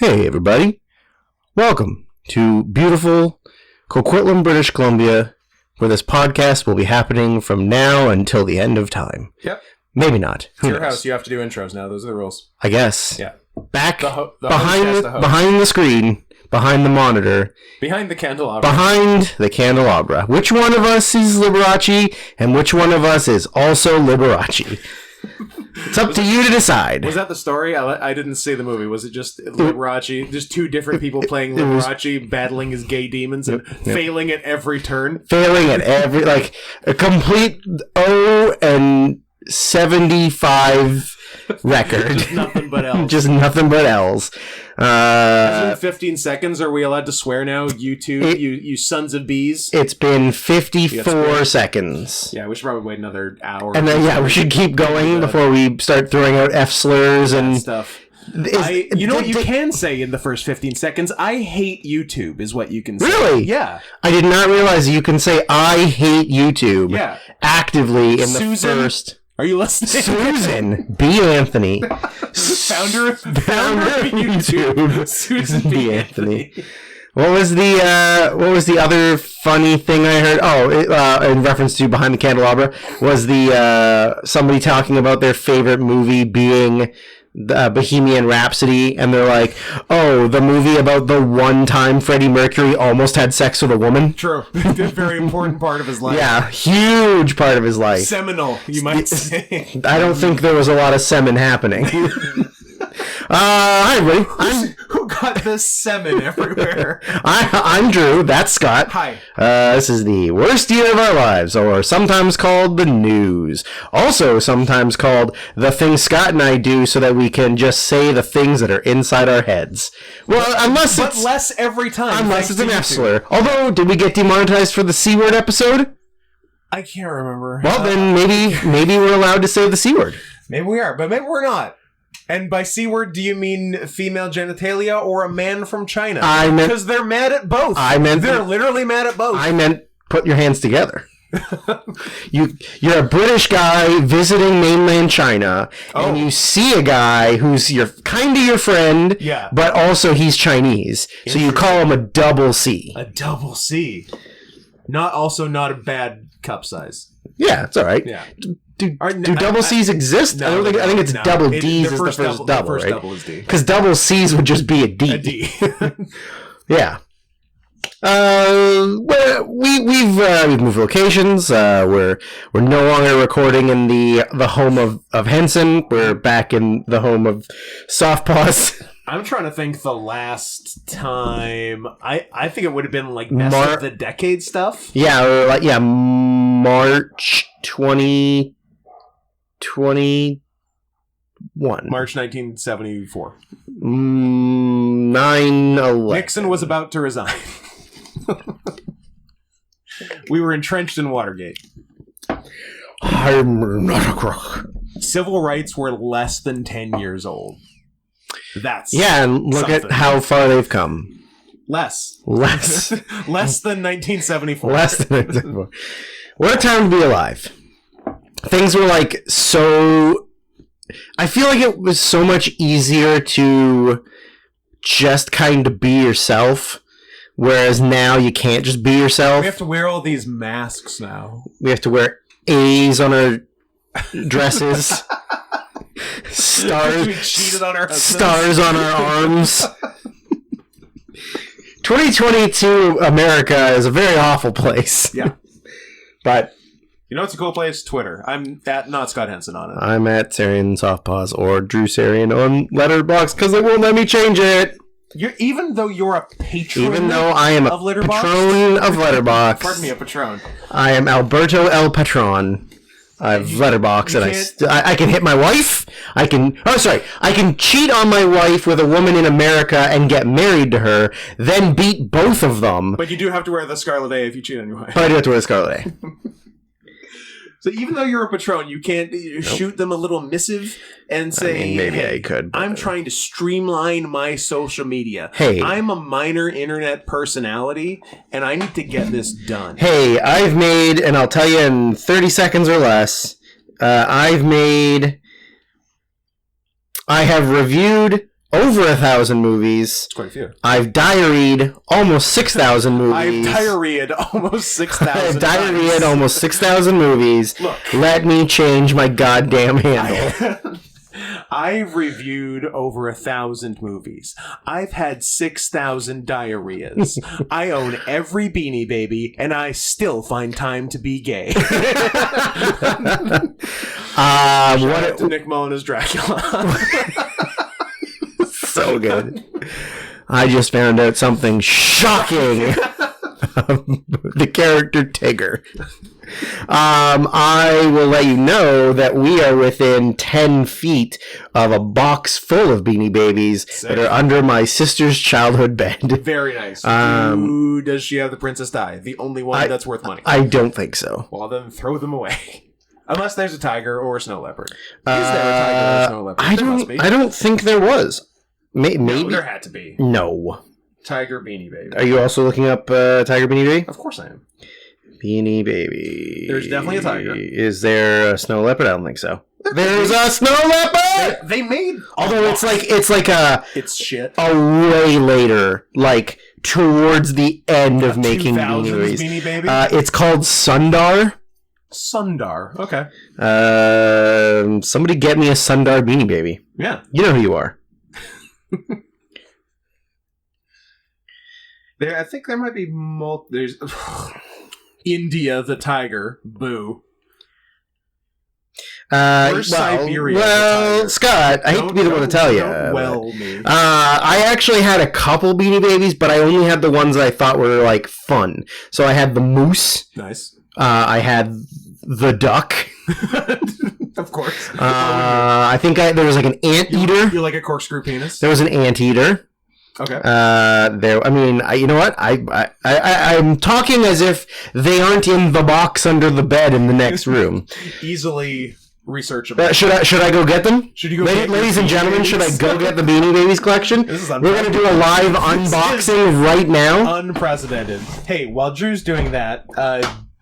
Hey everybody, welcome to beautiful Coquitlam, British Columbia, where this podcast will be happening from now until the end of time. Yep. Maybe not. It's your house, you have to do intros now, those are the rules. I guess. Yeah. Back the behind the screen, behind the monitor, behind the candelabra. behind the candelabra. Which one of us is Liberace and which one of us is also Liberace? It's up to you to decide. Was that the story? I didn't see the movie. Was it just Liberace? Just two different people playing Liberace, battling his gay demons and failing at every turn? Failing at every, like, a complete O and 75 record. Just nothing but L's. Just nothing but L's. In 15 seconds, are we allowed to swear now? You two, you sons of bees? It's been 54 seconds. Yeah, we should probably wait another hour. And then, we should keep going before we start throwing out F slurs and stuff. You know what you can say in the first 15 seconds? I hate YouTube is what you can say. Really? Yeah. I did not realize you can say I hate YouTube actively in the first... Are you listening? Susan B. Anthony. founder of YouTube. Susan B. Anthony. What was the other funny thing I heard? Oh, in reference to Behind the Candelabra, was the somebody talking about their favorite movie being Bohemian Rhapsody, and they're like, oh, the movie about the one time Freddie Mercury almost had sex with a woman. True. A very important part of his life. Yeah, huge part of his life. Seminal, you might say. I don't think there was a lot of semen happening. Hi everybody. Who got this semen everywhere? I'm Drew. That's Scott. Hi. This is the worst year of our lives, or sometimes called the news. Also sometimes called the things Scott and I do so that we can just say the things that are inside our heads. Well, but less every time. Unless it's an F slur. Although, did we get demonetized for the C word episode? I can't remember. Well, then maybe we're allowed to say the C word. Maybe we are, but maybe we're not. And by C word, do you mean female genitalia or a man from China? Because they're mad at both. They're literally mad at both. I meant put your hands together. You're a British guy visiting mainland China, and you see a guy who's your friend, but also he's Chinese. So you call him a double C. A double C. Not a bad cup size. Yeah, it's all right. Yeah. Do double C's exist? No, I think it's double D's is the first double, the first right? double is D. Because double C's would just be a D. A D. Yeah. We've moved locations. We're no longer recording in the home of Henson. We're back in the home of Softpaws. I'm trying to think the last time. I think it would have been like best of the decade stuff. Yeah, March 2021. March 1974. 9/11. Nixon was about to resign. We were entrenched in Watergate. I'm not a crook. Civil rights were less than 10 years old. That's and look something. at how far they've come. Less than 1974. Less than 1974. What a time to be alive. Things were like so... I feel like it was so much easier to just kind of be yourself, whereas now you can't just be yourself. We have to wear all these masks now. We have to wear A's on our dresses. Stars. We cheated on our husbands. Stars on our arms. 2022 America is a very awful place. Yeah. But... You know what's a cool place? Twitter. I'm at not Scott Henson on it. I'm at Sarian Softpaws or Drew Sarian on Letterboxd because they won't let me change it. Even though you're a patron, even though I am a patron of Letterboxd. Pardon me, a patron. I am Alberto El Patron of Letterboxd, and I can hit my wife. I can cheat on my wife with a woman in America and get married to her, then beat both of them. But you do have to wear the Scarlet A if you cheat on your wife. But I do have to wear the Scarlet A. So even though you're a patron, you can't shoot them a little missive and say, maybe I could. I'm trying to streamline my social media. Hey. I'm a minor internet personality, and I need to get this done. Hey, I've made, and I'll tell you in 30 seconds or less, I have reviewed over 1,000 movies. It's quite a few. I've diarrheyed almost 6,000 movies. I've diarrheyed almost 6,000 I've diarrheyed almost 6,000 movies. Look. Let me change my goddamn handle. I've reviewed over 1,000 movies. I've had 6,000 diarrheas. I own every Beanie Baby, and I still find time to be gay. Shout out to Nick Mullen as Dracula. So good. I just found out something shocking. The character Tigger. I will let you know that we are within 10 feet of a box full of Beanie Babies that are under my sister's childhood bed. Very nice. Who does she have the princess die? The only one that's worth money. I don't think so. Well, then throw them away. Unless there's a tiger or a snow leopard. Is there a tiger or a snow leopard? I don't think there was. Maybe. No, there had to be. No. Tiger Beanie Baby. Are you also looking up Tiger Beanie Baby? Of course I am. Beanie Baby. There's definitely a tiger. Is there a snow leopard? I don't think so. There's a snow leopard. They made, although it's shit. A way later, like towards the end of making Beanie Baby. It's called Sundar. Sundar. Okay. Somebody get me a Sundar Beanie Baby. Yeah. You know who you are. I think there might be there's India the tiger. Boo. Siberia. Well, Scott, I hate to be the one to tell you. I actually had a couple Beanie Babies, but I only had the ones that I thought were like fun. So I had the moose. Nice. I had the duck. Of course. I think there was like an anteater. You like a corkscrew penis? There was an anteater. Okay. You know what? I'm talking as if they aren't in the box under the bed in the next room. Easily researchable. Should I go get them? Should you go ladies and gentlemen, should I go get the Beanie Babies collection? We're going to do a live unboxing right now. Unprecedented. Hey, while Drew's doing that,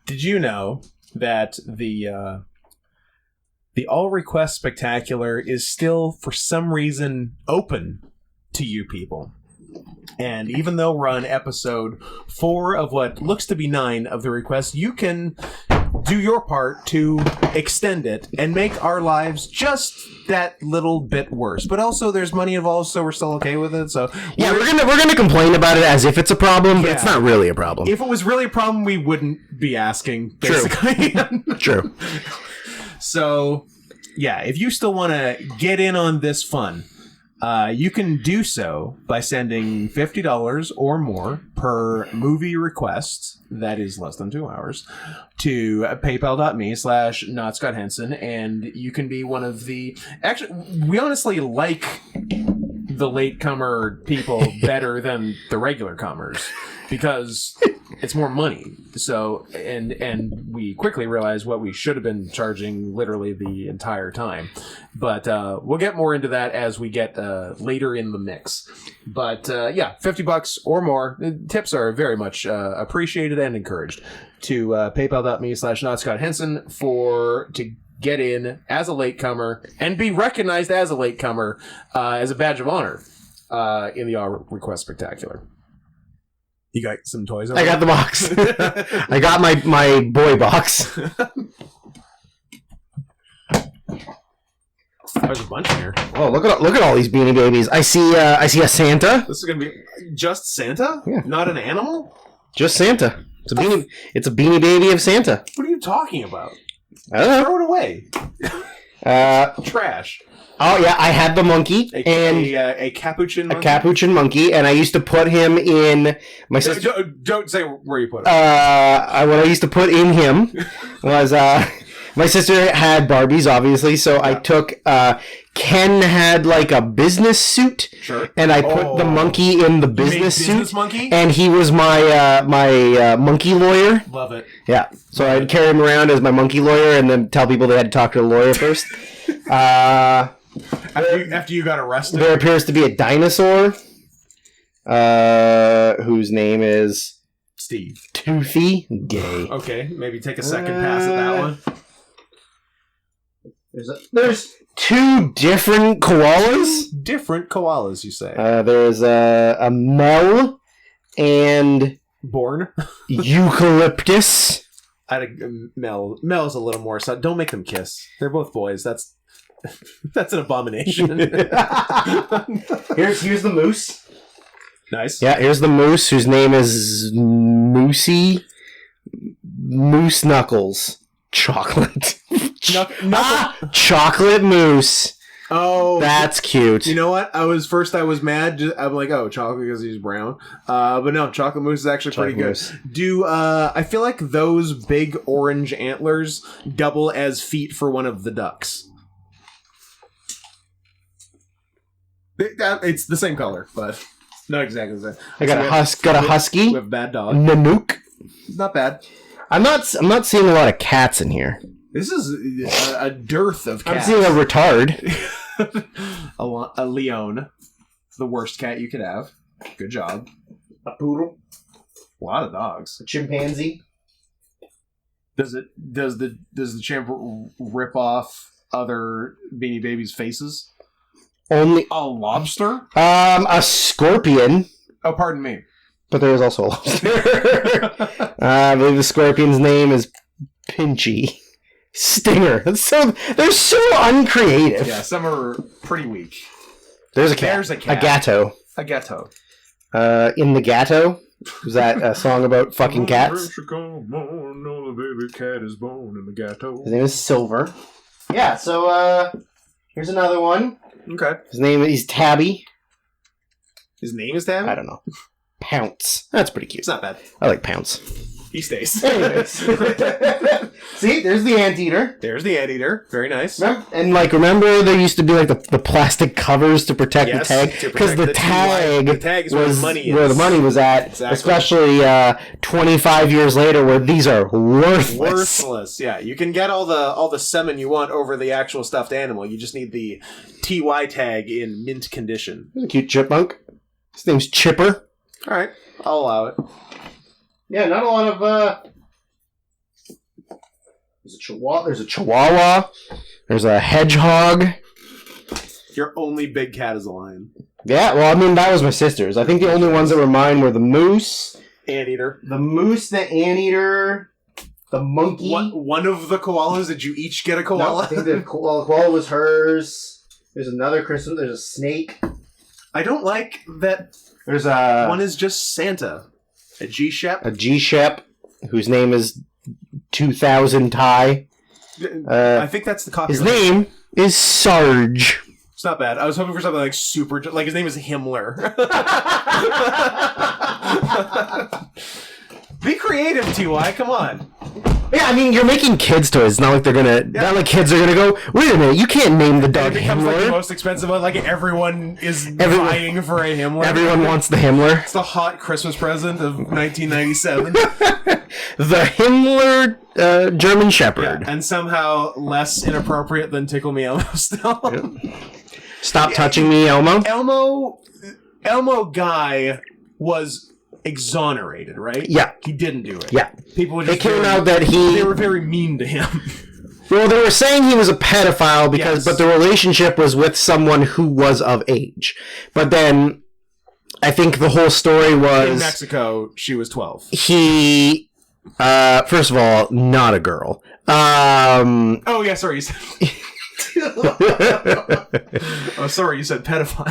did you know that the All Request Spectacular is still, for some reason, open to you people? And even though we're on episode 4 of what looks to be 9 of the request, you can do your part to extend it and make our lives just that little bit worse. But also, there's money involved, so we're still okay with it. So yeah, we're gonna complain about it as if it's a problem, but it's not really a problem. If it was really a problem, we wouldn't be asking. Basically. True. So yeah, if you still want to get in on this fun, you can do so by sending $50 or more per movie request, that is less than 2 hours, to paypal.me/NotScottHenson, and you can be one of the... Actually, we honestly like the latecomer people better than the regular comers, because it's more money. So, and we quickly realized what we should have been charging literally the entire time. But we'll get more into that as we get later in the mix. But yeah, $50 or more. Tips are very much appreciated and encouraged. To paypal.me/NotScottHenson to get in as a latecomer and be recognized as a latecomer as a badge of honor in the All Request Spectacular. You got some toys over I got the box. I got my boy box. There's a bunch in here. Oh, look at all these Beanie Babies. I see a Santa. This is gonna be just Santa? Yeah. Not an animal? Just Santa. It's a Beanie Baby of Santa. What are you talking about? I don't know. Throw it away. Trash. Oh yeah, I had the monkey a capuchin monkey? A capuchin monkey, and I used to put him in my sister. Don't say where you put it. What I used to put in him was my sister had Barbies, obviously, so yeah. I took Ken had like a business suit, sure, and I put the monkey in the business suit, monkey? And he was my monkey lawyer. Love it. Yeah, so I'd carry him around as my monkey lawyer, and then tell people they had to talk to the lawyer first. After you got arrested, there appears to be a dinosaur, whose name is Steve. Toothy. Gay. Okay, maybe take a second pass at that one. There's two different koalas. Different koalas, you say? There's a Mel and Born? Eucalyptus. Mel's a little more. So don't make them kiss. They're both boys. That's an abomination. Here's the moose. Nice. Yeah, here's the moose, whose name is Moose Knuckles. Chocolate. Chocolate Moose. Oh, that's cute. You know what? I was mad. I'm like, oh, chocolate because he's brown. But no, Chocolate Moose is actually pretty good. I feel like those big orange antlers double as feet for one of the ducks. It's the same color, but not exactly the same. I got a husky. We have a bad dog. Nanook. Not bad. I'm not seeing a lot of cats in here. This is a dearth of cats. I'm seeing a retard. a Leon. The worst cat you could have. Good job. A poodle. A lot of dogs. A chimpanzee. Does the chimp rip off other Beanie Babies' faces? Only a lobster? A scorpion. Oh, pardon me. But there is also a lobster. I believe the scorpion's name is Pinchy. Stinger. They're so uncreative. Yeah, some are pretty weak. There's a cat. There's a cat. A gatto. A ghetto. In the Gatto? Was that a song about fucking cats? His name is Silver. Yeah, so here's another one. Okay. He's Tabby. His name is Tabby? I don't know. Pounce. That's pretty cute. It's not bad. I like Pounce. He stays. Anyways. See, there's the anteater. There's the anteater. Very nice. Remember there used to be like the plastic covers to protect the tag? Because the tag is where the money is. Where the money was at. Exactly. Especially 25 years later where these are worthless. Worthless, yeah. You can get all the semen you want over the actual stuffed animal. You just need the TY tag in mint condition. There's a cute chipmunk. His name's Chipper. Alright, I'll allow it. Yeah, not a lot of, There's a chihuahua. There's a hedgehog. Your only big cat is a lion. Yeah, well, I mean, that was my sister's. I think the only ones that were mine were the moose. Anteater. The moose, the anteater, the monkey. One of the koalas? Did you each get a koala? No, I think the koala was hers. There's another Christmas. There's a snake. I don't like that. There's a... One is just Santa. A G-Shep? A G-Shep, whose name is 2000 Ty. I think that's the copy. His name is Sarge. It's not bad. I was hoping for something like super... Like, his name is Himmler. Be creative, TY. Come on. Yeah, I mean, you're making kids' toys. It's not like they're gonna... Yeah. Not like kids are gonna go, wait a minute, you can't name the dog Himmler. It becomes like the most expensive one. Like, everyone is vying for a Himmler. Everyone wants the Himmler. It's the hot Christmas present of 1997. The Himmler German Shepherd. Yeah, and somehow less inappropriate than Tickle Me Elmo still. Yep. Stop touching me, Elmo. Elmo Guy was... exonerated, right? Yeah. He didn't do it. Yeah. People were just it came out that they were very mean to him. Well, they were saying he was a pedophile but the relationship was with someone who was of age. But then I think the whole story was in Mexico, she was 12. He first of all, not a girl. Oh yeah, sorry, you said oh, sorry, you said pedophile.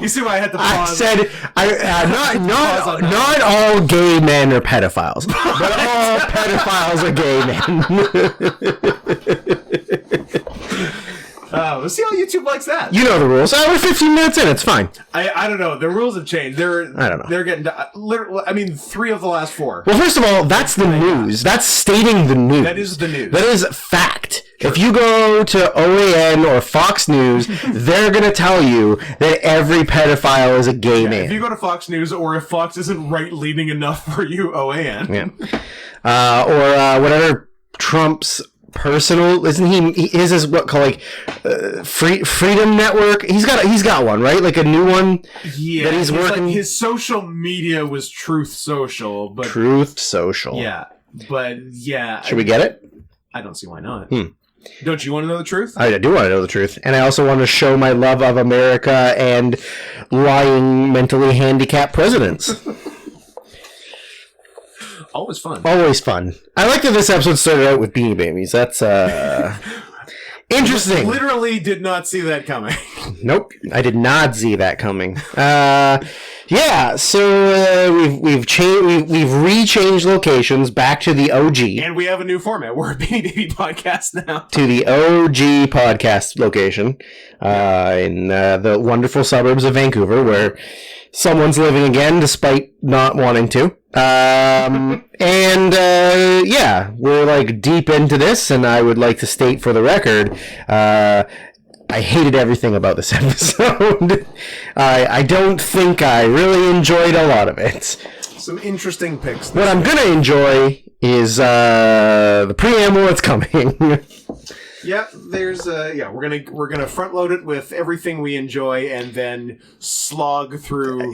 you see why I had to pause. I said, not all gay men are pedophiles, but all pedophiles are gay men. Let's see how YouTube likes that. You know the rules. We're 15 minutes in. It's fine. I don't know. The rules have changed. I don't know. They're getting... I mean, 3 of the last 4. Well, first of all, that's the news. That's stating the news. That is the news. That is fact. Sure. If you go to OAN or Fox News, they're going to tell you that every pedophile is a gay man. If you go to Fox News, or if Fox isn't right-leaning enough for you, OAN. Yeah. Or whatever Trump's... personal, isn't he? His is what called like Freedom Network. He's got one, right? Like a new one. Yeah, that he's working. Like his social media was Truth Social, but Truth Social. Yeah, but yeah. Should we get it? I don't see why not. Don't you want to know the truth? I do want to know the truth. And I also want to show my love of America and lying mentally handicapped presidents. Always fun. Always fun. I like that this episode started out with Beanie Babies. That's interesting. Literally did not see that coming. Nope, I did not see that coming. Yeah, so we've rechanged locations back to the OG. And we have a new format. We're a Beanie Baby podcast now. To the OG podcast location in the wonderful suburbs of Vancouver, where someone's living again despite not wanting to. Yeah, we're like deep into this, and I would like to state for the record, I hated everything about this episode. I don't think I really enjoyed a lot of it. Some interesting picks. What I'm gonna enjoy is the preamble that's coming. Yeah, there's we're gonna front load it with everything we enjoy, and then slog through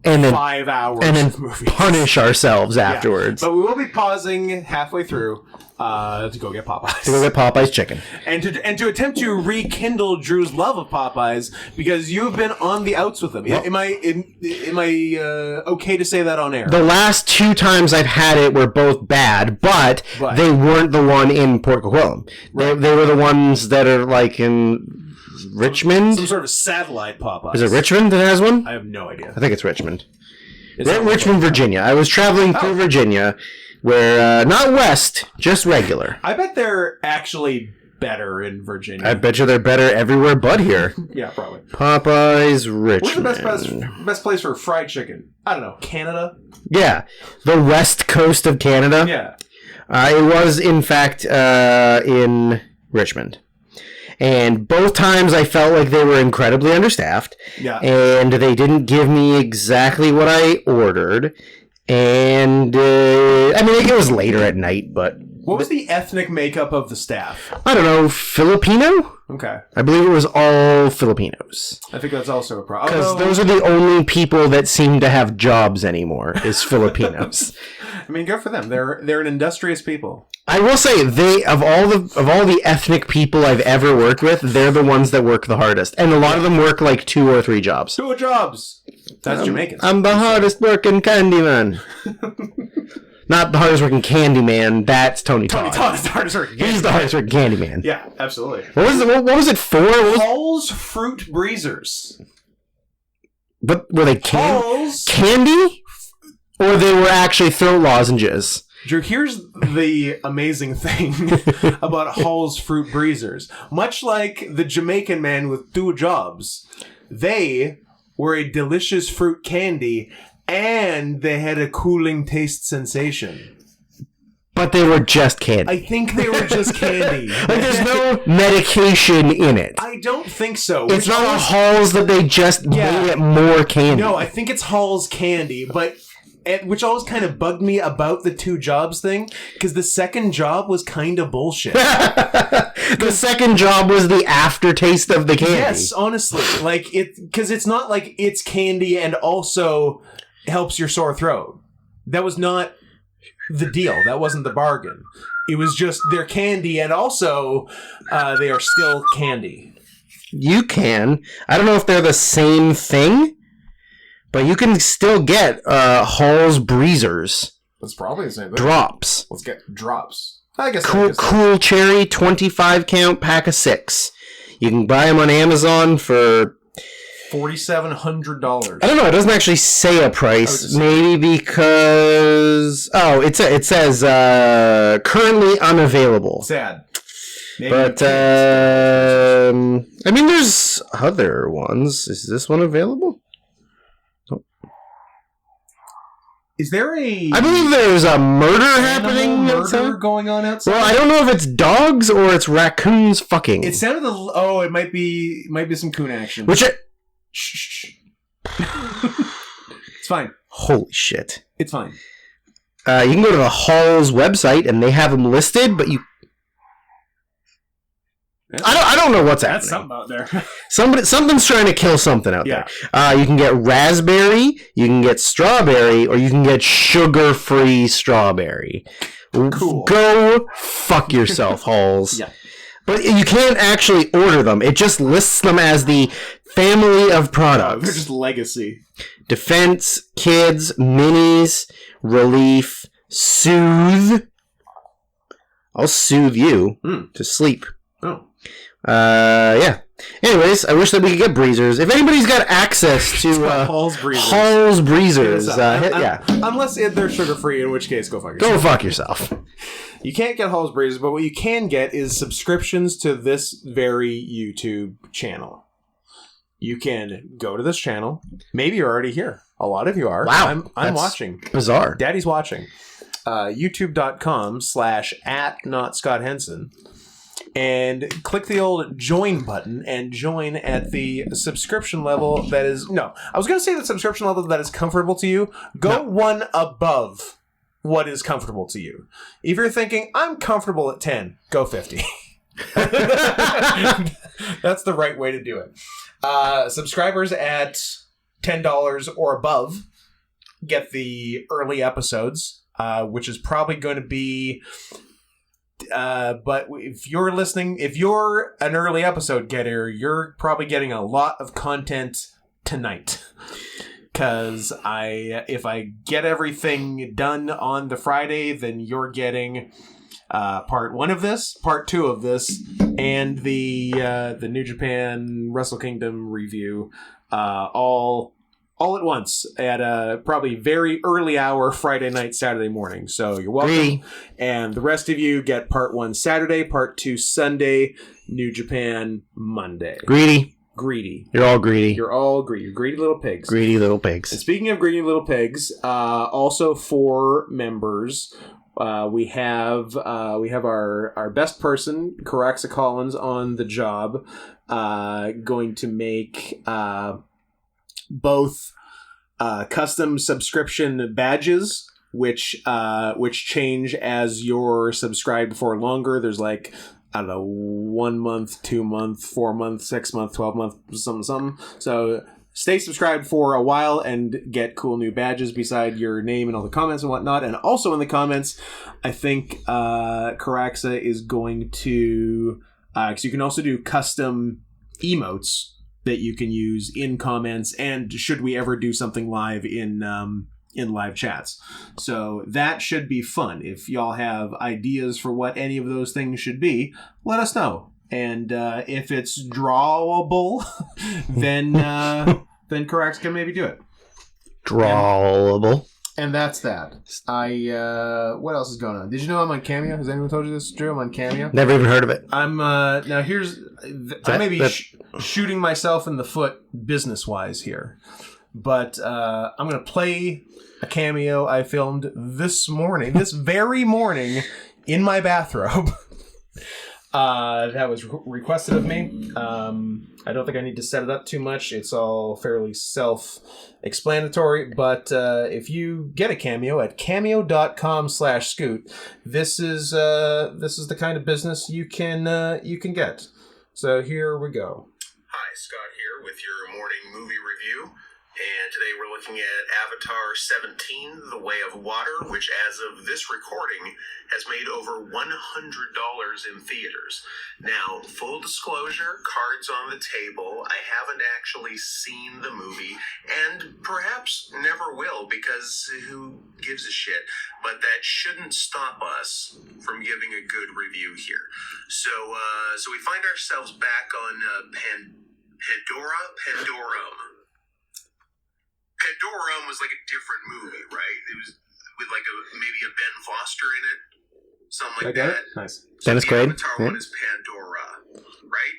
and then 5 hours and then of movies. Punish ourselves afterwards. But we will be pausing halfway through to go get Popeyes. To go get Popeye's chicken. And to attempt to rekindle Drew's love of Popeyes, because you've been on the outs with him. Well, am I okay to say that on air? The last 2 times I've had it were both bad, but they weren't the one in Port Coquitlam. Right. They were the ones that are like in Richmond? Some sort of satellite Popeyes. Is it Richmond that has one? I have no idea. I think it's Richmond. Richmond, Virginia. I was traveling through Virginia, where not west, just regular. I bet they're actually better in Virginia. I bet you they're better everywhere but here. Yeah, probably. Popeyes, Richmond. What's the best place for fried chicken? I don't know. Canada? Yeah. The west coast of Canada. Yeah. It was, in fact, in Richmond. And both times I felt like they were incredibly understaffed. Yeah. And they didn't give me exactly what I ordered. And, it was later at night, but... What was the ethnic makeup of the staff? I don't know, Filipino? Okay. I believe it was all Filipinos. I think that's also a problem. Because those are the only people that seem to have jobs anymore, is Filipinos. I mean, good for them. They're an industrious people. I will say of all the ethnic people I've ever worked with, they're the ones that work the hardest, and a lot of them work like 2 or 3 jobs. 2 jobs. That's Jamaicans. I'm the hardest working Candyman. Not the hardest working Candyman. That's Tony Todd. Tony Todd is the hardest working. He's the hardest working Candyman. Yeah, absolutely. What was it for? Hall's Fruit Breezers. But were they candy? Or they were actually throat lozenges? Drew, here's the amazing thing about Hall's Fruit Breezers. Much like the Jamaican man with 2 jobs, they were a delicious fruit candy, and they had a cooling taste sensation. But they were just candy. I think they were just candy. Like, there's no medication in it. I don't think so. It's not a Hall's that they just made it more candy. No, I think it's Hall's candy, but... which always kind of bugged me about the 2 jobs thing, because the second job was kind of bullshit. The second job was the aftertaste of the candy. Yes, honestly. Because it's not like it's candy and also helps your sore throat. That was not the deal. That wasn't the bargain. It was just they're candy and also they are still candy. You can. I don't know if they're the same thing. But you can still get Hall's Breezers. That's probably the same thing. Drops. Let's get drops. I guess Cool Cherry 25 count pack of 6. You can buy them on Amazon for $4,700. I don't know. It doesn't actually say a price. Maybe because it says currently unavailable. Sad. Maybe but there's other ones. Is this one available? Is there a... I believe there's a murder going on outside? Well, I don't know if it's dogs or it's raccoons fucking. It sounded... it might be some coon action. Shh. It's fine. Holy shit. It's fine. You can go to the Hall's website and they have them listed, but you... I don't know what's happening. That's something out there. Something's trying to kill something out there. You can get raspberry, you can get strawberry, or you can get sugar-free strawberry. Cool. Go fuck yourself, Halls. Yeah. But you can't actually order them. It just lists them as the family of They're products. just legacy. Defense, Kids, Minis, Relief, Soothe. I'll soothe you to sleep. Oh. Yeah. Anyways, I wish that we could get Breezers. If anybody's got access to Hall's Breezers. Hall's Breezers, yeah. Unless they're sugar-free, in which case, go fuck yourself. Go fuck yourself. You can't get Hall's Breezers, but what you can get is subscriptions to this very YouTube channel. You can go to this channel. Maybe you're already here. A lot of you are. Wow. I'm watching. Bizarre. Daddy's watching. YouTube.com/@NotScottHenson. And click the old join button and join at the subscription level that is... No, I was going to say the subscription level that is comfortable to you. Go one above what is comfortable to you. If you're thinking, I'm comfortable at 10, go 50. That's the right way to do it. Subscribers at $10 or above get the early episodes, which is probably going to be... but if you're listening, if you're an early episode getter, you're probably getting a lot of content tonight. Because if I get everything done on the Friday, then you're getting part 1 of this, part 2 of this, and the New Japan Wrestle Kingdom review, all at once at a probably very early hour Friday night, Saturday morning. So you're welcome. Greedy. And the rest of you get part 1 Saturday, part 2 Sunday, New Japan Monday. Greedy. You're all greedy. You're all greedy. You're greedy little pigs. Greedy little pigs. And speaking of greedy little pigs, also for members, we have our best person, Caraxa Collins, on the job, going to make both custom subscription badges, which change as you're subscribed for longer. There's like, I don't know, 1 month, 2 month, 4 month, 6 month, 12 month, something. So stay subscribed for a while and get cool new badges beside your name and all the comments and whatnot. And also in the comments, I think Caraxa is going to... because you can also do custom emotes that you can use in comments, and should we ever do something live in live chats. So that should be fun. If y'all have ideas for what any of those things should be, let us know. And if it's drawable, then Carax can maybe do it. Drawable. And that's that. What else is going on? Did you know I'm on Cameo? Has anyone told you this, Drew? I'm on Cameo. Never even heard of it. I'm now here's I may be shooting myself in the foot business wise here, but I'm gonna play a cameo I filmed this very morning, in my bathrobe. That was requested of me. I don't think I need to set it up too much. It's all fairly self-explanatory. But if you get a cameo at cameo.com/scoot, this is the kind of business you can get. So here we go. Hi, Scott here with your morning movie review. And today we're looking at Avatar 17, The Way of Water, which as of this recording has made over $100 in theaters. Now, full disclosure, cards on the table, I haven't actually seen the movie, and perhaps never will, because who gives a shit? But that shouldn't stop us from giving a good review here. So we find ourselves back on Pandorum. Pandorum was like a different movie, right? It was with like maybe a Ben Foster in it, something like that. Nice. So Dennis Quaid. Avatar one is Pandora, right?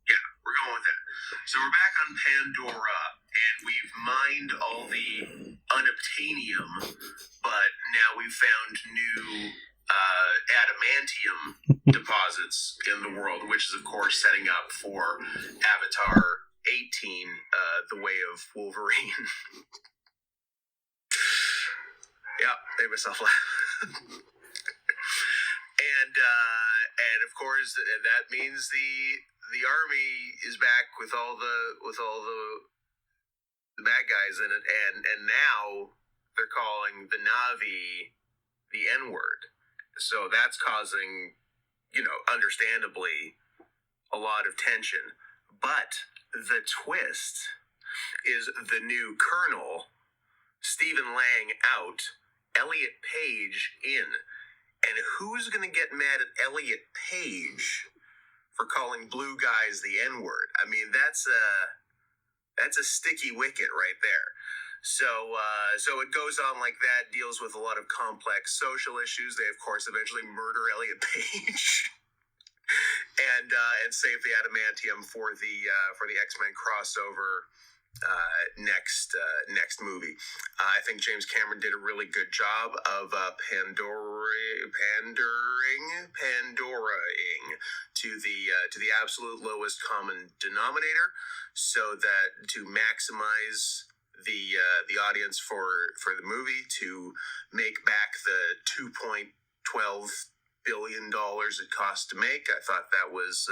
Yeah, we're going with that. So we're back on Pandora, and we've mined all the unobtainium, but now we've found new adamantium deposits in the world, which is of course setting up for Avatar 18, The Way of Wolverine. Yeah, made myself laugh. and of course, that means the army is back with all the bad guys in it, and now they're calling the Na'vi the N-word. So that's causing understandably, a lot of tension. But the twist is the new Colonel, Stephen Lang out, Elliot Page in. And who's going to get mad at Elliot Page for calling blue guys the N-word? I mean, that's a sticky wicket right there. So it goes on like that, deals with a lot of complex social issues. They, of course, eventually murder Elliot Page and save the adamantium for the X-Men crossover next movie. I think James Cameron did a really good job of pandoring to the absolute lowest common denominator, so that to maximize the audience for the movie, to make back the $2.12 billion it cost to make. I thought that was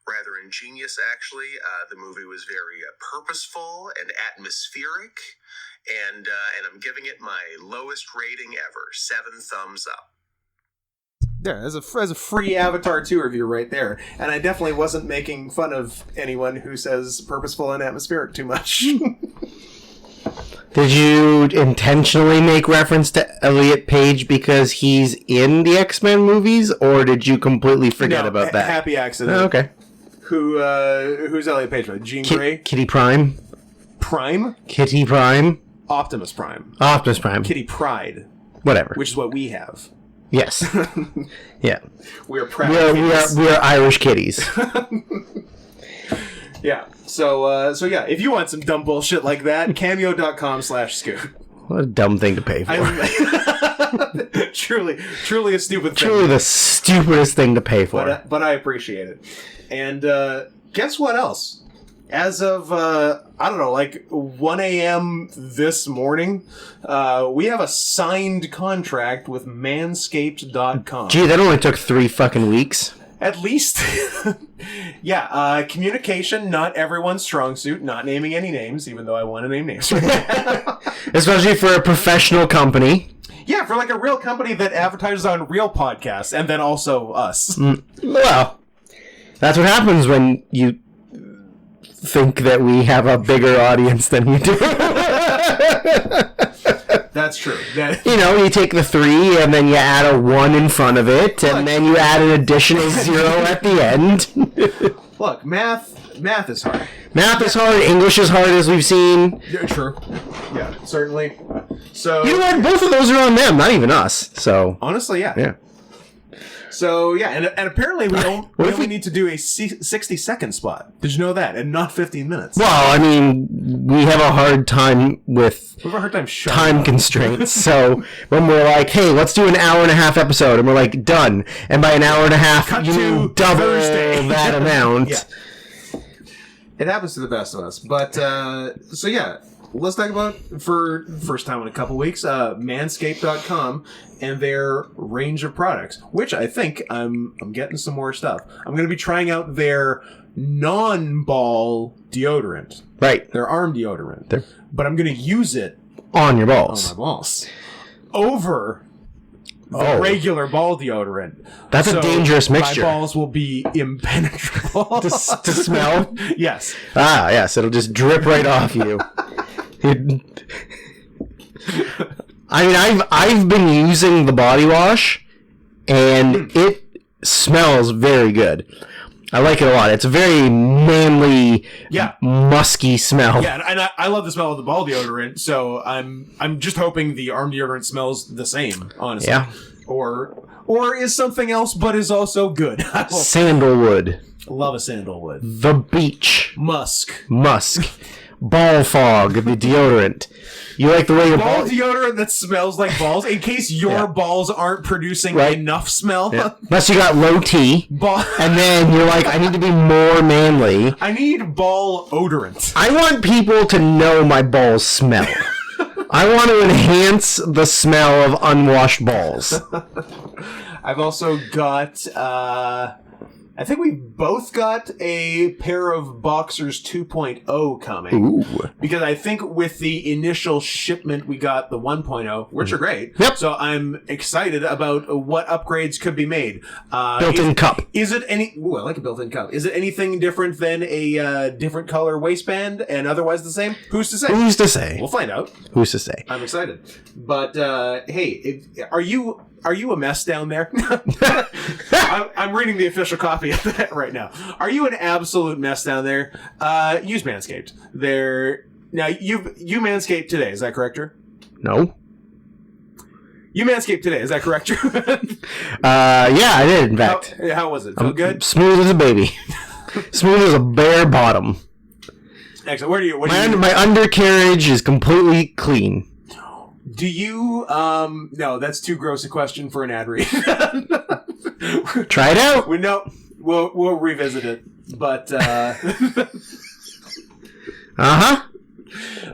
rather ingenious, actually. The movie was very purposeful and atmospheric, and I'm giving it my lowest rating ever, 7 thumbs up. Yeah, as a free Avatar 2 review right there. And I definitely wasn't making fun of anyone who says purposeful and atmospheric too much. Did you intentionally make reference to Elliot Page because he's in the X-Men movies, or did you completely forget about that? Happy accident. Oh, okay. Who's Elliot Page? Jean Grey? Kitty Prime? Prime? Kitty Prime? Optimus Prime. Optimus Prime. Kitty Pride. Whatever. Which is what we have. Yes. Yeah. We are proud. We are Irish kitties. Yeah. So yeah, if you want some dumb bullshit like that, cameo.com/scoot. What a dumb thing to pay for. Truly a stupid thing. Truly the stupidest thing to pay for. But I appreciate it. And guess what else? As of, I don't know, like 1 a.m. this morning, we have a signed contract with Manscaped.com. Gee, that only took 3 fucking weeks. At least. Yeah, communication, not everyone's strong suit, not naming any names, even though I want to name names. Especially for a professional company. Yeah, for like a real company that advertises on real podcasts, and then also us. Well, that's what happens when you think that we have a bigger audience than we do. That's true. You take the 3 and then you add a 1 in front of it, and then you add an additional 0 at the end. Look, math is hard. Math is hard. English is hard, as we've seen. Yeah, true. Yeah, certainly. So you know what? Both of those are on them, not even us. So honestly, yeah. Yeah. So yeah, and apparently we only need to do a 60-second spot. Did you know that? And not 15 minutes. Well, I mean, we have a hard time with time constraints. So when we're like, hey, let's do an hour and a half episode, and we're like, done. And by an hour and a half, you mean double that amount. Yeah. It happens to the best of us. But so yeah, let's talk about, for first time in a couple weeks, Manscaped.com and their range of products, which I think I'm getting some more stuff. I'm going to be trying out their non-ball deodorant. Right. Their arm deodorant. But I'm going to use it on your balls. On my balls. Over the regular ball deodorant. That's a dangerous mixture. My balls will be impenetrable. to smell? Yes. Ah, yes. It'll just drip right off you. I mean, I've been using the body wash, and it smells very good. I like it a lot. It's a very manly, musky smell. Yeah, and I love the smell of the ball deodorant, so I'm just hoping the arm deodorant smells the same, honestly. Yeah. Or is something else, but is also good. Sandalwood. Love a sandalwood. The beach. Musk. Ball fog, the deodorant. You like the way your ball deodorant that smells like balls, in case your balls aren't producing enough smell. Yeah. Unless you got low T, and then you're like, I need to be more manly. I need ball odorant. I want people to know my balls smell. I want to enhance the smell of unwashed balls. I've also got I think we both got a pair of Boxers 2.0 coming. Ooh. Because I think with the initial shipment, we got the 1.0, which are great. Yep. So I'm excited about what upgrades could be made. Built-in cup. Is it any... Ooh, I like a built-in cup. Is it anything different than a different color waistband and otherwise the same? Who's to say? Who's to say? We'll find out. Who's to say? I'm excited. But, hey, are you a mess down there? I'm reading the official copy of that right now. Are you an absolute mess down there? Use Manscaped. Now, you Manscaped today, is that correct, Drew? No. You Manscaped today, is that correct, Drew? Yeah, I did, in fact. How was it? Feel good? Smooth as a baby. Smooth as a bare bottom. Excellent. My undercarriage is completely clean. Do you, no, that's too gross a question for an ad read. Try it out. We'll revisit it. But, Uh-huh.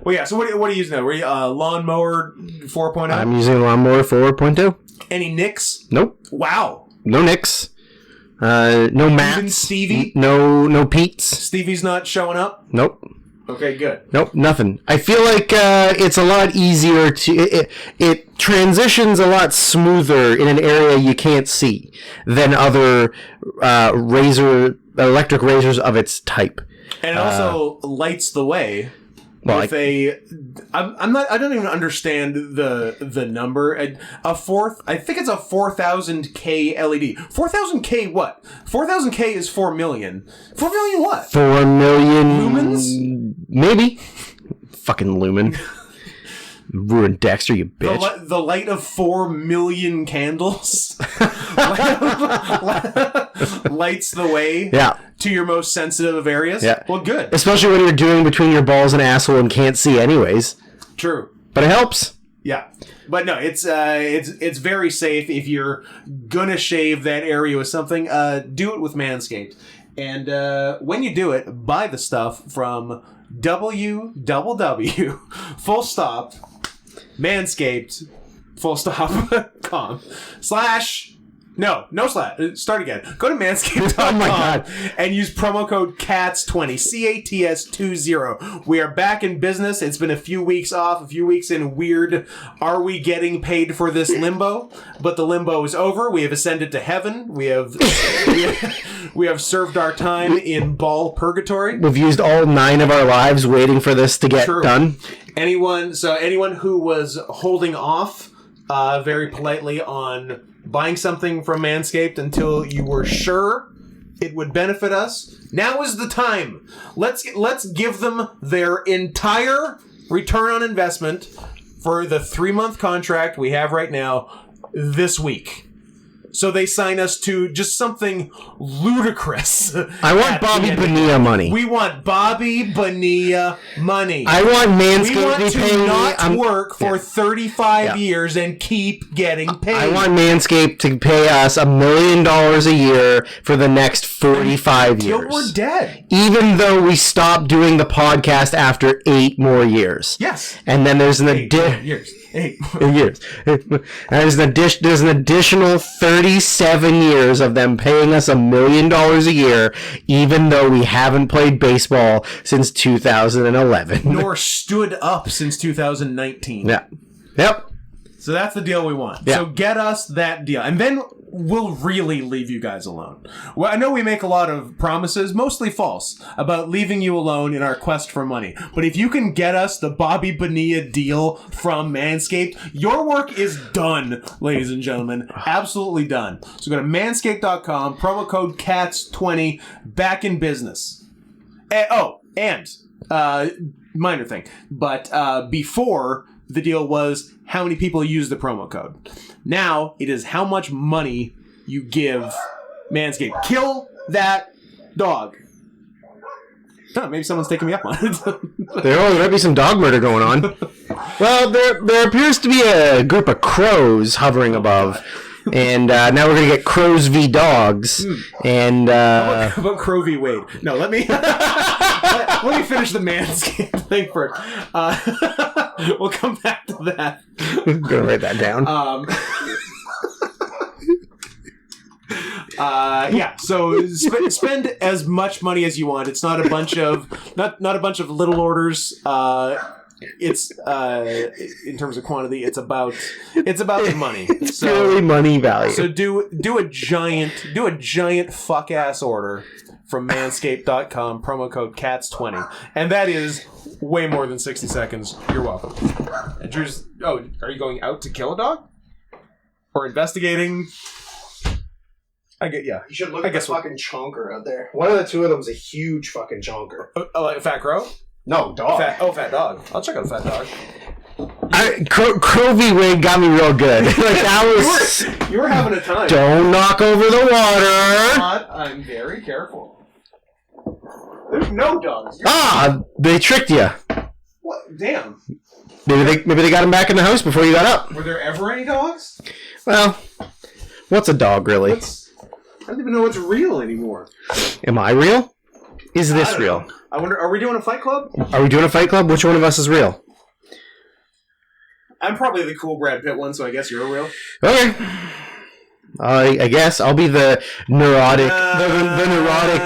well, yeah, so what are you using now? Were you, Lawnmower 4.0? I'm using a Lawnmower 4.0. Any nicks? Nope. Wow. No nicks. No mats. Even Stevie? No Pete's. Stevie's not showing up? Nope. Okay, good. Nope, nothing. I feel like it's a lot easier to... It transitions a lot smoother in an area you can't see than other electric razors of its type. And it also lights the way Well, with I don't even understand the number. I think it's a 4000K LED. 4000K what? 4000K is 4 million. 4 million what? 4 million... Lumens? Maybe. Fucking lumen. Ruined Dexter, you bitch. The light of 4 million candles lights the way to your most sensitive areas. Yeah. Well, good. Especially when you're doing between your balls and asshole and can't see anyways. True. But it helps. Yeah. But no, it's very safe. If you're gonna shave that area with something, do it with Manscaped. And when you do it, buy the stuff from www full stop Manscaped full stop com start again. Go to manscaped.com Oh my God. and use promo code CATS20 CATS20. We are back in business. It's been a few weeks off, a few weeks in weird are we getting paid for this limbo, but the limbo is over. We have ascended to heaven. We have served our time in ball purgatory. We've used all 9 of our lives waiting for this to get done. Anyone who was holding off very politely on buying something from Manscaped until you were sure it would benefit us, now is the time. Let's give them their entire return on investment for the 3-month contract we have right now this week. So they sign us to just something ludicrous. I want Bobby Bonilla money. We want Bobby Bonilla money. I want Manscaped we want to pay me. not work for 35 years and keep getting paid. I want Manscaped to pay us $1 million a year for the next 45 years. Until we're dead. Even though we stop doing the podcast after 8 more years. Yes. And then there's an 8 years. 8 years. And there's an additional 37 years of them paying us $1 million a year, even though we haven't played baseball since 2011. Nor stood up since 2019. Yeah. Yep. So that's the deal we want. Yeah. So get us that deal. And then we'll really leave you guys alone. Well, I know we make a lot of promises, mostly false, about leaving you alone in our quest for money. But if you can get us the Bobby Bonilla deal from Manscaped, your work is done, ladies and gentlemen. Absolutely done. So go to manscaped.com, promo code CATS20, back in business. And minor thing, but before the deal was how many people use the promo code. Now it is how much money you give Manscaped. Kill that dog. Oh, maybe someone's taking me up on it. There might be some dog murder going on. Well, there appears to be a group of crows hovering above. And now we're going to get crows v. dogs. And How about Crow v. Wade? No, let me let me finish the Manscaped thing first. We'll come back to that. I'm going to write that down. Yeah, so spend as much money as you want. It's not a bunch of not a bunch of little orders. It's in terms of quantity, it's about the money. It's purely money value. So do a giant fuck ass order from manscaped.com, promo code CATS20. And that is way more than 60 seconds. You're welcome. And Drew's, are you going out to kill a dog? Or investigating? You should look I at the guess we'll- fucking chonker out there. One of the two of them's a huge fucking chonker. Like a fat crow? No, dog. Fat dog. I'll check out a fat dog. Crovey wig got me real good. Like that was. You were having a time. Don't knock over the water. I'm very careful. There's no dogs. They tricked you. What? Damn. Maybe they got him back in the house before you got up. Were there ever any dogs? Well, what's a dog really? I don't even know what's real anymore. Am I real? Is I this don't real? know. I wonder, are we doing a fight club? Are we doing a fight club? Which one of us is real? I'm probably the cool Brad Pitt one, so I guess you're real. Okay. I guess I'll be the neurotic, the neurotic.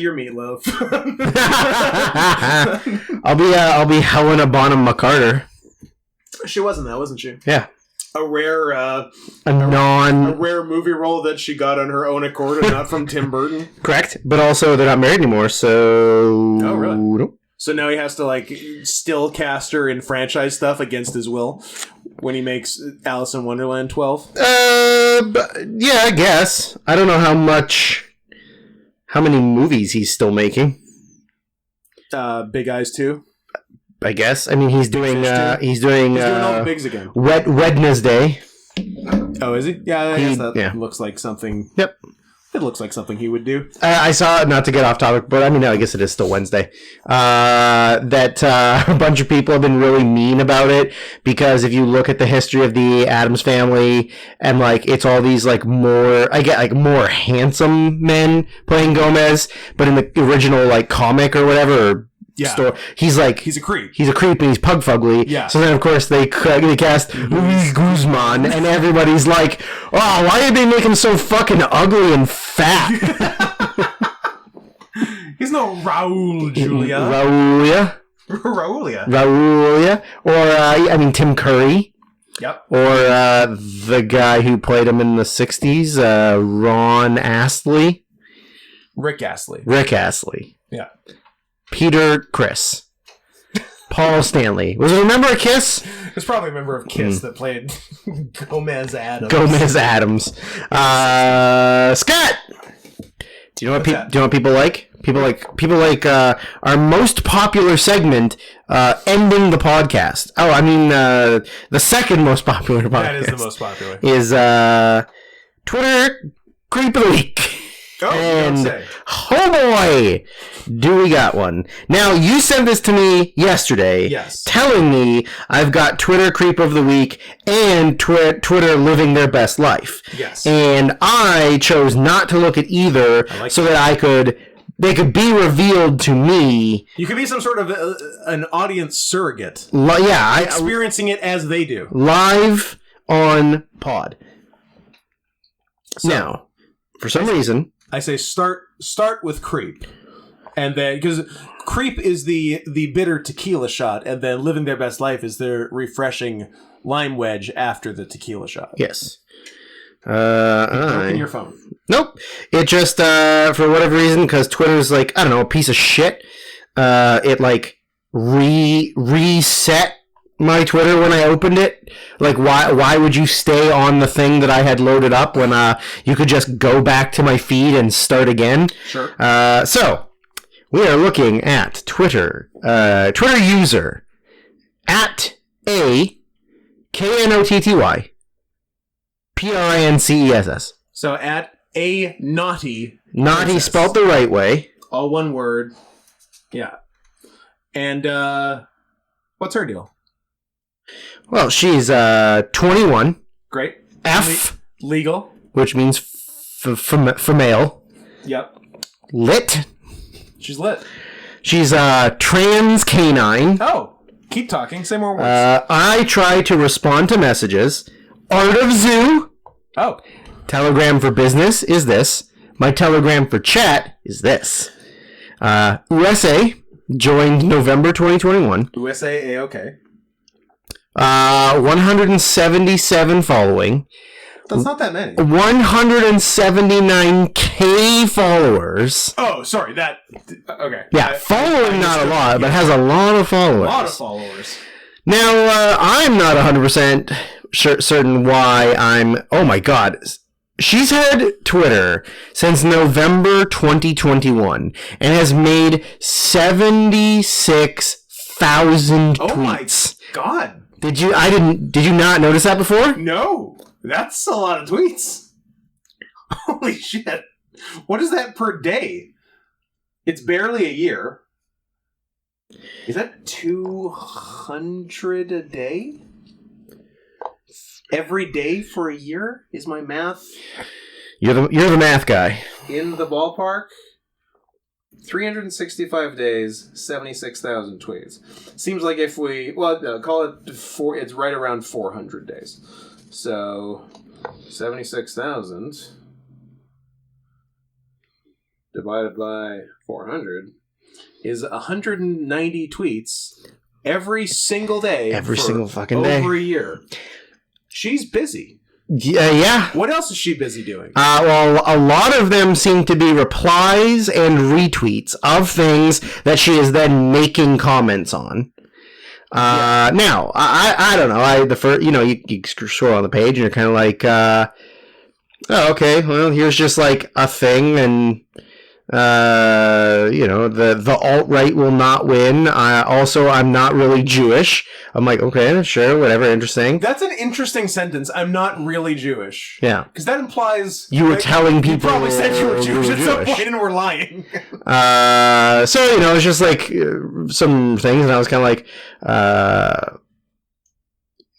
You're Meatloaf. I'll be Helena Bonham Carter. She wasn't that, wasn't she? Yeah. A rare, A a rare movie role that she got on her own accord and not from Tim Burton. correct, but also they're not married anymore. So Oh, really? Nope. So now he has to still cast her in franchise stuff against his will when he makes Alice in Wonderland 12. Yeah, I guess. I don't know how many movies he's still making. Big Eyes 2. I guess. I mean, he's doing He's doing all the bigs again. Wednesday. Oh, is he? Yeah, I guess that yeah. looks like something. Yep. It looks like something he would do. I saw, not to get off topic, but I mean, I guess it is still Wednesday, that a bunch of people have been really mean about it, because if you look at the history of the Addams Family, and, it's all these, more handsome men playing Gomez, but in the original, comic or whatever, Yeah. store, he's a creep. He's a creep and he's pug fugly. Yeah. So then, of course, they cast Luis Guzman, and everybody's like, "Oh, why did they make him so fucking ugly and fat?" He's no Raul Julia. Raulia. Raulia. Or, Tim Curry. Yep. Or the guy who played him in the 60s, Ron Astley. Rick Astley. Yeah. Peter Criss. Paul Stanley. Was it Remember a Kiss? There's probably a member of Kiss that played Gomez Adams. Gomez Adams. Scott! Do you know what people like? People like our most popular segment, ending the podcast. Oh, I mean, the second most popular podcast. That is the most popular. Is Twitter Creep of the Week. Oh, And don't say. oh boy, do we got one. Now, you sent this to me yesterday. Yes. Telling me I've got Twitter Creep of the Week and Twitter Living Their Best Life. Yes. And I chose not to look at either so that they could be revealed to me. You could be some sort of an audience surrogate. Experiencing it as they do. Live on pod. So, now, for some reason... I say start with Creep. And then, because Creep is the bitter tequila shot, and then Living Their Best Life is their refreshing lime wedge after the tequila shot. Yes. Open your phone. Nope. It just, for whatever reason, because Twitter's a piece of shit, it reset my Twitter when I opened it. Why would you stay on the thing that I had loaded up when you could just go back to my feed and start again? Sure. So, we are looking at Twitter user at KNOTTY PRINCESS. So at a naughty. Naughty princess. spelled the right way. All one word. Yeah. And what's her deal? Well, she's 21. Great. F, Legal. which means for male. Yep. Lit. She's lit. She's trans canine. Oh, keep talking. Say more words. I try to respond to messages. Art of Zoo. Oh. Telegram for business is this. My Telegram for chat is this. USA joined November 2021. USA A-OK. 177 following. That's not that many. 179K followers. Oh, sorry. That... Okay. Yeah, following not a lot, but has a lot of A followers. lot of followers. Now, I'm not 100% certain why I'm... Oh my god. She's had Twitter since November 2021 and has made 76,000 tweets. Oh my god. Did you not notice that before? No. That's a lot of tweets. Holy shit. What is that per day? It's barely a year. Is that 200 a day? Every day for a year? Is my math You're the math guy. in the ballpark? 365 days, 76,000 tweets. Seems like if we... Well, call it... it's right around 400 days. So, 76,000 divided by 400 is 190 tweets every single day. Every for single fucking day. Over a year. She's busy. Yeah. What else is she busy doing? Well, a lot of them seem to be replies and retweets of things that she is then making comments on. Now, I don't know. You scroll on the page and you're kind of like, oh, okay, well, here's just like a thing, and the alt-right will not win. Also, I'm not really Jewish. I'm like, okay, sure, whatever, interesting. That's an interesting sentence. I'm not really Jewish. Yeah. Because that implies... You were telling people... You probably said you were Jewish at some Jewish. point and we're lying. So, it's just like some things, and I was kind of like,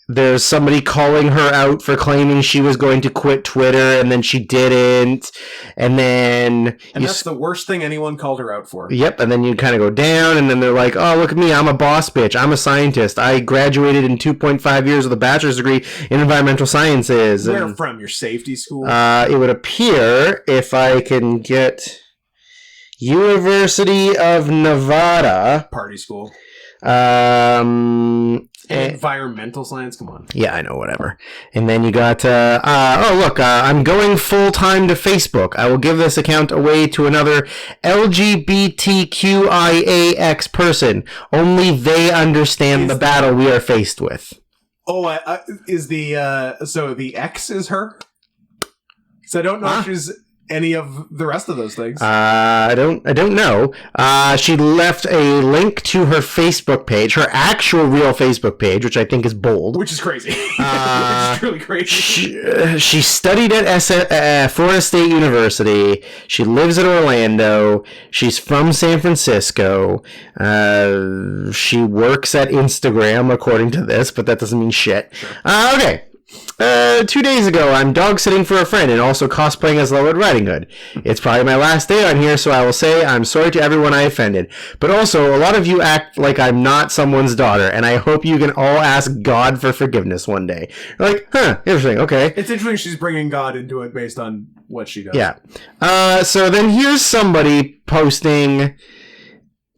there's somebody calling her out for claiming she was going to quit Twitter, and then she didn't, and then... And that's the worst thing anyone called her out for. Yep, and then you kind of go down, and then they're like, oh, look at me, I'm a boss bitch, I'm a scientist, I graduated in 2.5 years with a bachelor's degree in environmental sciences. Where and, from? Your safety school? it would appear, if I can get... University of Nevada. Party school. And environmental science? Come on. Yeah, I know, whatever. And then you got, I'm going full-time to Facebook. I will give this account away to another LGBTQIAX person. Only they understand the battle we are faced with. Oh, is the, so the X is her? So I don't know if she's any of the rest of those things. I don't know. She left a link to her Facebook page, her actual real Facebook page, which I think is bold. Which is crazy. Which is truly crazy. She studied at Florida State University. She lives in Orlando. She's from San Francisco. She works at Instagram, according to this, but that doesn't mean shit. Sure. Okay. 2 days ago, I'm dog sitting for a friend and also cosplaying as Red Riding Hood. It's probably my last day on here, so I will say I'm sorry to everyone I offended. But also, a lot of you act like I'm not someone's daughter, and I hope you can all ask God for forgiveness one day. You're like, interesting, okay. It's interesting she's bringing God into it based on what she does. Yeah. So then here's somebody posting...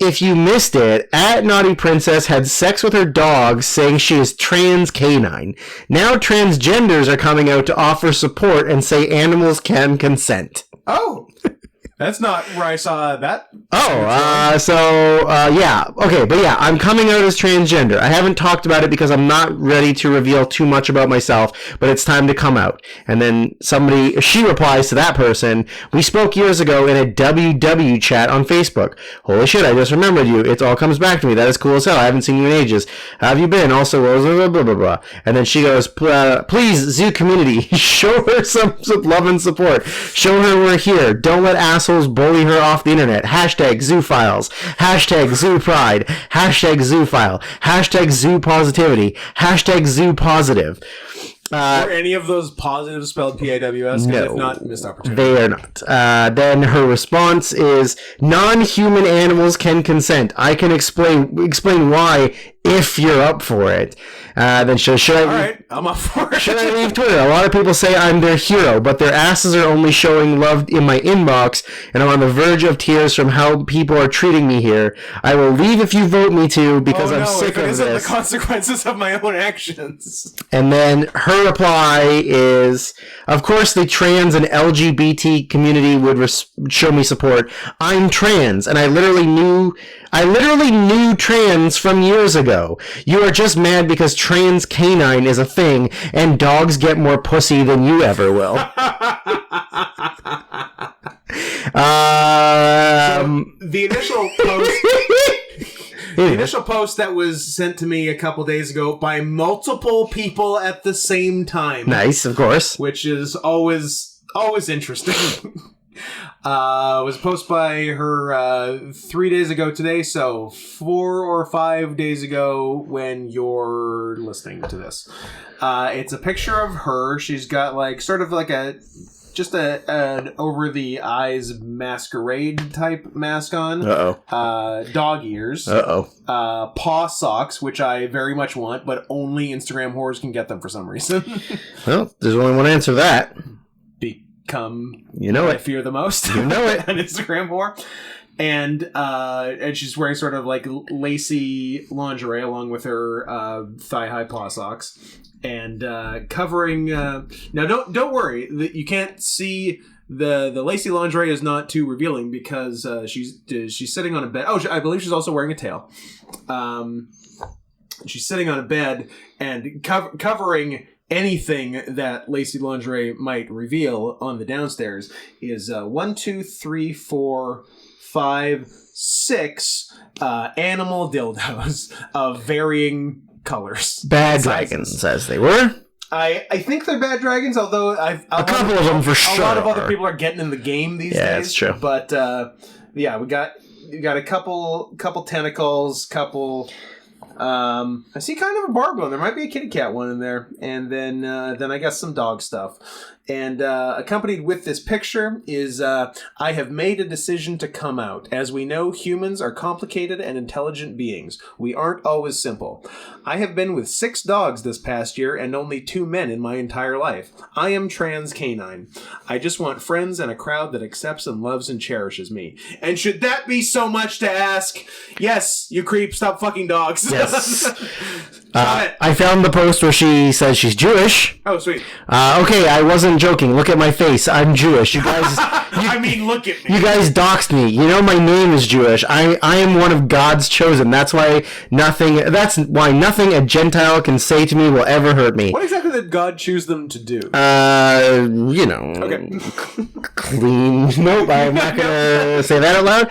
If you missed it, Naughty Princess had sex with her dog, saying she is trans canine. Now transgenders are coming out to offer support and say animals can consent. Oh! That's not where I saw that. Yeah. Okay, but yeah, I'm coming out as transgender. I haven't talked about it because I'm not ready to reveal too much about myself, but it's time to come out. And then she replies to that person, we spoke years ago in a WW chat on Facebook. Holy shit, I just remembered you. It all comes back to me. That is cool as hell. I haven't seen you in ages. How have you been? Also, blah, blah, blah, blah. And then she goes, please, Zoo community, show her some love and support. Show her we're here. Don't let assholes bully her off the internet. Hashtag Zoophiles. Hashtag Zoo Pride. Hashtag Zoophile. Hashtag Zoo Positivity. Hashtag Zoo Positive. Are any of those positives spelled P-A-W-S? No. If not, missed opportunity. They are not. Then her response is, non-human animals can consent. I can explain why if you're up for it. Then should I? All right, I'm up for it. Should I leave Twitter? A lot of people say I'm their hero, but their asses are only showing love in my inbox, and I'm on the verge of tears from how people are treating me here. I will leave if you vote me to, because I'm sick of isn't this. the consequences of my own actions. And then her reply is, of course the trans and LGBT community would show me support. I'm trans, and I literally knew trans from years ago. You are just mad because trans canine is a thing, and dogs get more pussy than you ever will. The initial post... The initial post that was sent to me a couple days ago by multiple people at the same time. Nice, of course. Which is always interesting. Was posted by her 3 days ago today, so 4 or 5 days ago when you're listening to this. It's a picture of her. She's got like sort of like an over the eyes masquerade type mask on. Dog ears. Paw socks, which I very much want, but only Instagram whores can get them for some reason. Well, there's only one answer to that. Become I fear the most. You know it. An Instagram whore. And she's wearing sort of like lacy lingerie along with her thigh-high paw socks. And covering now don't worry that you can't see the lacy lingerie is not too revealing because she's sitting on a bed. I believe she's also wearing a tail. She's sitting on a bed and covering anything that lacy lingerie might reveal on the downstairs is 1, 2, 3, 4, 5, 6 animal dildos of varying colors. Bad dragons, as they were. I think they're bad dragons, although a couple of them for sure. A lot of other people are getting in the game these days. Yeah, that's true. But we got a couple tentacles, couple. I see kind of a barbell. There might be a kitty cat one in there, and then I guess some dog stuff. And accompanied with this picture is I have made a decision to come out. As we know, humans are complicated and intelligent beings. We aren't always simple. I have been with 6 dogs this past year and only 2 men in my entire life. I am trans canine. I just want friends and a crowd that accepts and loves and cherishes me. And should that be so much to ask? Yes, you creep, stop fucking dogs. Yes. I found the post where she says she's Jewish. Oh, sweet. Okay, I wasn't joking. Look at my face. I'm Jewish. You guys... look at me. You guys doxed me. You know my name is Jewish. I am one of God's chosen. That's why nothing a Gentile can say to me will ever hurt me. What exactly did God choose them to do? Okay. Clean. Nope, I'm not gonna say that out loud.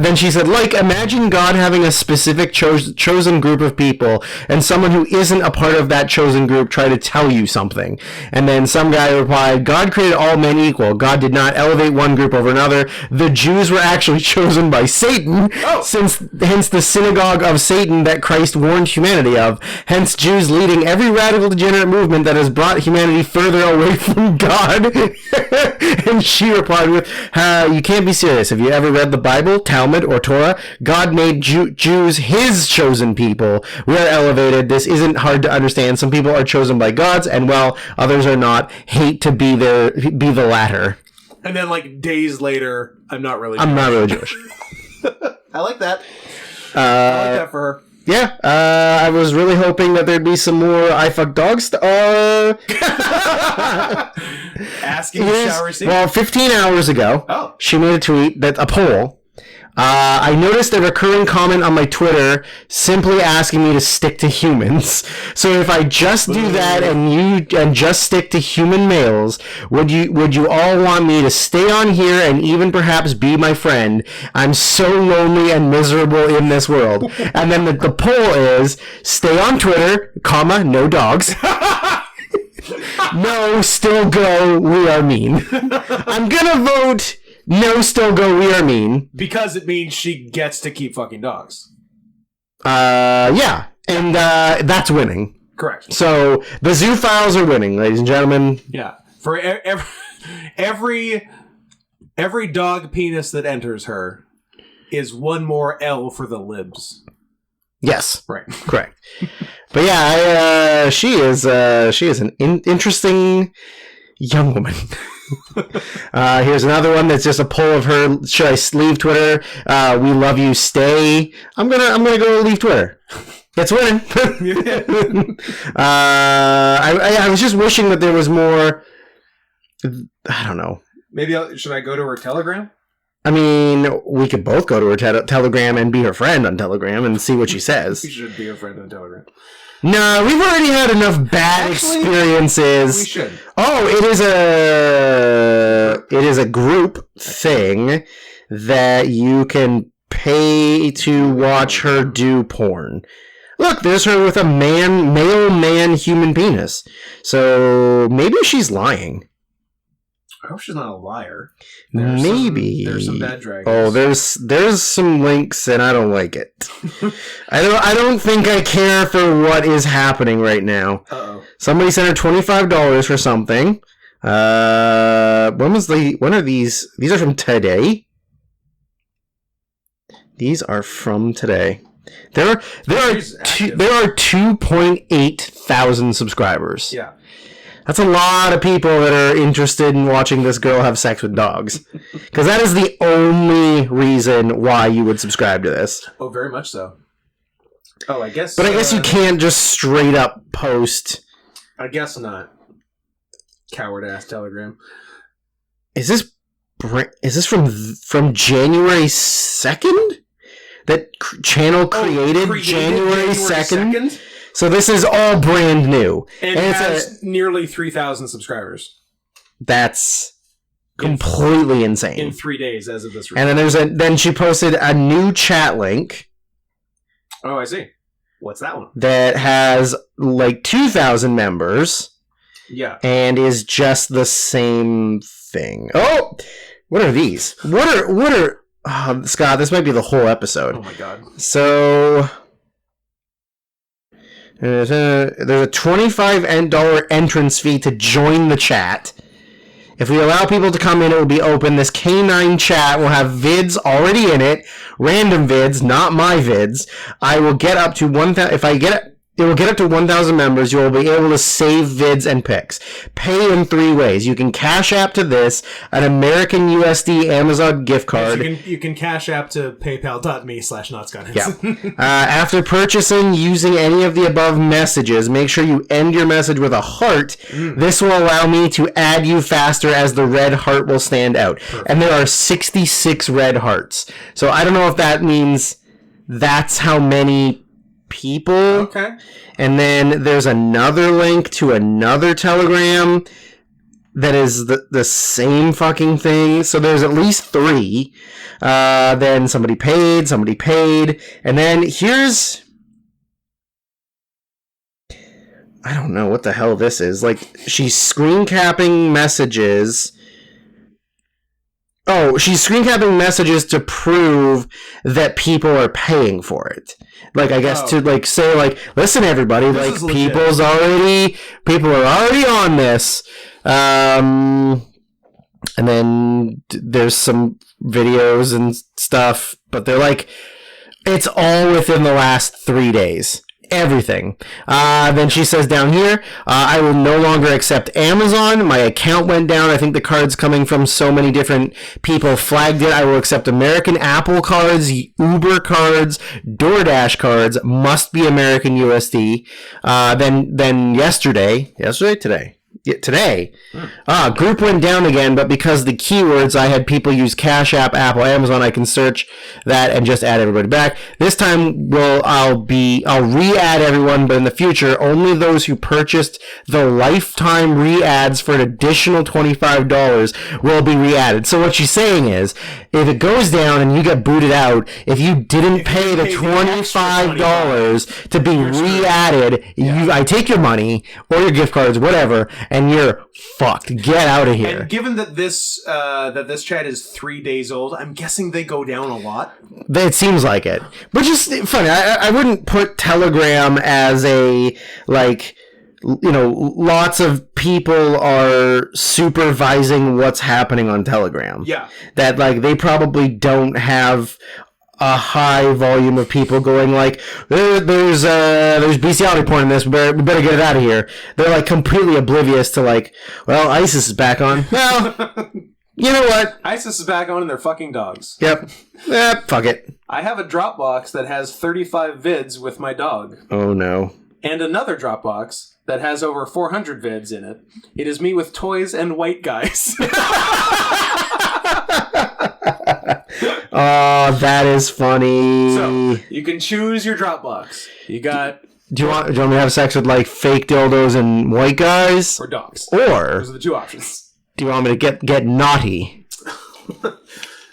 Then she said, imagine God having a specific chosen group of people, and someone who isn't a part of that chosen group try to tell you something. And then some guy replied, God created all men equal. God did not elevate one group over another. The Jews were actually chosen by Satan, hence the synagogue of Satan that Christ warned humanity of. Hence Jews leading every radical degenerate movement that has brought humanity further away from God. And she replied with, you can't be serious. Have you ever read the Bible, Talmud, or Torah? God made Jews his chosen people. We're elevated. This isn't hard to understand. Some people are chosen by gods, and others are not. Hate to be the latter. And then, days later, I'm not really Jewish. I like that. I like that for her. Yeah, I was really hoping that there'd be some more I fuck dogs stuff. Asking shall receive. Well, 15 hours ago, she made a tweet, a poll. I noticed a recurring comment on my Twitter simply asking me to stick to humans. So if I just do that and just stick to human males, would you all want me to stay on here and even perhaps be my friend? I'm so lonely and miserable in this world. And then the poll is, stay on Twitter, no dogs. No, still go, we are mean. I'm gonna vote... No, still go, we are mean. Because it means she gets to keep fucking dogs. Yeah. And that's winning. Correct. So, the zoo files are winning, ladies and gentlemen. Yeah. For every dog penis that enters her is one more L for the libs. Yes, Right. correct. But yeah, she is an interesting young woman. Here's another one that's just a poll of her. Should I leave Twitter? We love you. Stay. I'm gonna go leave Twitter. It's winning. I was just wishing that there was more. I don't know. Maybe should I go to her Telegram? I mean, we could both go to her Telegram and be her friend on Telegram and see what she says. We should be her friend on Telegram. No, we've already had enough bad experiences. We should. Oh, it is a group thing that you can pay to watch her do porn. Look, there's her with a male man human penis. So maybe she's lying. I hope she's not a liar. Maybe there's some bad dragons. Oh, there's some links, and I don't like it. I don't think I care for what is happening right now. Uh-oh. Somebody sent her $25 for something. When are these? These are from today. These are from today. There are 2.8 thousand subscribers. Yeah. That's a lot of people that are interested in watching this girl have sex with dogs. Because that is the only reason why you would subscribe to this. Oh, very much so. Oh, I guess. But I guess you can't just straight up post. I guess not. Coward ass Telegram. Is this from January 2nd? That channel created January 2nd? So this is all brand new. And it has nearly 3,000 subscribers. That's completely insane. In 3 days as of this recording. And then then she posted a new chat link. Oh, I see. What's that one? That has like 2,000 members. Yeah. And is just the same thing. Oh! What are these? What are oh, Scott, this might be the whole episode. Oh my god. So there's a $25 entrance fee to join the chat. If we allow people to come in, it will be open. This K9 chat will have vids already in it, random vids, not my vids. I will get up to 1,000. If I get it, it will get up to 1,000 members. You will be able to save vids and pics. Pay in 3 ways. You can Cash App to this, an American USD Amazon gift card. Yes, you can Cash App to paypal.me/notscotthanson. Yeah. After purchasing using any of the above messages, make sure you end your message with a heart. This will allow me to add you faster as the red heart will stand out. Perfect. And there are 66 red hearts. So I don't know if that means that's how many people. Okay. And then there's another link to another Telegram that is the same fucking thing. So there's at least 3. Then somebody paid. And then here's... I don't know what the hell this is. Like, she's screen capping messages... Oh, she's screen capping messages to prove that people are paying for it. Like, I guess to like say like, listen, everybody, this like people are already on this. And then there's some videos and stuff, but they're like, it's all within the last 3 days. Everything. Then she says down here, I will no longer accept Amazon. My account went down. I think the cards coming from so many different people flagged it. I will accept American Apple cards, Uber cards, DoorDash cards, must be American USD. Then today, group went down again, but because the keywords I had people use Cash App, Apple, Amazon, I can search that and just add everybody back. This time I'll re-add everyone, but in the future, only those who purchased the lifetime re-ads for an additional $25 will be re-added. So what she's saying is, if it goes down and you get booted out, if you didn't pay the $25 to be re-added, I take your money or your gift cards, whatever, and you're fucked. Get out of here. And given that this chat is 3 days old, I'm guessing they go down a lot. It seems like it. Which is funny. I wouldn't put Telegram as a, like, you know, lots of people are supervising what's happening on Telegram. Yeah. That, like, they probably don't have a high volume of people going like, there's bestiality porn in this. We better get it out of here. They're like completely oblivious to like, well, ISIS is back on. Well, you know what? ISIS is back on and they're fucking dogs. Yep. Fuck it. I have a Dropbox that has 35 vids with my dog. Oh no. And another Dropbox that has over 400 vids in it. It is me with toys and white guys. Oh, that is funny. So, you can choose your Dropbox. You got... Do you want me to have sex with like fake dildos and white guys? Or dogs. Or Those are the two options. do you want me to get naughty?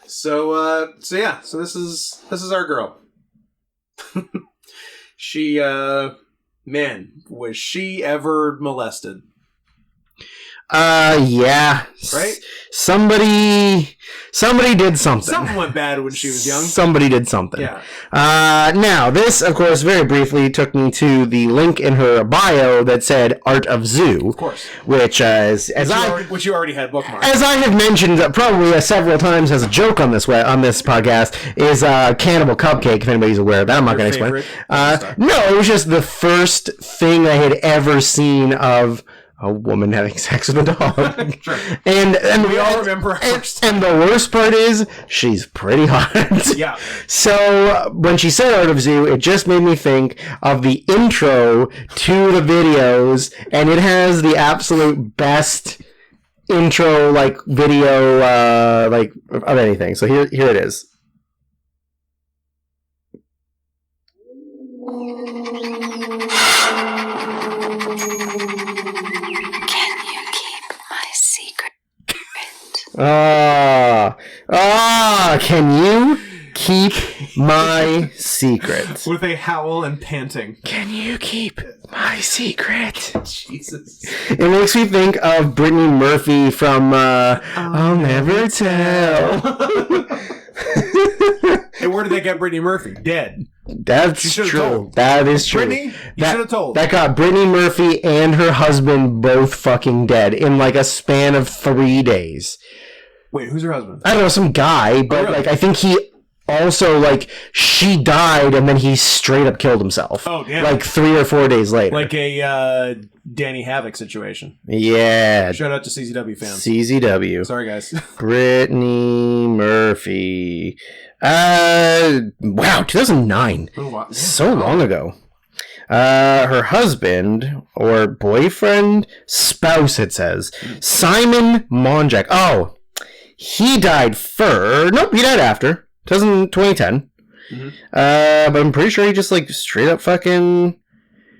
So this is our girl. She, man, was she ever molested? Yeah. Right? Somebody did something. Something went bad when she was young. Somebody did something. Yeah. Now, this, of course, very briefly took me to the link in her bio that said Art of Zoo. Of course. Which, Which you already had bookmarked. as I have mentioned probably several times as a joke on this podcast, is Cannibal Cupcake, if anybody's aware of that. I'm not going to explain. No, it was just the first thing I had ever seen of a woman having sex with a dog. Sure. And We all remember our first and the worst part is she's pretty hot. Yeah. So when she said Art of Zoo, it just made me think of the intro to the videos, and it has the absolute best intro like video like of anything. So here it is. Can you keep my secret? With a howl and panting. Can you keep my secret? Jesus. It makes me think of Brittany Murphy from I'll Never Tell. Hey, where did they get Brittany Murphy? Dead. That's should've true. told. That is true. Brittany, you should have told. That got Brittany Murphy and her husband both fucking dead in like a span of 3 days. Wait, who's her husband? I don't know, some guy, but really? like I think he also like she died and then he straight up killed himself. Oh, damn. Like 3 or 4 days later. Like a Danny Havoc situation. Yeah. Shout out to CZW fans. CZW. Sorry, guys. Brittany Murphy. Wow, 2009. Oh, wow. So long ago. Her husband or boyfriend, spouse, it says, Simon Monjack. Oh, he died nope, he died after 2010. Mm-hmm. But I'm pretty sure he just like straight up fucking.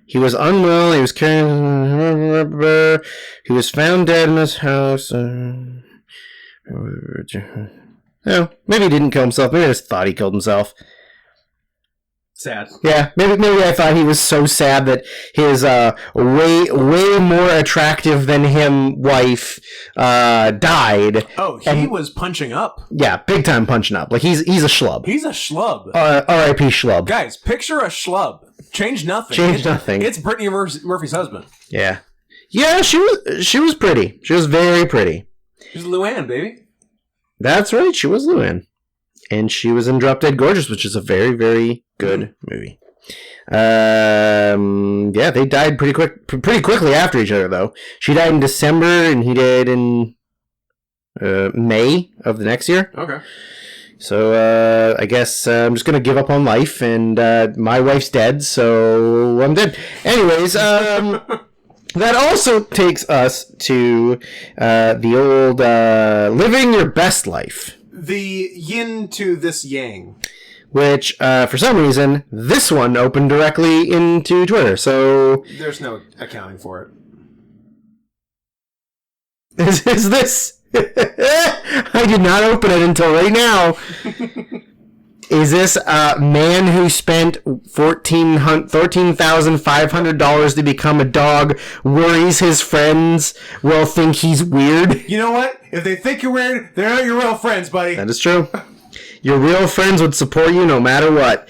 He was unwell. He was carrying. He was found dead in his house. No, maybe he didn't kill himself. Maybe I just thought he killed himself. Sad. Yeah, maybe I thought he was so sad that his way more attractive than him wife died. Oh, he was punching up. Yeah, big time punching up. Like he's a schlub. He's a schlub. R.I.P. schlub. Guys, picture a schlub. Change nothing. Nothing. It's Brittany Murphy's husband. Yeah. Yeah, she was pretty. She was very pretty. She's Luann, baby. That's right. She was Luann. And she was in Drop Dead Gorgeous, which is a very, very good movie. Yeah, they died pretty quickly after each other, though. She died in December, and he died in May of the next year. Okay. So I guess I'm just gonna give up on life, and my wife's dead, so I'm dead. Anyways, that also takes us to the old living your best life. The yin to this yang. Which, for some reason, this one opened directly into Twitter, so... There's no accounting for it. Is this... I did not open it until right now. Is this a man who spent $14,500 to become a dog, worries his friends will think he's weird? You know what? If they think you're weird, they're not your real friends, buddy. That is true. Your real friends would support you no matter what.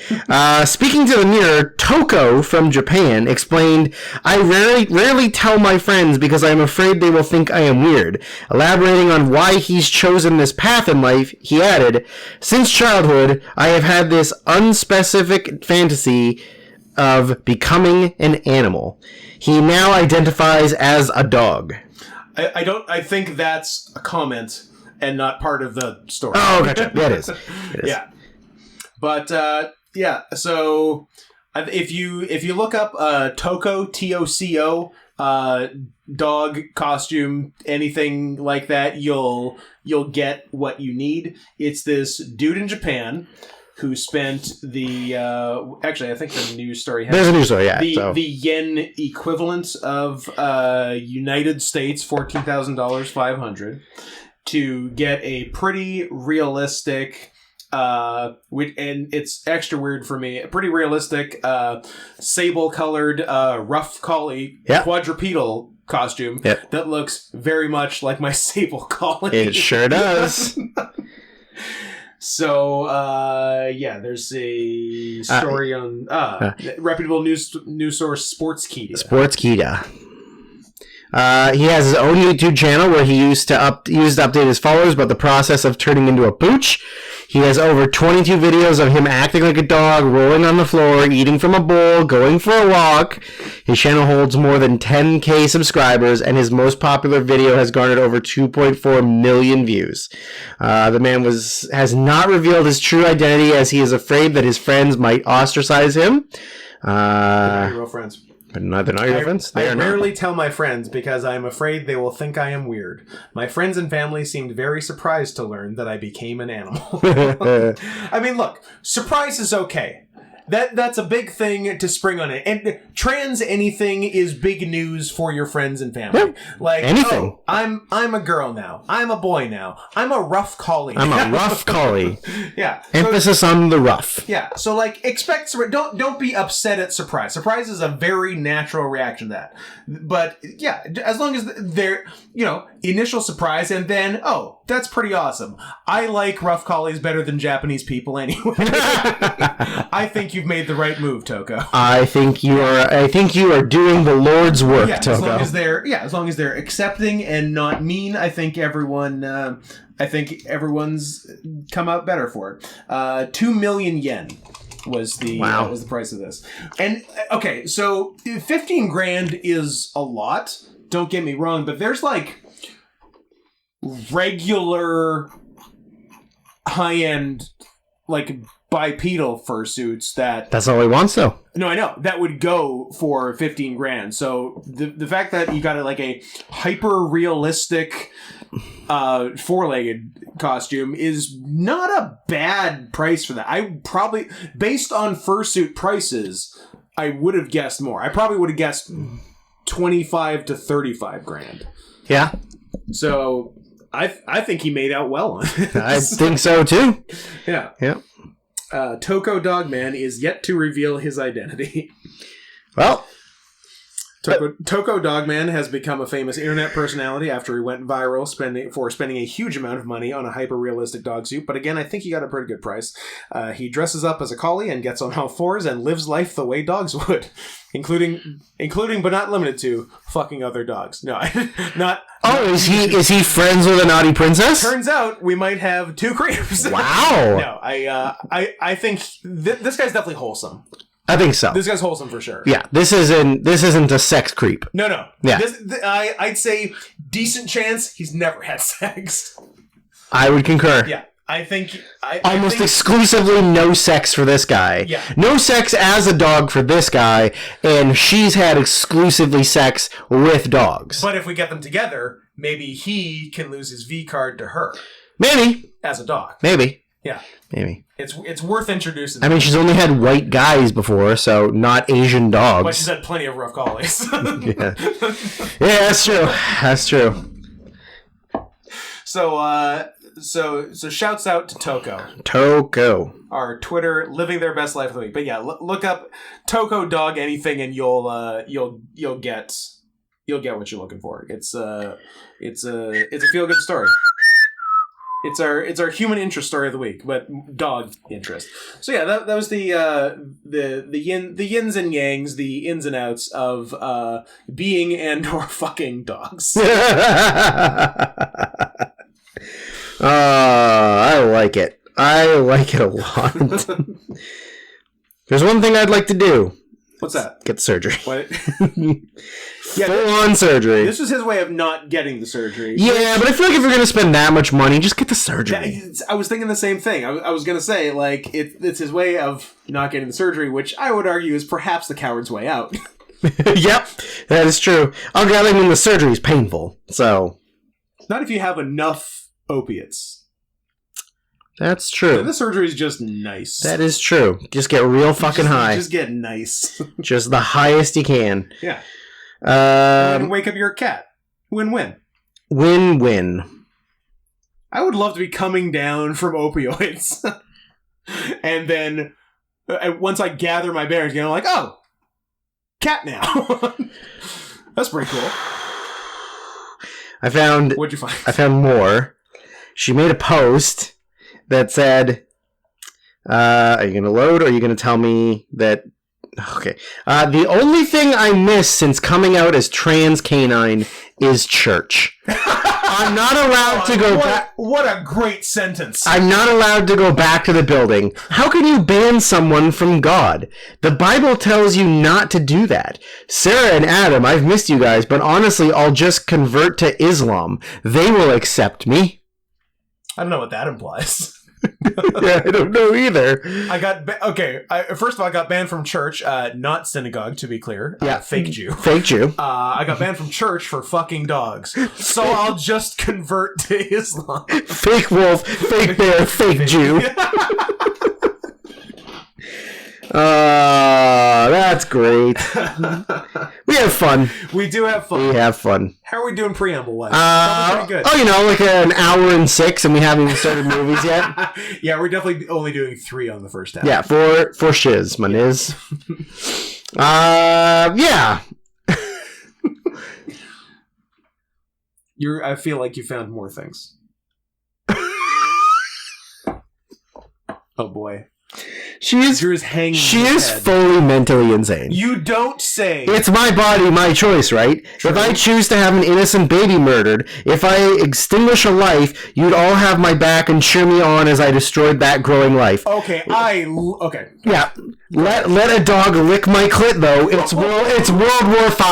Speaking to the Mirror, Toko from Japan explained, I rarely tell my friends because I am afraid they will think I am weird. Elaborating on why he's chosen this path in life, he added, since childhood, I have had this unspecific fantasy of becoming an animal. He now identifies as a dog. I think that's a comment and not part of the story. Oh, gotcha. Yeah, it is. Yeah. But, so if you look up Toko, T-O-C-O, dog costume, anything like that, you'll get what you need. It's this dude in Japan who spent the actually I think the news story has there's a news story, yeah. the yen equivalent of United States $14,000 $500 to get a pretty realistic and it's extra weird for me, a pretty realistic sable colored rough collie quadrupedal costume that looks very much like my sable collie. It sure does. So, there's a story on reputable news source Sportskeeda. Sportskeeda. He has his own YouTube channel where he used to update his followers about the process of turning into a pooch. He has over 22 videos of him acting like a dog, rolling on the floor, eating from a bowl, going for a walk. His channel holds more than 10K subscribers, and his most popular video has garnered over 2.4 million views. The man has not revealed his true identity as he is afraid that his friends might ostracize him. They're not your real friends. They're not your friends? I rarely tell my friends because I am afraid they will think I am weird. My friends and family seemed very surprised to learn that I became an animal. I mean, look, surprise is okay. That's a big thing to spring on it. And trans anything is big news for your friends and family. Yeah, like anything. Oh, I'm a girl now. I'm a boy now. I'm a rough collie. I'm a rough collie. Yeah. Emphasis on the rough. Yeah. So like expect don't be upset at surprise. Surprise is a very natural reaction to that. But yeah, as long as they're, initial surprise and then, oh, that's pretty awesome. I like rough collies better than Japanese people anyway. I think you've made the right move, Toko. I think you are doing the Lord's work, Toko. As long as they're accepting and not mean, I think everyone's come out better for it. 2 million yen was the price of this. And okay, so 15 grand is a lot. Don't get me wrong, but there's like regular high-end like bipedal fursuits that's all he wants though. No, I know that would go for 15 grand. So the fact that you got like a hyper realistic four-legged costume is not a bad price for that. I probably, based on fursuit prices, I would have guessed more. I probably would have guessed 25 to 35 grand. Yeah. So I think he made out well on it. I think so too. Yeah. Yeah. Toko Dogman is yet to reveal his identity. Well, Toko Dogman has become a famous internet personality after he went viral spending a huge amount of money on a hyper-realistic dog suit. But again, I think he got a pretty good price. He dresses up as a collie and gets on all fours and lives life the way dogs would, including but not limited to fucking other dogs. No, not. Oh, is he friends with a naughty princess? Turns out we might have two creeps. Wow. No, I think this guy's definitely wholesome. I think so. This guy's wholesome for sure. Yeah, this isn't a sex creep. No. Yeah. I'd say decent chance he's never had sex. I would concur. Yeah, I think almost exclusively no sex for this guy. Yeah. No sex as a dog for this guy, and she's had exclusively sex with dogs. But if we get them together, maybe he can lose his V card to her. Maybe. As a dog. Maybe. Yeah. Maybe. It's worth introducing. I mean, she's only had white guys before, so not Asian dogs. But she's had plenty of rough collies. Yeah, that's true. That's true. So shouts out to Toko. Toko. Our Twitter living their best life of the week. But yeah, look up Toko Dog anything, and you'll get what you're looking for. It's a feel good story. It's our human interest story of the week, but dog interest. So yeah, that was the yins and yangs, the ins and outs of being and or fucking dogs. I like it. I like it a lot. There's one thing I'd like to do. What's that? Get surgery. What? Full-on surgery. This was his way of not getting the surgery. Yeah, but I feel like if you're going to spend that much money, just get the surgery. I was thinking the same thing. I was going to say, like, it's his way of not getting the surgery, which I would argue is perhaps the coward's way out. Yep, that is true. I mean, the surgery is painful, so... Not if you have enough opiates. That's true. The surgery is just nice. That is true. Just get real fucking high. Just get nice. Just the highest you can. Yeah. And wake up your cat. Win-win. Win-win. I would love to be coming down from opioids. And then, once I gather my bearings, I'm like, oh, cat now. That's pretty cool. What'd you find? I found more. She made a post that said, are you going to load, or are you going to tell me that... Okay. The only thing I miss since coming out as trans canine is church. I'm not allowed to go back... What a great sentence. I'm not allowed to go back to the building. How can you ban someone from God? The Bible tells you not to do that. Sarah and Adam, I've missed you guys, but honestly, I'll just convert to Islam. They will accept me. I don't know what that implies. Yeah, I don't know either. First of all, I got banned from church, not synagogue, to be clear. Yeah. Fake Jew. Fake Jew. I got banned from church for fucking dogs. So I'll just convert to Islam. Fake wolf, fake bear, fake Jew. That's great. We have fun. We do have fun. We have fun. How are we doing preamble-wise? Probably pretty good. Oh, like an hour and 6, and we haven't even started movies yet. Yeah, we're definitely only doing 3 on the first half. Yeah, for shiz, my niz. Yeah. I feel like you found more things. Oh boy. She is hanging. She is fully mentally insane. You don't say. It's my body, my choice, right? True. If I choose to have an innocent baby murdered, if I extinguish a life, you'd all have my back and cheer me on as I destroyed that growing life. Okay, okay. Yeah. Let a dog lick my clit, though. It's World War V.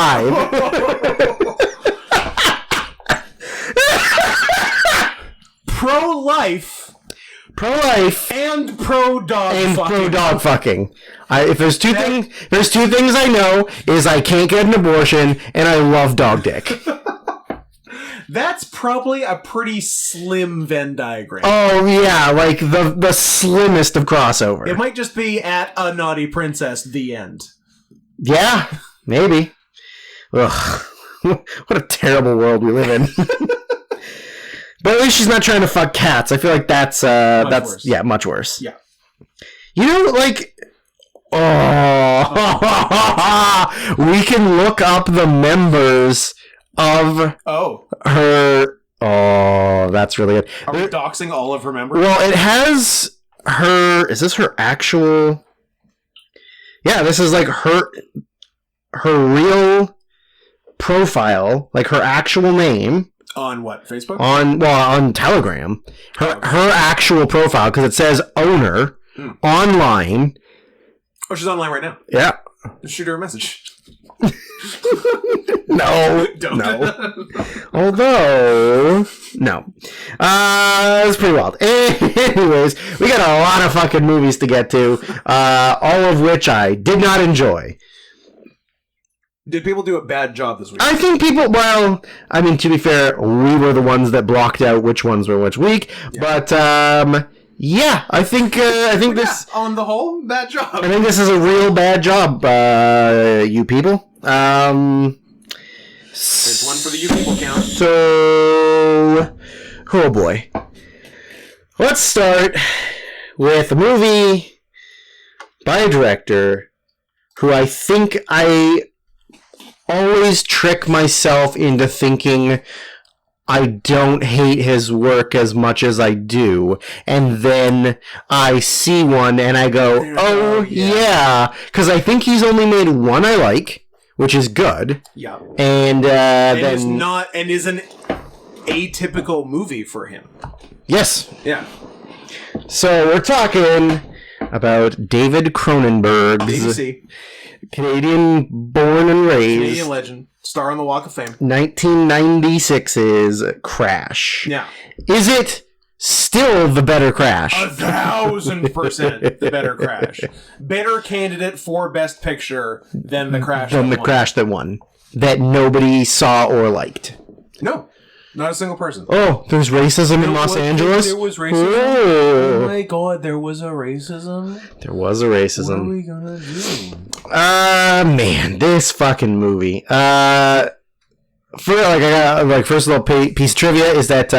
Pro-life and pro-dog and fucking. pro-dog fucking. If there's two things I know is I can't get an abortion and I love dog dick. That's probably a pretty slim Venn diagram. Oh yeah, like the slimmest of crossover. It might just be at a naughty princess. The end. Yeah, maybe. Ugh, what a terrible world we live in. But at least she's not trying to fuck cats. I feel like that's worse. Yeah, much worse. Yeah. We can look up the members of her. Oh, that's really good. Are we doxing all of her members? Well, it has her. Is this her actual? Yeah, this is like her real profile, like her actual name. On what? Facebook? On Telegram. Her actual profile, because it says owner online. Oh, she's online right now. Yeah. Just shoot her a message. No. Don't. No. Although, no. It's pretty wild. Anyways, we got a lot of fucking movies to get to, all of which I did not enjoy. Did people do a bad job this week? I think people, to be fair, we were the ones that blocked out which ones were which week. Yeah. But, yeah, I think this... On the whole, bad job. I think this is a real bad job, you people. There's one for the you people count. So, oh boy. Let's start with a movie by a director who I think I always trick myself into thinking I don't hate his work as much as I do. And then I see one and I go, oh, yeah. Because I think he's only made one I like, which is good. Yeah. And then... is an atypical movie for him. Yes. Yeah. So we're talking about David Cronenberg's BBC. Canadian born and raised Canadian legend. Star on the Walk of Fame. 1996's Crash. Yeah. Is it still the better Crash? 1,000% the better Crash. Better candidate for Best Picture than the Crash. Than the Crash that won. That nobody saw or liked. No. Not a single person. Oh, there's racism in Los Angeles? There was racism. Oh my god, there was a racism. There was a racism. What are we gonna do? Man, this fucking movie. First little piece of trivia is that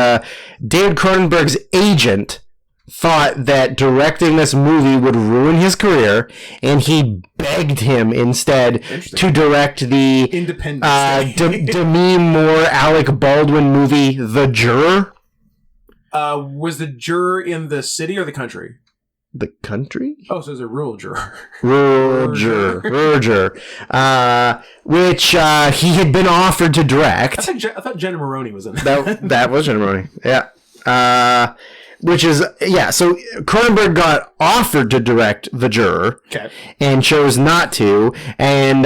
David Cronenberg's agent thought that directing this movie would ruin his career, and he begged him instead to direct the Independence Day. Demi Moore, Alec Baldwin movie, The Juror. Was the juror in the city or the country? The country? Oh, so it's a rural juror. Rural juror. Which he had been offered to direct. I thought Jenna Maroney was in that. That was Jenna Maroney. Yeah. Which is, so Cronenberg got offered to direct The Juror. Okay. And chose not to. And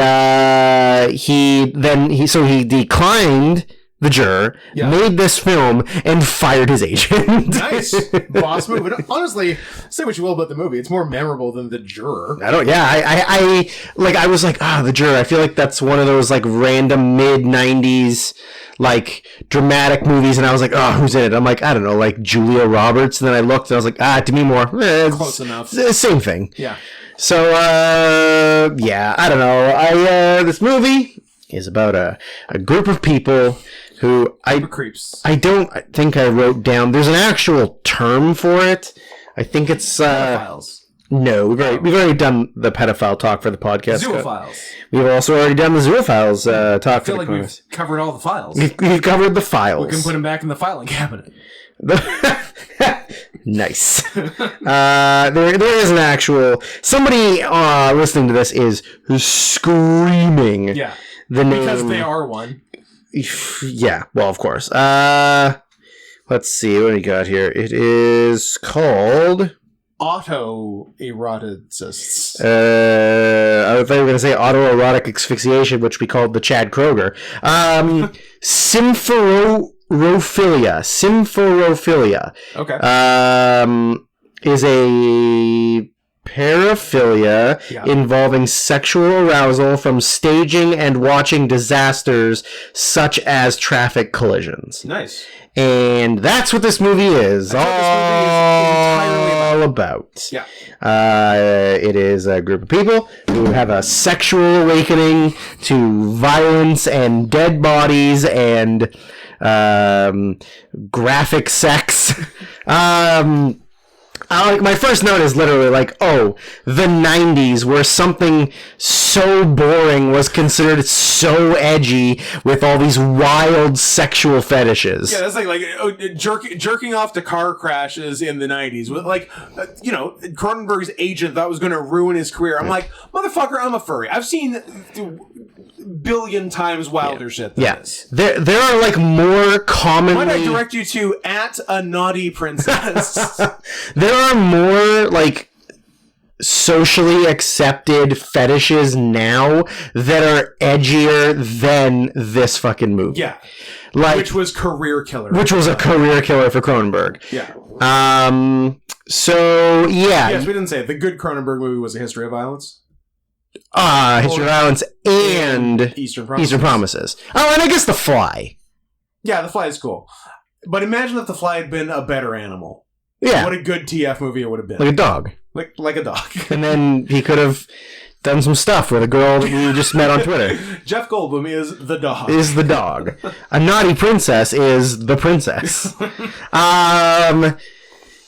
he declined The Juror, made this film, and fired his agent. Nice. Boss move. But honestly, say what you will about the movie, it's more memorable than The Juror. I was like, The Juror. I feel like that's one of those like random mid-90s like dramatic movies, and I was like, who's in it? I'm like, I don't know, like Julia Roberts. And then I looked and I was like, Demi Moore. Close enough. Same thing. Yeah. So I don't know. This movie is about a group of people who creeps. I don't think I wrote down. There's an actual term for it. I think it's pedophiles. No, we've already done the pedophile talk for the podcast. Zoophiles. We've also already done the zoophiles talk for the podcast. I feel like we've covered all the files. We've covered the files. We can put them back in the filing cabinet. Nice. There is an actual somebody listening to this is screaming. Yeah. The name because they are one. Yeah. Well, of course. Let's see what do we got here. It is called autoeroticists. I thought you were going to say autoerotic asphyxiation, which we called the Chad Kroger. Symphorophilia. Okay. Is a paraphilia involving sexual arousal from staging and watching disasters such as traffic collisions. Nice. And that's what this movie is. All about. Yeah. It is a group of people who have a sexual awakening to violence and dead bodies and graphic sex. My first note is literally like, the 90s where something so boring was considered so edgy with all these wild sexual fetishes. Yeah, that's like jerking off to car crashes in the 90s. With Cronenberg's agent thought was going to ruin his career. I'm like, motherfucker, I'm a furry. I've seen billion times wilder shit than this. There are like more commonly... Might I direct you to @a_naughty_princess? There are more like socially accepted fetishes now that are edgier than this fucking movie. Yeah. Which was career killer. Which was a career killer for Cronenberg. Yeah. So, yeah. Yes, we didn't say it. The good Cronenberg movie was A History of Violence. History of Violence and Eastern Promises. Eastern Promises. Oh, and I guess The Fly. Yeah, The Fly is cool. But imagine if The Fly had been a better animal. Yeah. What a good TF movie it would have been. Like a dog. Like a dog. And then he could have done some stuff with a girl that we just met on Twitter. Jeff Goldblum is the dog. Is the dog. A naughty princess is the princess.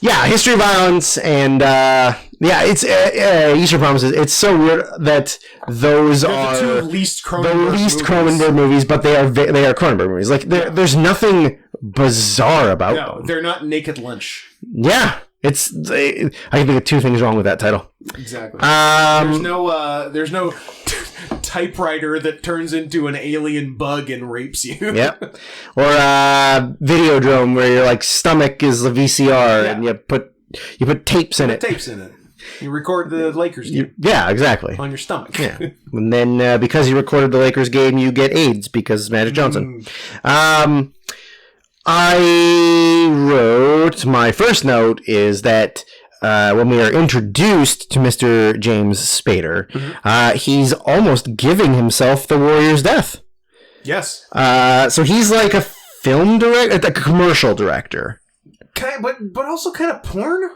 Yeah, History of Violence and it's Eastern Promises. It's so weird that those are the two least Cronenberg movies, but they are Cronenberg movies. Like there's nothing bizarre about No, them. they're not Naked Lunch. Yeah, I can think of two things wrong with that title. Exactly. There's no typewriter that turns into an alien bug and rapes you. Yep. Or Videodrome, where your like stomach is the VCR and you put tapes in it. Tapes in it. You record the Lakers game Yeah, exactly. on your stomach. Yeah. And then because you recorded the Lakers game, you get AIDS because Magic Johnson. I wrote, my first note is that when we are introduced to Mr. James Spader, he's almost giving himself the Warrior's death. Yes. So he's like a film director, a commercial director. But also kind of porn?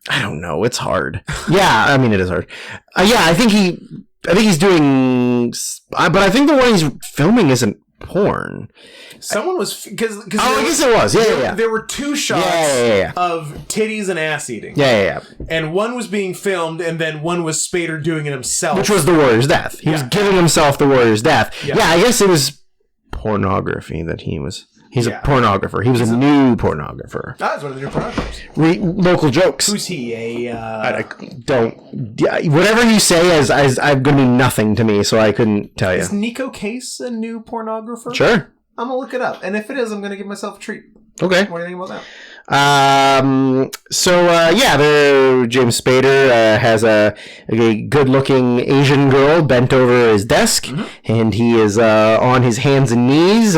I don't know. It's hard. Yeah, I mean, it is hard. I think he's doing, but I think the one he's filming isn't porn. Someone was because I guess it was. Yeah. There were two shots of titties and ass eating. Yeah. And one was being filmed, and then one was Spader doing it himself, Which was the Warrior's death. He was giving himself the Warrior's death. Yeah, I guess it was pornography that he was. He's a pornographer. He was a new pornographer. That's one of the new pornographers. Local jokes. Who's he? Whatever you say is going to mean nothing to me, so I couldn't tell you. Is Nico Case a new pornographer? Sure. I'm going to look it up. And if it is, I'm going to give myself a treat. Okay. What do you think about that? James Spader has a good-looking Asian girl bent over his desk, and he is on his hands and knees,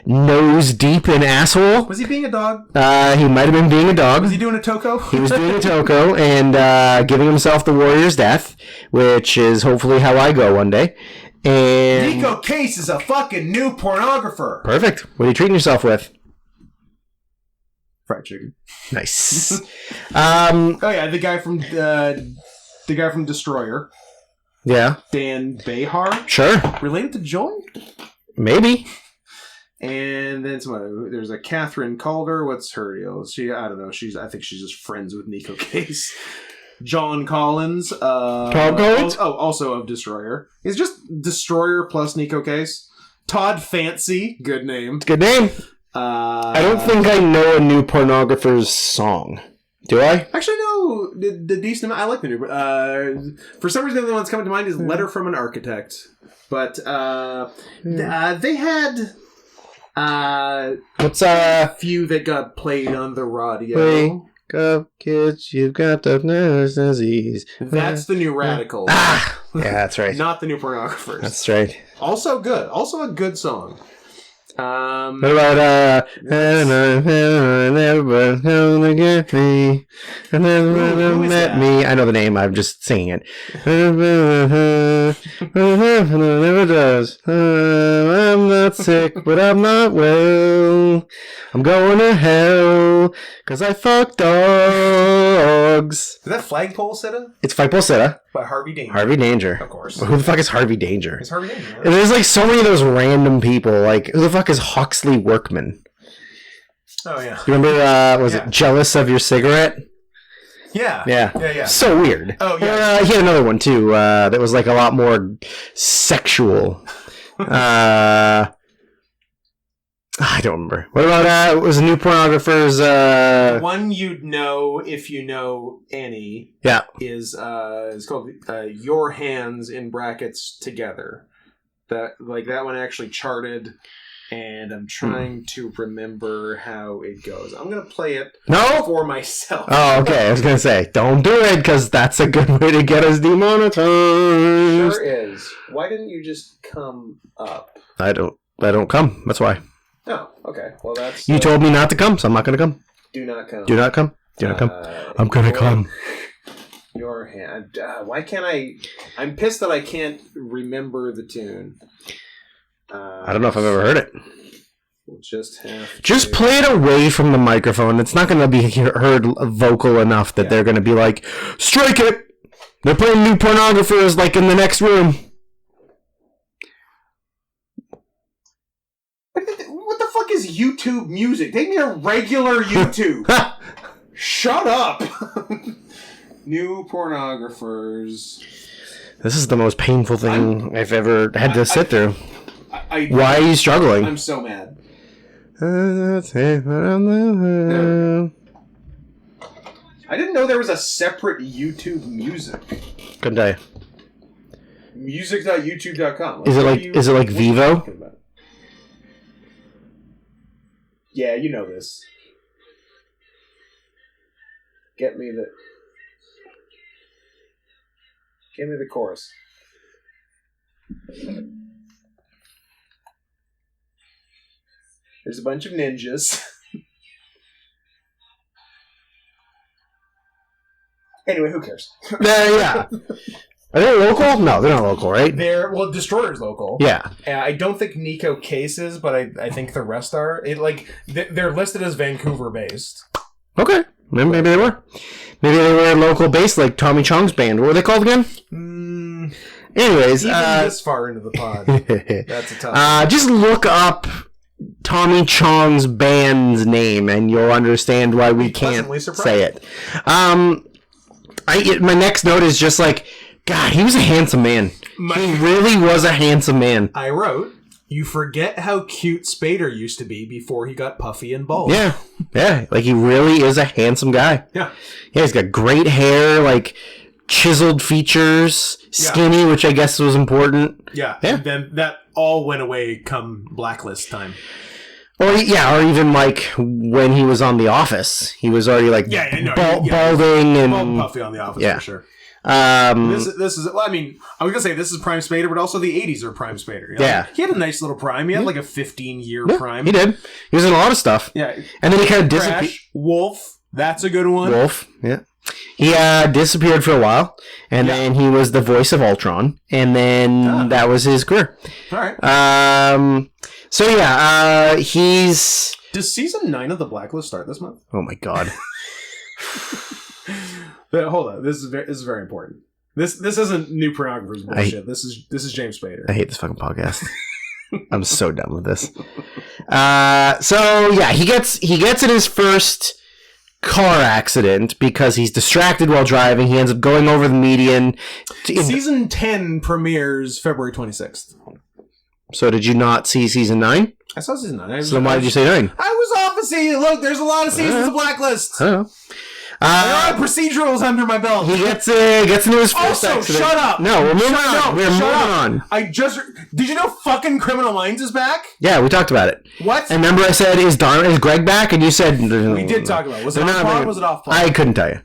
nose deep in asshole. Was he being a dog? He might have been being a dog. Was he doing a toko? He was doing a toko and giving himself the Warrior's death, which is hopefully how I go one day. And Nico Case is a fucking new pornographer. Perfect. What are you treating yourself with? Fried chicken. Nice. The guy from Destroyer. Yeah. Dan Behar. Sure. Related to Joy? Maybe. And then there's a Catherine Calder. What's her deal? I don't know. I think she's just friends with Nico Case. John Collins. Also of Destroyer. He's just Destroyer plus Nico Case. Todd Fancy. Good name. Good name. I don't think I know a new pornographer's song. Do I? Actually, no. The decent amount. I like the new. For some reason, the only one that's coming to mind is "Letter from an Architect." But they had what's a few that got played on the radio. Wake up, kids! You've got the nervous disease. That's the new Radicals. Yeah, that's right. Not the new Pornographers. That's right. Also good. Also a good song. What about never gonna get me, and never met me? I know the name. I'm just singing it. Never does. I'm not sick, but I'm not well. I'm going to hell because I fuck dogs. Is that Flagpole Sitta? It's Flagpole Sitta By Harvey Danger. Harvey Danger. Of course. Who the fuck is Harvey Danger? It's Harvey Danger. Right? And there's like so many of those random people. Like, who the fuck is Huxley Workman? Oh, yeah. You remember, was it Jealous of Your Cigarette? Yeah. So weird. Oh, yeah. He had another one, too, that was like a lot more sexual. I don't remember. What about, what was the new pornographer's, One you'd know if you know any. Yeah. Is it's called Your Hands in Brackets Together. That one actually charted, and I'm trying to remember how it goes. I'm gonna play it for myself. Oh, okay. I was gonna say, don't do it, because that's a good way to get us demonetized. Sure is. Why didn't you just come up? I don't come. That's why. Oh, okay. Well, that's... You told me not to come, so I'm not gonna come. Do not come. Do not come. Do not come. I'm gonna come. Your hand. Why can't I... I'm pissed that I can't remember the tune. I don't know if I've ever heard it. We'll just have Just play it away from the microphone. It's not going to be heard vocal enough that they're going to be like, strike it! They're playing new pornographers like in the next room. What the fuck is YouTube music? Take me to regular YouTube. Shut up! New pornographers. This is the most painful thing I've ever had to sit through. Why are you struggling? I'm so mad. I didn't know there was a separate YouTube Music. Couldn't tell you. Music.youtube.com. Is it like Vivo? Yeah, you know this. Give me the chorus. There's a bunch of ninjas. Anyway, who cares? Yeah. Are they local? No, they're not local, right? Destroyer's local. Yeah. I don't think Nico Case is, but I think the rest are. They're listed as Vancouver based. Okay. Maybe they were. Maybe they were local based, like Tommy Chong's band. What were they called again? Anyways, even this far into the pod, that's a tough. Just look up Tommy Chong's band's name, and you'll understand why we can't say it. My next note is just like, God, he was a handsome man. He really was a handsome man. I wrote, you forget how cute Spader used to be before he got puffy and bald. Yeah, like he really is a handsome guy. Yeah, he's got great hair, like chiseled features, skinny, which I guess was important. Yeah. And then that all went away come Blacklist time. Or even like when he was on The Office, he was already like balding and bald and puffy on The Office for sure. This is. Well, I mean, I was gonna say this is Prime Spader, but also the '80s are Prime Spader. You know? Yeah, he had a nice little prime. He had like a 15-year prime. He did. He was in a lot of stuff. Yeah, and then he kind of disappeared. Wolf, that's a good one. Wolf, yeah. He disappeared for a while, and then he was the voice of Ultron, and then that was his career. All right. So he's. Does season 9 of The Blacklist start this month? Oh my god. But hold on, this is very important. This isn't new pornographers bullshit. This is James Spader. I hate this fucking podcast. I'm so done with this. He gets in his first car accident because he's distracted while driving. He ends up going over the median. Season 10 premieres February 26th. So did you not see season 9? I saw season 9. So then why did you say 9? I was off the season. Look, there's a lot of seasons of Blacklist. I don't know. I got procedurals under my belt. He gets into his first accident. Shut up. No, we're moving on. We're moving on. Did you know fucking Criminal Minds is back? Yeah, we talked about it. What? And remember I said, is Greg back? And you said... We did talk about it. Was it on pod? Was it off pod? I couldn't tell you.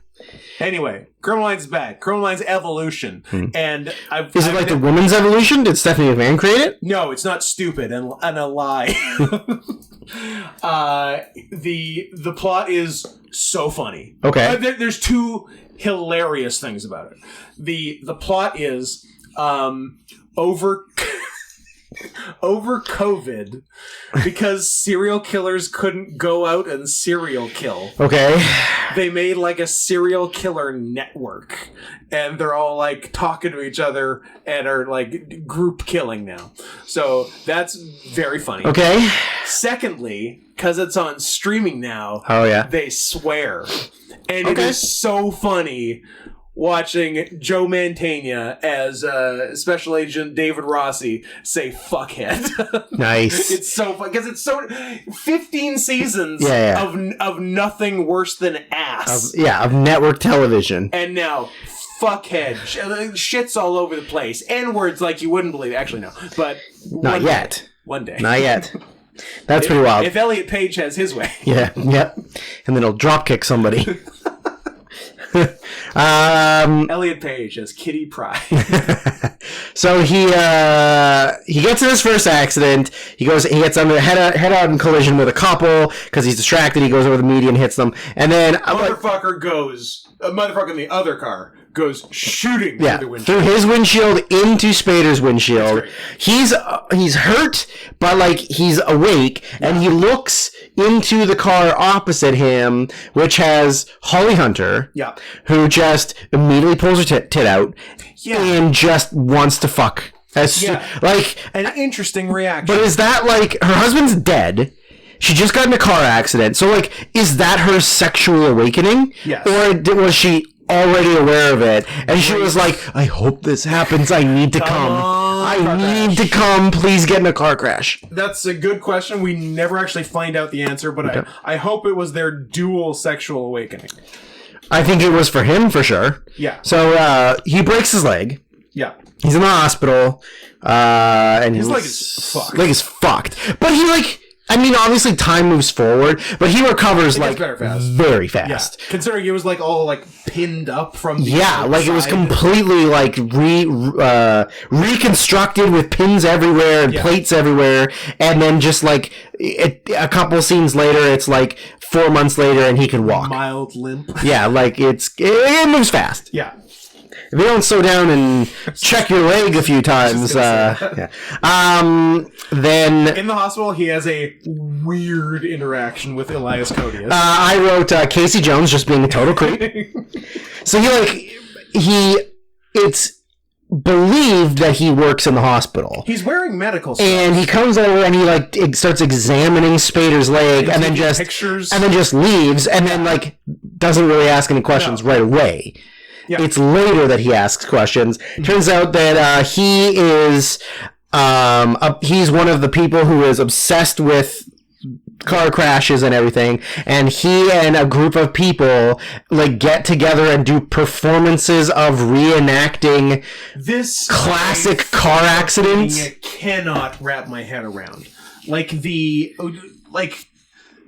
Anyway, Criminal Minds is back. Criminal Minds Evolution. And is it like the woman's evolution? Did Stephanie McMahon create it? No, it's not stupid and a lie. The plot is so funny. Okay. There's two hilarious things about it. The plot is over COVID because serial killers couldn't go out and serial kill. Okay. They made like a serial killer network, and they're all like talking to each other and are like group killing now. So that's very funny. Okay. Secondly, because it's on streaming now, they swear. And it is so funny watching Joe Mantegna as Special Agent David Rossi say "fuckhead." Nice. It's so fun because it's so 15 seasons of nothing worse than ass. Of network television. And now fuckhead shit's all over the place. N-words like you wouldn't believe. Actually, no, but not yet. One day. Not yet. That's pretty wild. If Elliot Page has his way. Yeah. Yep. And then he'll drop kick somebody. Elliot Page as Kitty Pryde. So he gets in his first accident. He gets under head on collision with a couple because he's distracted. He goes over the median, hits them, and then motherfucker in the other car goes shooting through the windshield. Through his windshield into Spader's windshield. He's hurt, but like he's awake, and he looks into the car opposite him, which has Holly Hunter, who just immediately pulls her tit out and just wants to fuck. Like an interesting reaction. But is that like her husband's dead? She just got in a car accident. So like, is that her sexual awakening? Yes. Or was she already aware of it, and she was like, I hope this happens, I need to come. I need to come. Please get in a car crash. That's a good question. We never actually find out the answer, but I hope it was their dual sexual awakening. I think it was for him, for sure. Yeah. So he breaks his leg. Yeah. He's in the hospital. And his leg is fucked. Leg is fucked. But he, like... I mean, obviously time moves forward, but he recovers, like, very fast. Yeah. Considering it was, like, all, like, pinned up from the like, it was completely, like, reconstructed with pins everywhere and plates everywhere, and then just, like, a couple scenes later, it's, like, 4 months later, and he can walk. Mild limp. Yeah, like, it moves fast. Yeah. If you don't slow down and check your leg a few times, then... In the hospital, he has a weird interaction with Elias Koteas. I wrote Casey Jones just being a total creep. So it's believed that he works in the hospital. He's wearing medical stuff. And he comes over and he, like, starts examining Spader's leg and then just leaves and then, like, doesn't really ask any questions right away. Yeah. It's later that he asks questions. Turns out that he is he's one of the people who is obsessed with car crashes and everything, and he and a group of people, like, get together and do performances of reenacting this classic car accidents. I cannot wrap my head around.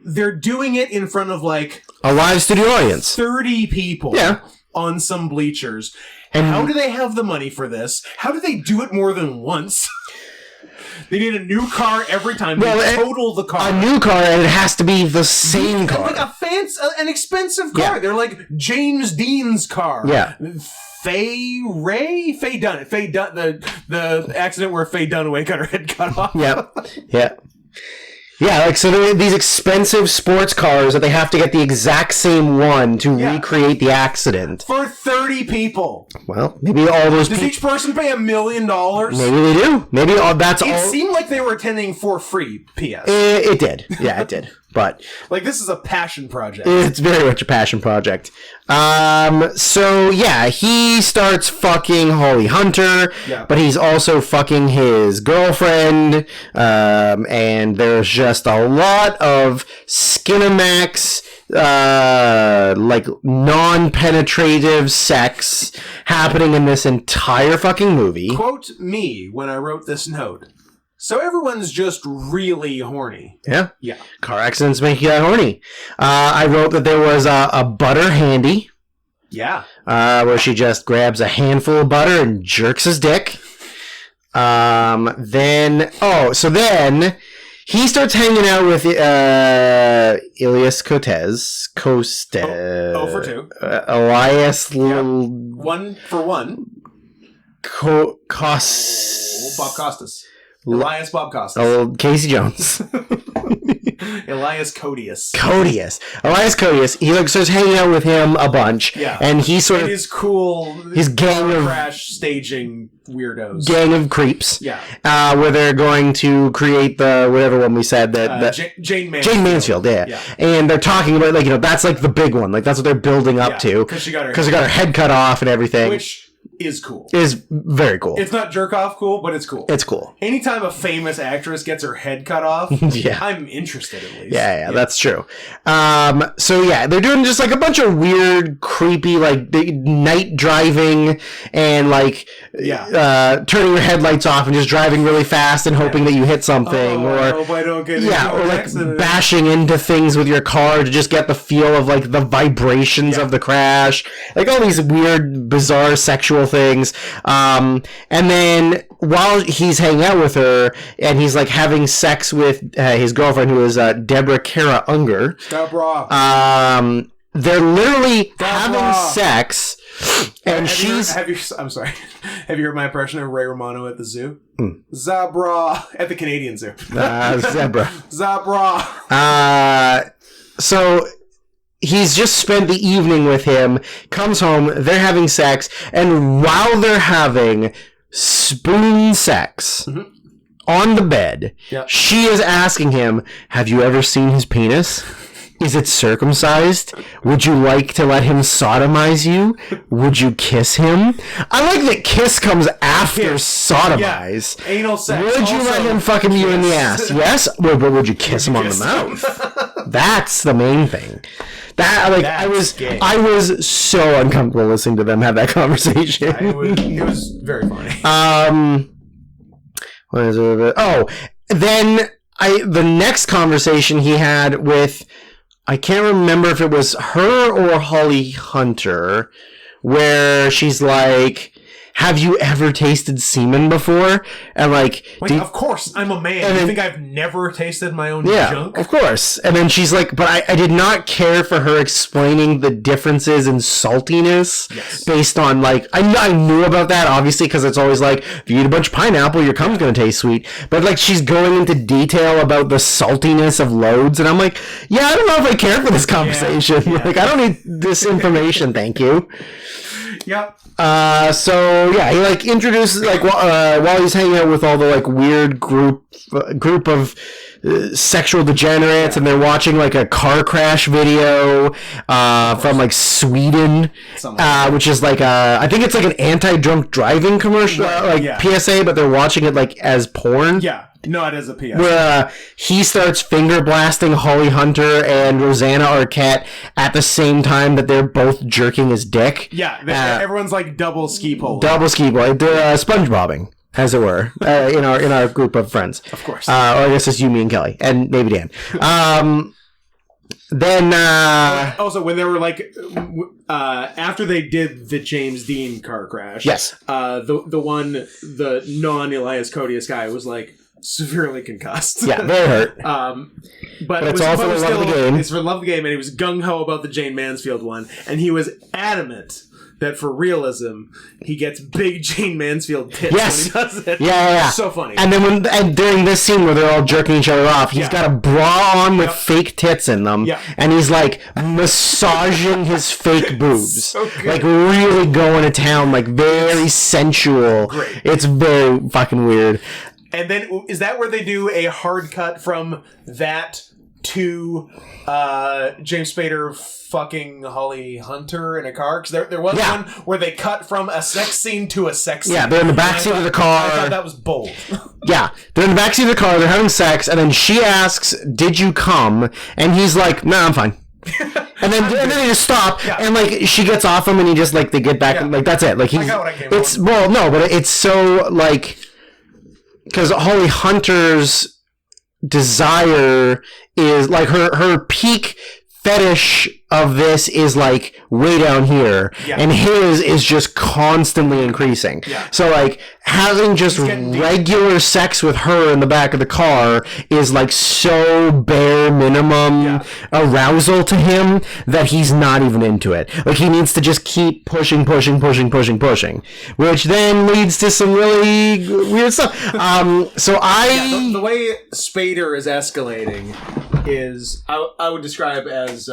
They're doing it in front of, like, a live studio audience. 30 people. Yeah. On some bleachers. And how do they have the money for this? How do they do it more than once? They need a new car every time. They total the car. A new car, and it has to be the same car. Like an expensive car. Yeah. They're like James Dean's car. Yeah. Faye Dunn. The accident where Faye Dunaway got her head cut off. Yep. Yeah. Yeah, like, so there are these expensive sports cars that they have to get the exact same one to recreate the accident. For 30 people. Well, maybe all those Does each person pay $1 million? Maybe they do. Maybe that's all. It seemed like they were attending for free, P.S. It did. Yeah, it did. But like, this is a passion project. It's very much a passion project. So yeah, he starts fucking Holly Hunter, but he's also fucking his girlfriend. And there's just a lot of Skinamax, like, non-penetrative sex happening in this entire fucking movie. Quote me when I wrote this note. So everyone's just really horny. Yeah. Yeah. Car accidents make you horny. I wrote that there was a butter handy. Yeah. Where she just grabs a handful of butter and jerks his dick. Then he starts hanging out with Elias Koteas. Oh, for two. Elias... One for one. Bob Costas. Elias Bob Costas. Oh, Casey Jones. Elias Koteas. Elias Koteas. He, like, starts hanging out with him a bunch. Yeah. And he sort of... his gang of... crash staging weirdos. Gang of creeps. Yeah. Where they're going to create the... whatever one we said. Jane Mansfield. Jane Mansfield, yeah. And they're talking about, like, that's, like, the big one. Like, that's what they're building up to. Because she got her head cut off and everything. Which... is cool. Is very cool. It's not jerk off cool, but it's cool. It's cool. Anytime a famous actress gets her head cut off, I'm interested at least. Yeah, that's true. So yeah, they're doing just, like, a bunch of weird, creepy, like, night driving and, like, turning your headlights off and just driving really fast and hoping that you hit something, I hope I don't get or like accident. Bashing into things with your car to just get the feel of, like, the vibrations of the crash, like all these weird, bizarre sexual things. And then while he's hanging out with her and he's, like, having sex with his girlfriend, who is Deborah Kara Unger. They're literally having sex, and I'm sorry. Have you heard my impression of Ray Romano at the zoo? Zabra at the Canadian Zoo. Zebra. Zabra. So he's just spent the evening with him, comes home, they're having sex, and while they're having spoon sex on the bed, she is asking him, have you ever seen his penis? Is it circumcised? Would you like to let him sodomize you? Would you kiss him? I like that kiss comes after sodomize. Yeah. Anal sex. Would you also let him fucking you in the kiss. ass? Yes? But would you kiss him on the kiss mouth? That's the main thing. That That's gay. I was so uncomfortable listening to them have that conversation. It was very funny. What is it? Oh, then the next conversation he had with, I can't remember if it was her or Holly Hunter, where she's like, have you ever tasted semen before? And like, of course, I'm a man. You think I've never tasted my own junk? Of course. And then she's like, but I did not care for her explaining the differences in saltiness based on like, I knew about that obviously because it's always like, if you eat a bunch of pineapple, your cum's going to taste sweet. But like, she's going into detail about the saltiness of loads. And I'm like, yeah, I don't know if I care for this conversation. Yeah. Like, I don't need this information. Thank you. Yep. So yeah, he like introduces like while he's hanging out with all the like weird group of sexual degenerates, and they're watching like a car crash video from like Sweden, which is like I think it's like an anti-drunk driving commercial, PSA, but they're watching it like as porn. Yeah. Not as a PS. Where he starts finger blasting Holly Hunter and Rosanna Arquette at the same time that they're both jerking his dick. Yeah, everyone's like double ski pole. They're SpongeBobbing, as it were, in our group of friends. Of course. Or I guess it's you, me, and Kelly, and maybe Dan. Then also when they were like after they did the James Dean car crash. Yes. The non-Elias Codius guy was like severely concussed. Yeah, very hurt. But it's all for the love of the game. It's for love of the game, and he was gung-ho about the Jane Mansfield one, and he was adamant that for realism, he gets big Jane Mansfield tits when he does it. Yeah. So funny. And then during this scene where they're all jerking each other off, he's got a bra on with fake tits in them, and he's like massaging his fake boobs, so like really going to town, like very sensual. Great. It's very fucking weird. And then, is that where they do a hard cut from that to James Spader fucking Holly Hunter in a car? Because there was one where they cut from a sex scene to a sex scene. Yeah, they're in the backseat of the car. I thought that was bold. Yeah, they're in the backseat of the car, they're having sex, and then she asks, did you come? And he's like, no, I'm fine. And then they just stop, and like she gets off him, and he just like they get back, and like that's it. Like he's, I got what I came it's on. Well, no, but it's so like because Holly Hunter's desire is like her peak fetish of this is like way down here, and his is just constantly increasing. So like having just regular sex with her in the back of the car is like so bare minimum arousal to him that he's not even into it. Like he needs to just keep pushing, which then leads to some really weird stuff. So the way Spader is escalating is I would describe as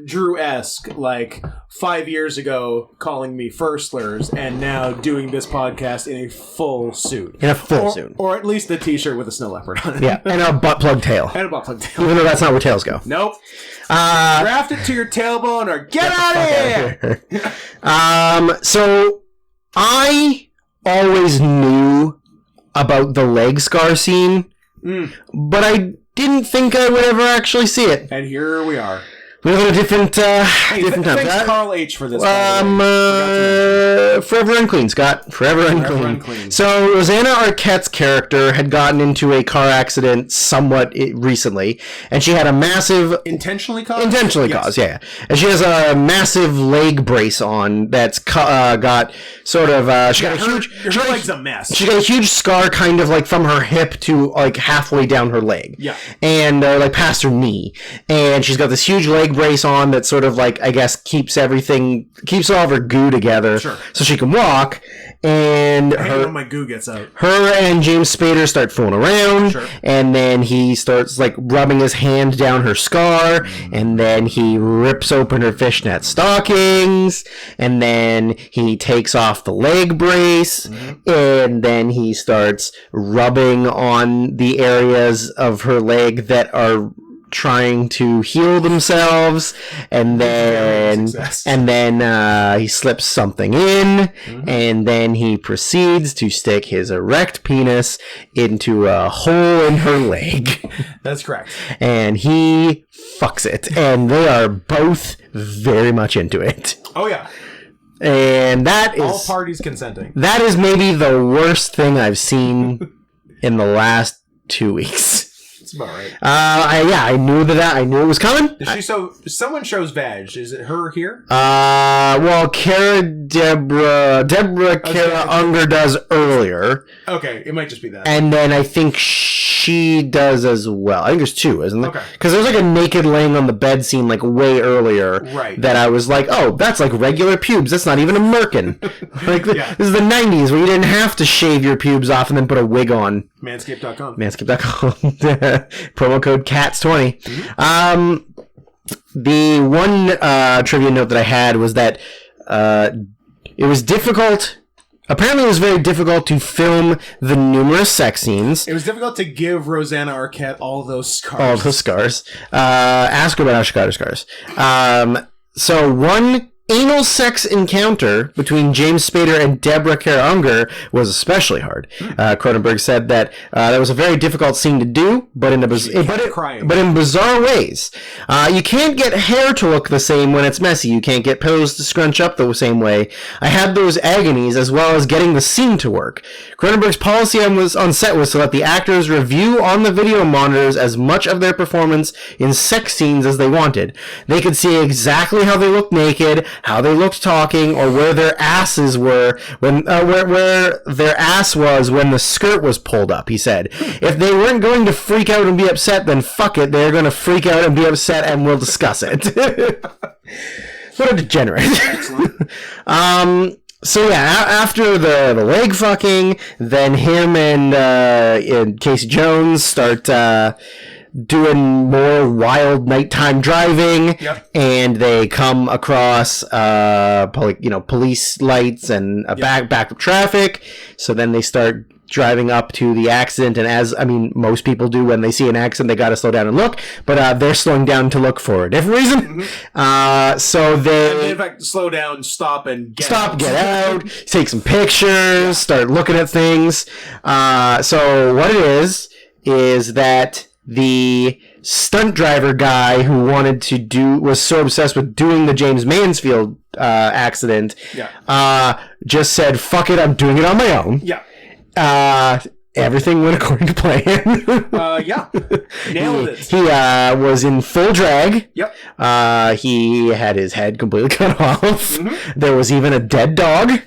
Drew-esque, like 5 years ago calling me firsters and now doing this podcast in a full suit. Suit. Or at least a t-shirt with a snow leopard on it. Yeah, and a butt plug tail. And a butt plug tail. Even though that's not where tails go. Nope. Graft it to your tailbone or get out of here! So I always knew about the leg scar scene, but I didn't think I would ever actually see it. And here we are. We live in a different time. Thanks, Carl H. for this. Forever Unclean, Scott. Forever Unclean. So Rosanna Arquette's character had gotten into a car accident somewhat recently, and she had a massive intentionally caused. Yeah. And she has a massive leg brace on that's got sort of. She got a huge. Her leg's a mess. She got a huge scar, kind of like from her hip to like halfway down her leg. Yeah. And like past her knee, and she's got this huge leg brace on that sort of like I guess keeps all of her goo together, so she can walk. And when my goo gets out, her and James Spader start fooling around, and then he starts like rubbing his hand down her scar, and then he rips open her fishnet stockings, and then he takes off the leg brace, and then he starts rubbing on the areas of her leg that are trying to heal themselves, and then Success. he slips something in, and then he proceeds to stick his erect penis into a hole in her leg, That's correct. and he fucks it, and they are both very much into it, Oh yeah, and that all is parties consenting. that is maybe the worst thing I've seen in the last 2 weeks. That's about right. I knew that. I knew it was coming. Someone shows vag. Is it her here? Well, Deborah Kara Unger does earlier, Okay, it might just be that. and then I think she does as well. I think there's two, isn't there? Okay. Because there's like a naked laying on the bed scene like way earlier. Right. That I was like, oh, that's like regular pubes. That's not even a merkin. Like Yeah. this is the 90s where you didn't have to shave your pubes off and then put a wig on. Manscaped.com. Manscaped.com. Promo code CATS20. Mm-hmm. The one trivia note that I had was that it was difficult. Apparently, it was very difficult to film the numerous sex scenes. It was difficult to give Rosanna Arquette all those scars. All those scars. Ask her about how she got her scars. So one anal sex encounter between James Spader and Deborah Kara Unger was especially hard. Cronenberg said that that was a very difficult scene to do, but in bizarre ways. You can't get hair to look the same when it's messy. You can't get pillows to scrunch up the same way. I had those agonies as well as getting the scene to work. Cronenberg's policy on set was to let the actors review on the video monitors as much of their performance in sex scenes as they wanted. They could see exactly how they looked naked, how they looked talking, or where their asses were when where their ass was when the skirt was pulled up. He said, if they weren't going to freak out and be upset, then fuck it, they're going to freak out and be upset, and we'll discuss it. What a degenerate. So yeah, after the leg fucking, then him and Casey Jones start doing more wild nighttime driving. Yep. And they come across police lights and back of traffic. So then they start driving up to the accident, and most people do when they see an accident, they gotta slow down and look, but they're slowing down to look for a different reason. So they in fact slow down, stop, get out, take some pictures, start looking at things. So what it is that the stunt driver guy who was so obsessed with doing the James Mansfield accident, just said, fuck it, I'm doing it on my own. Everything went according to plan. Nailed it. He was in full drag. Yep. He had his head completely cut off. There was even a dead dog.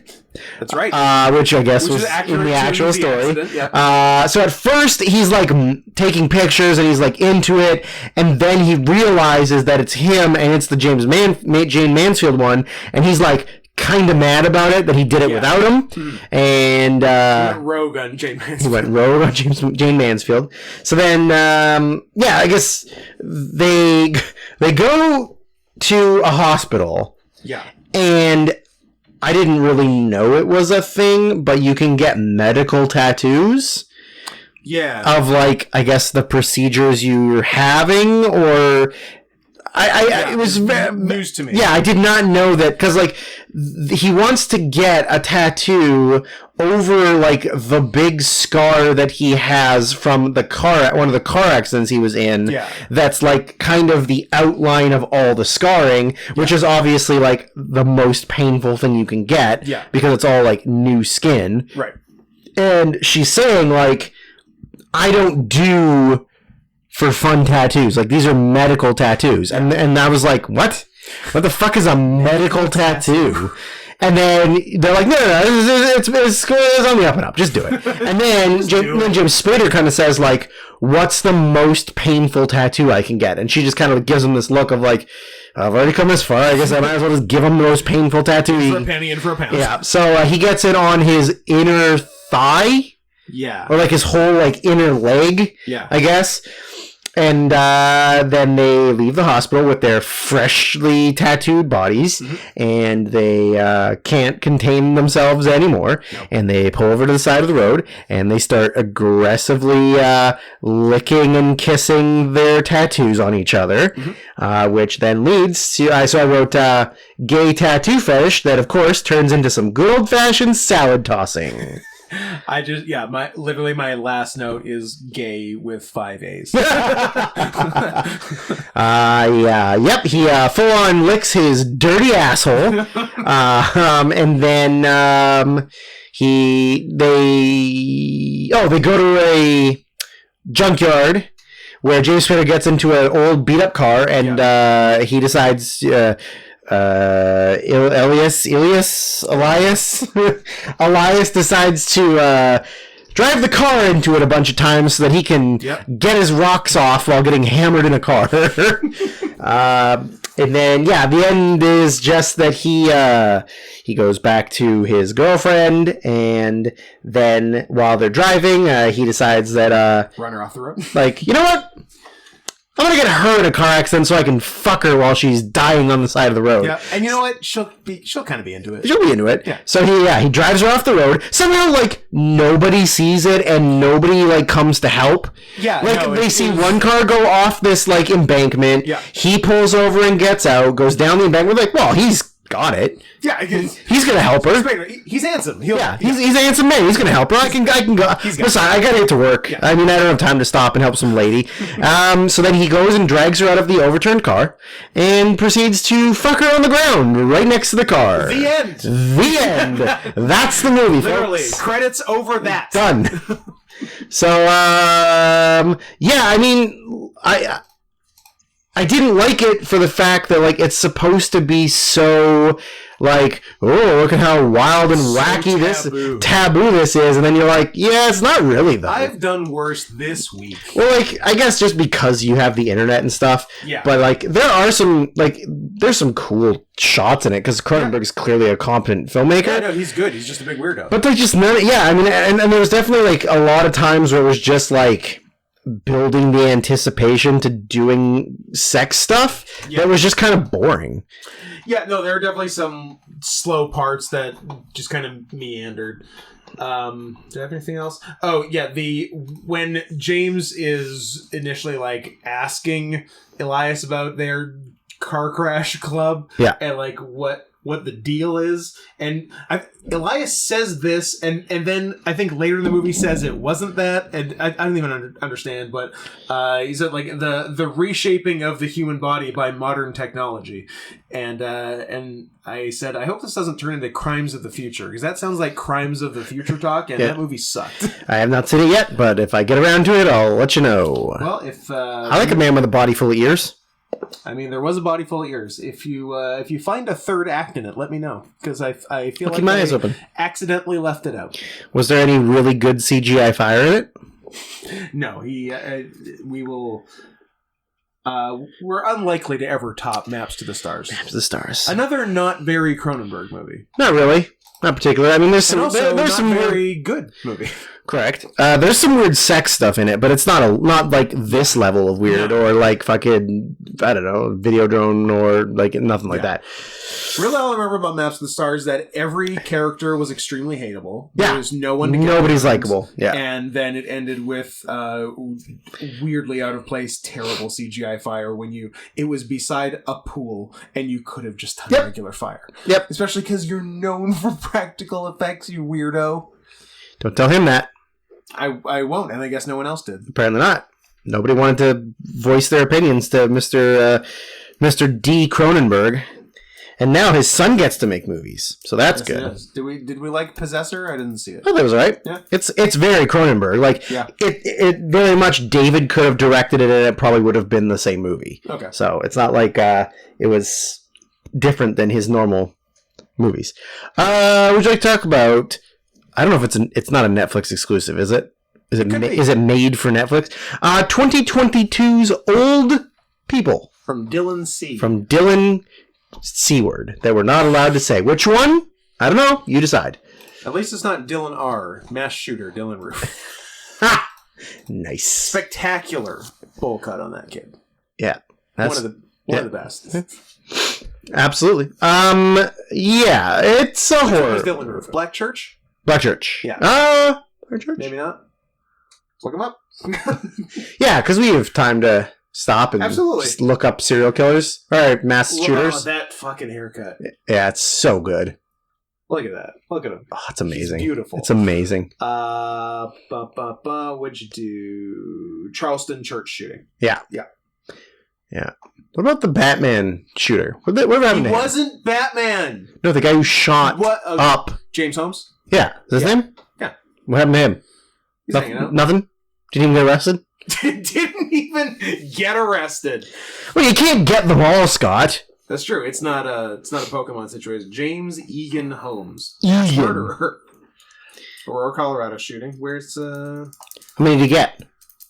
That's right. Which I guess was in the actual story. So at first he's like taking pictures and he's like into it, and then he realizes that it's him and it's the Jane Mansfield one, and he's like kind of mad about it that he did it without him, and he went rogue on Jane Mansfield. He went rogue on Jane Mansfield. So then, I guess they go to a hospital. Yeah, and I didn't really know it was a thing, but you can get medical tattoos. Yeah, of like, I guess the procedures you're having, or. It was news to me. Yeah, I did not know that, because like he wants to get a tattoo over like the big scar that he has from one of the car accidents he was in. Yeah. That's like kind of the outline of all the scarring, which is obviously like the most painful thing you can get. Yeah. Because it's all like new skin. Right. And she's saying like, I don't do for fun tattoos. Like, these are medical tattoos. And I was like, what? What the fuck is a medical tattoo? And then they're like, no, it's on the up and up. Just do it. And then James Spader kind of says, like, what's the most painful tattoo I can get? And she just kind of gives him this look of like, I've already come this far. I guess I might as well just give him the most painful tattoo. For a penny and for a pound. Yeah. So he gets it on his inner thigh. Yeah. Or like his whole like inner leg. Yeah. I guess. And then they leave the hospital with their freshly tattooed bodies, and they can't contain themselves anymore. Nope. And they pull over to the side of the road, and they start aggressively licking and kissing their tattoos on each other, which then leads to... So I wrote gay tattoo fetish that, of course, turns into some good old-fashioned salad tossing. My last note is gay with 5 A's. Yep, he full on licks his dirty asshole. And then they go to a junkyard where James Spader gets into an old beat up car, and he decides Elias decides to drive the car into it a bunch of times so that he can get his rocks off while getting hammered in a car. And then, the end is just that he goes back to his girlfriend, and then while they're driving, he decides that Run her off the road. like, you know what? I'm gonna get her in a car accident so I can fuck her while she's dying on the side of the road. Yeah, and you know what? She'll kind of be into it. She'll be into it. Yeah. So he drives her off the road. Somehow, like, nobody sees it and nobody, like, comes to help. Yeah, Like, no, they it see was- one car go off this, like, embankment. Yeah. He pulls over and gets out, goes down the embankment. Like, well, he's got it. Yeah, He's gonna help her. he's handsome. He's a handsome man. He's gonna help her. I can go. Listen, I gotta get to work. Yeah. I mean, I don't have time to stop and help some lady. So then he goes and drags her out of the overturned car and proceeds to fuck her on the ground right next to the car. The end. The end. That's the movie, Literally, folks. credits over that. Done. So, I mean, I didn't like it for the fact that, like, it's supposed to be so, like, oh, look at how wild and So wacky taboo. this is, and then you're like, yeah, it's not really, though. I've done worse this week. Well, like, I guess just because you have the internet and stuff, Yeah. but, like, there's some cool shots in it, because Cronenberg is clearly a competent filmmaker. Yeah, no, he's good. He's just a big weirdo. But there's just none. Yeah, I mean, and there was definitely like a lot of times where it was just like building the anticipation to doing sex stuff that was just kind of boring. Yeah, no, there are definitely some slow parts that just kind of meandered. Do I have anything else? Oh, yeah, when James is initially, like, asking Elias about their car crash club, and, like, what the deal is, and Elias says this, and then I think later in the movie says it wasn't that, and I don't even understand, but he said, like, the reshaping of the human body by modern technology, and I said, I hope this doesn't turn into Crimes of the Future, because that sounds like Crimes of the Future talk, and that movie sucked. I have not seen it yet, but if I get around to it, I'll let you know. Well, if I like a man with a body full of ears. I mean, there was a body full of ears. If you find a third act in it, let me know, because I feel Keep my eyes I open. accidentally left it out. Was there any really good CGI fire in it? No, we will. We're unlikely to ever top Maps to the Stars. Maps to the Stars. Another not very Cronenberg movie. Not really. Not particularly. I mean, there's some. And also there's not some very good movie. Correct. There's some weird sex stuff in it, but it's not like this level of weird or like fucking, I don't know, Videodrome or like nothing like that. Really, all I remember about Maps to the Stars is that every character was extremely hateable. Yeah. There was no one to get Nobody's around. likable. Yeah. And then it ended with weirdly out of place, terrible CGI fire when it was beside a pool and you could have just done regular fire. Yep. Especially because you're known for practical effects, you weirdo. Don't tell him that. I won't, and I guess no one else did. Apparently not. Nobody wanted to voice their opinions to Mr. D. Cronenberg. And now his son gets to make movies, so that's Yes, good. it is. Did we like Possessor? I didn't see it. I thought that was all right. Yeah. It's very Cronenberg. Like it very much David could have directed it, and it probably would have been the same movie. Okay. So it's not like it was different than his normal movies. Would you like to talk about? I don't know if it's not a Netflix exclusive, is it? Is it made for Netflix? 2022's Old People From Dylan C. from Dylan C word that we're not allowed to say. Which one? I don't know. You decide. At least it's not Dylan R. Mass shooter, Dylan Roof. Ha! Nice. Spectacular. bowl cut on that kid. Yeah, One that's of the best. absolutely. Yeah, it's a Which one was horror. Dylan Roof? Black Church? Black Church. Yeah. Black Church. Maybe not. Look him up. Yeah, because we have time to stop and Absolutely. just look up serial killers or mass Oh, shooters. that fucking haircut. Yeah, it's so good. Look at that. Look at him. Oh, it's amazing. He's beautiful. It's amazing. What'd you do? Charleston church shooting. What about the Batman shooter? Whatever He happened to him? wasn't Batman. No, the guy who shot What? up. James Holmes? Yeah, is that his Yeah. name? Yeah. What happened to him? He's hanging out. Nothing? Didn't even get arrested? Didn't even get arrested. Well, you can't get them all, Scott. That's true. It's not a Pokemon situation. James Egan Holmes. Egan. Murderer. Aurora, Colorado shooting. Where's How many did he get?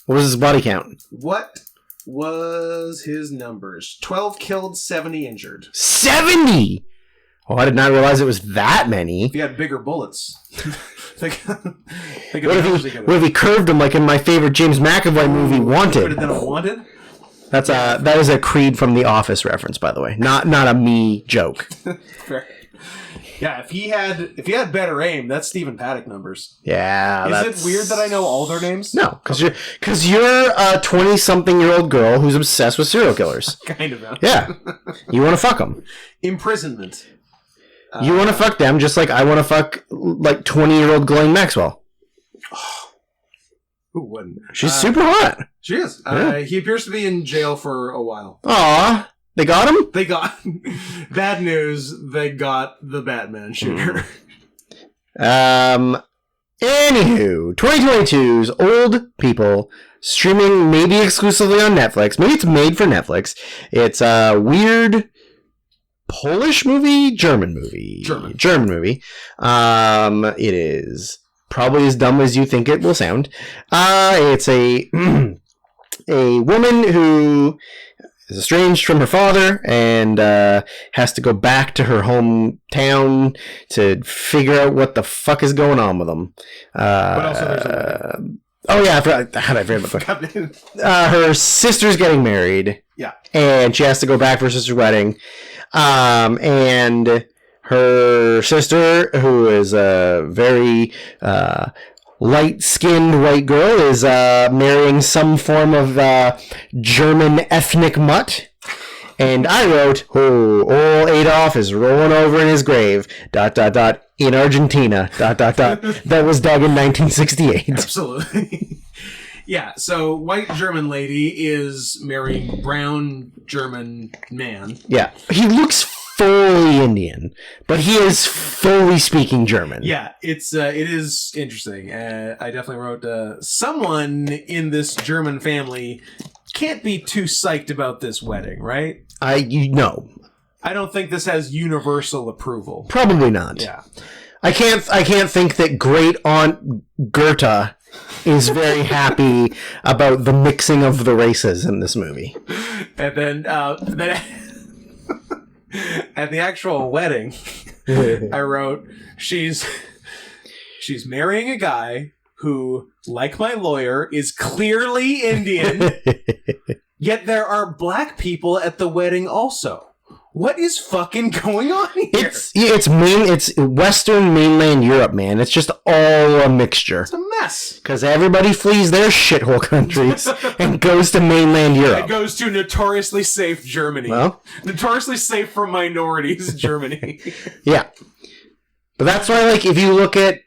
What was his body count? what was his numbers? 12 killed, 70 injured. 70! Oh, I did not realize it was that many. If he had bigger bullets. think of What the numbers if he curved him like in my favorite James McAvoy movie, Would have Wanted? done a Wanted? That is a Creed from The Office reference, by the way. Not a me joke. Fair. Yeah, if he had better aim, that's Stephen Paddock numbers. Yeah, Is it weird that I know all their names? No, because you're a 20-something-year-old girl who's obsessed with serial killers. Kind of. Yeah, you want to fuck them. Imprisonment. You want to fuck them just like I want to fuck like 20-year-old Ghislaine Maxwell. Who wouldn't? She's super hot. She is. Yeah. He appears to be in jail for a while. Aw, they got him? They got bad news. They got the Batman shooter. Anywho, 2022's Old People streaming maybe exclusively on Netflix. Maybe it's made for Netflix. It's a weird Polish movie, German movie. German movie. It is probably as dumb as you think it will sound. It's a a woman who is estranged from her father and has to go back to her hometown to figure out what the fuck is going on with them. But also there's a oh yeah, I forgot. How did I forget about that? Her sister's getting married. Yeah. And she has to go back for her sister's wedding. And her sister, who is a very light-skinned white girl, is marrying some form of German ethnic mutt. And I wrote, "Oh, old Adolf is rolling over in his grave. ... in Argentina. ... That was dug in 1968." Absolutely. Yeah, so white German lady is marrying brown German man. Yeah, he looks fully Indian, but he is fully speaking German. Yeah, it is interesting. I definitely wrote someone in this German family can't be too psyched about this wedding, right? You know, I don't think this has universal approval. probably not. Yeah. I can't think that Great Aunt Gerta is very happy about the mixing of the races in this movie. And then at the actual wedding, I wrote she's marrying a guy who, like my lawyer, is clearly Indian, yet there are black people at the wedding also. What is fucking going on here? It's Western mainland Europe, man. It's just all a mixture. It's a mess. Because everybody flees their shithole countries and goes to mainland It Europe. goes to notoriously safe Germany. Well, Notoriously safe for minorities, Germany. yeah. But that's why, like, if you look at,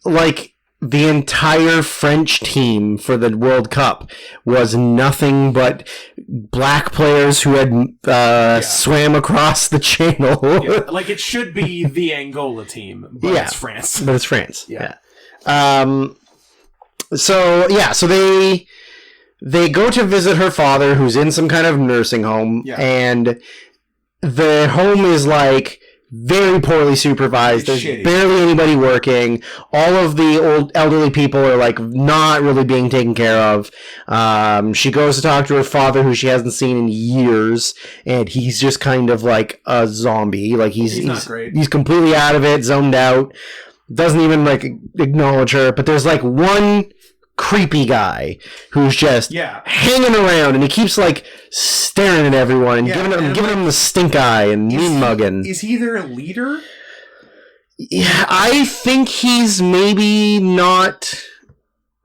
like, the entire French team for the World Cup was nothing but black players who had swam across the channel. Yeah, like it should be the Angola team, but Yeah. it's France. But it's France. Yeah. So they go to visit her father, who's in some kind of nursing home, Yeah. and the home is like very poorly supervised. There's Shitty. barely anybody working. All of the old elderly people are like not really being taken care of. She goes to talk to her father, who she hasn't seen in years, and he's just kind of like a zombie. Like he's not great. He's completely out of it, zoned out. Doesn't even like acknowledge her. But there's like one creepy guy who's just Yeah. hanging around, and he keeps like staring at everyone and Yeah, giving and, them the stink eye and mean mugging. Is he their leader? Yeah, I think he's maybe not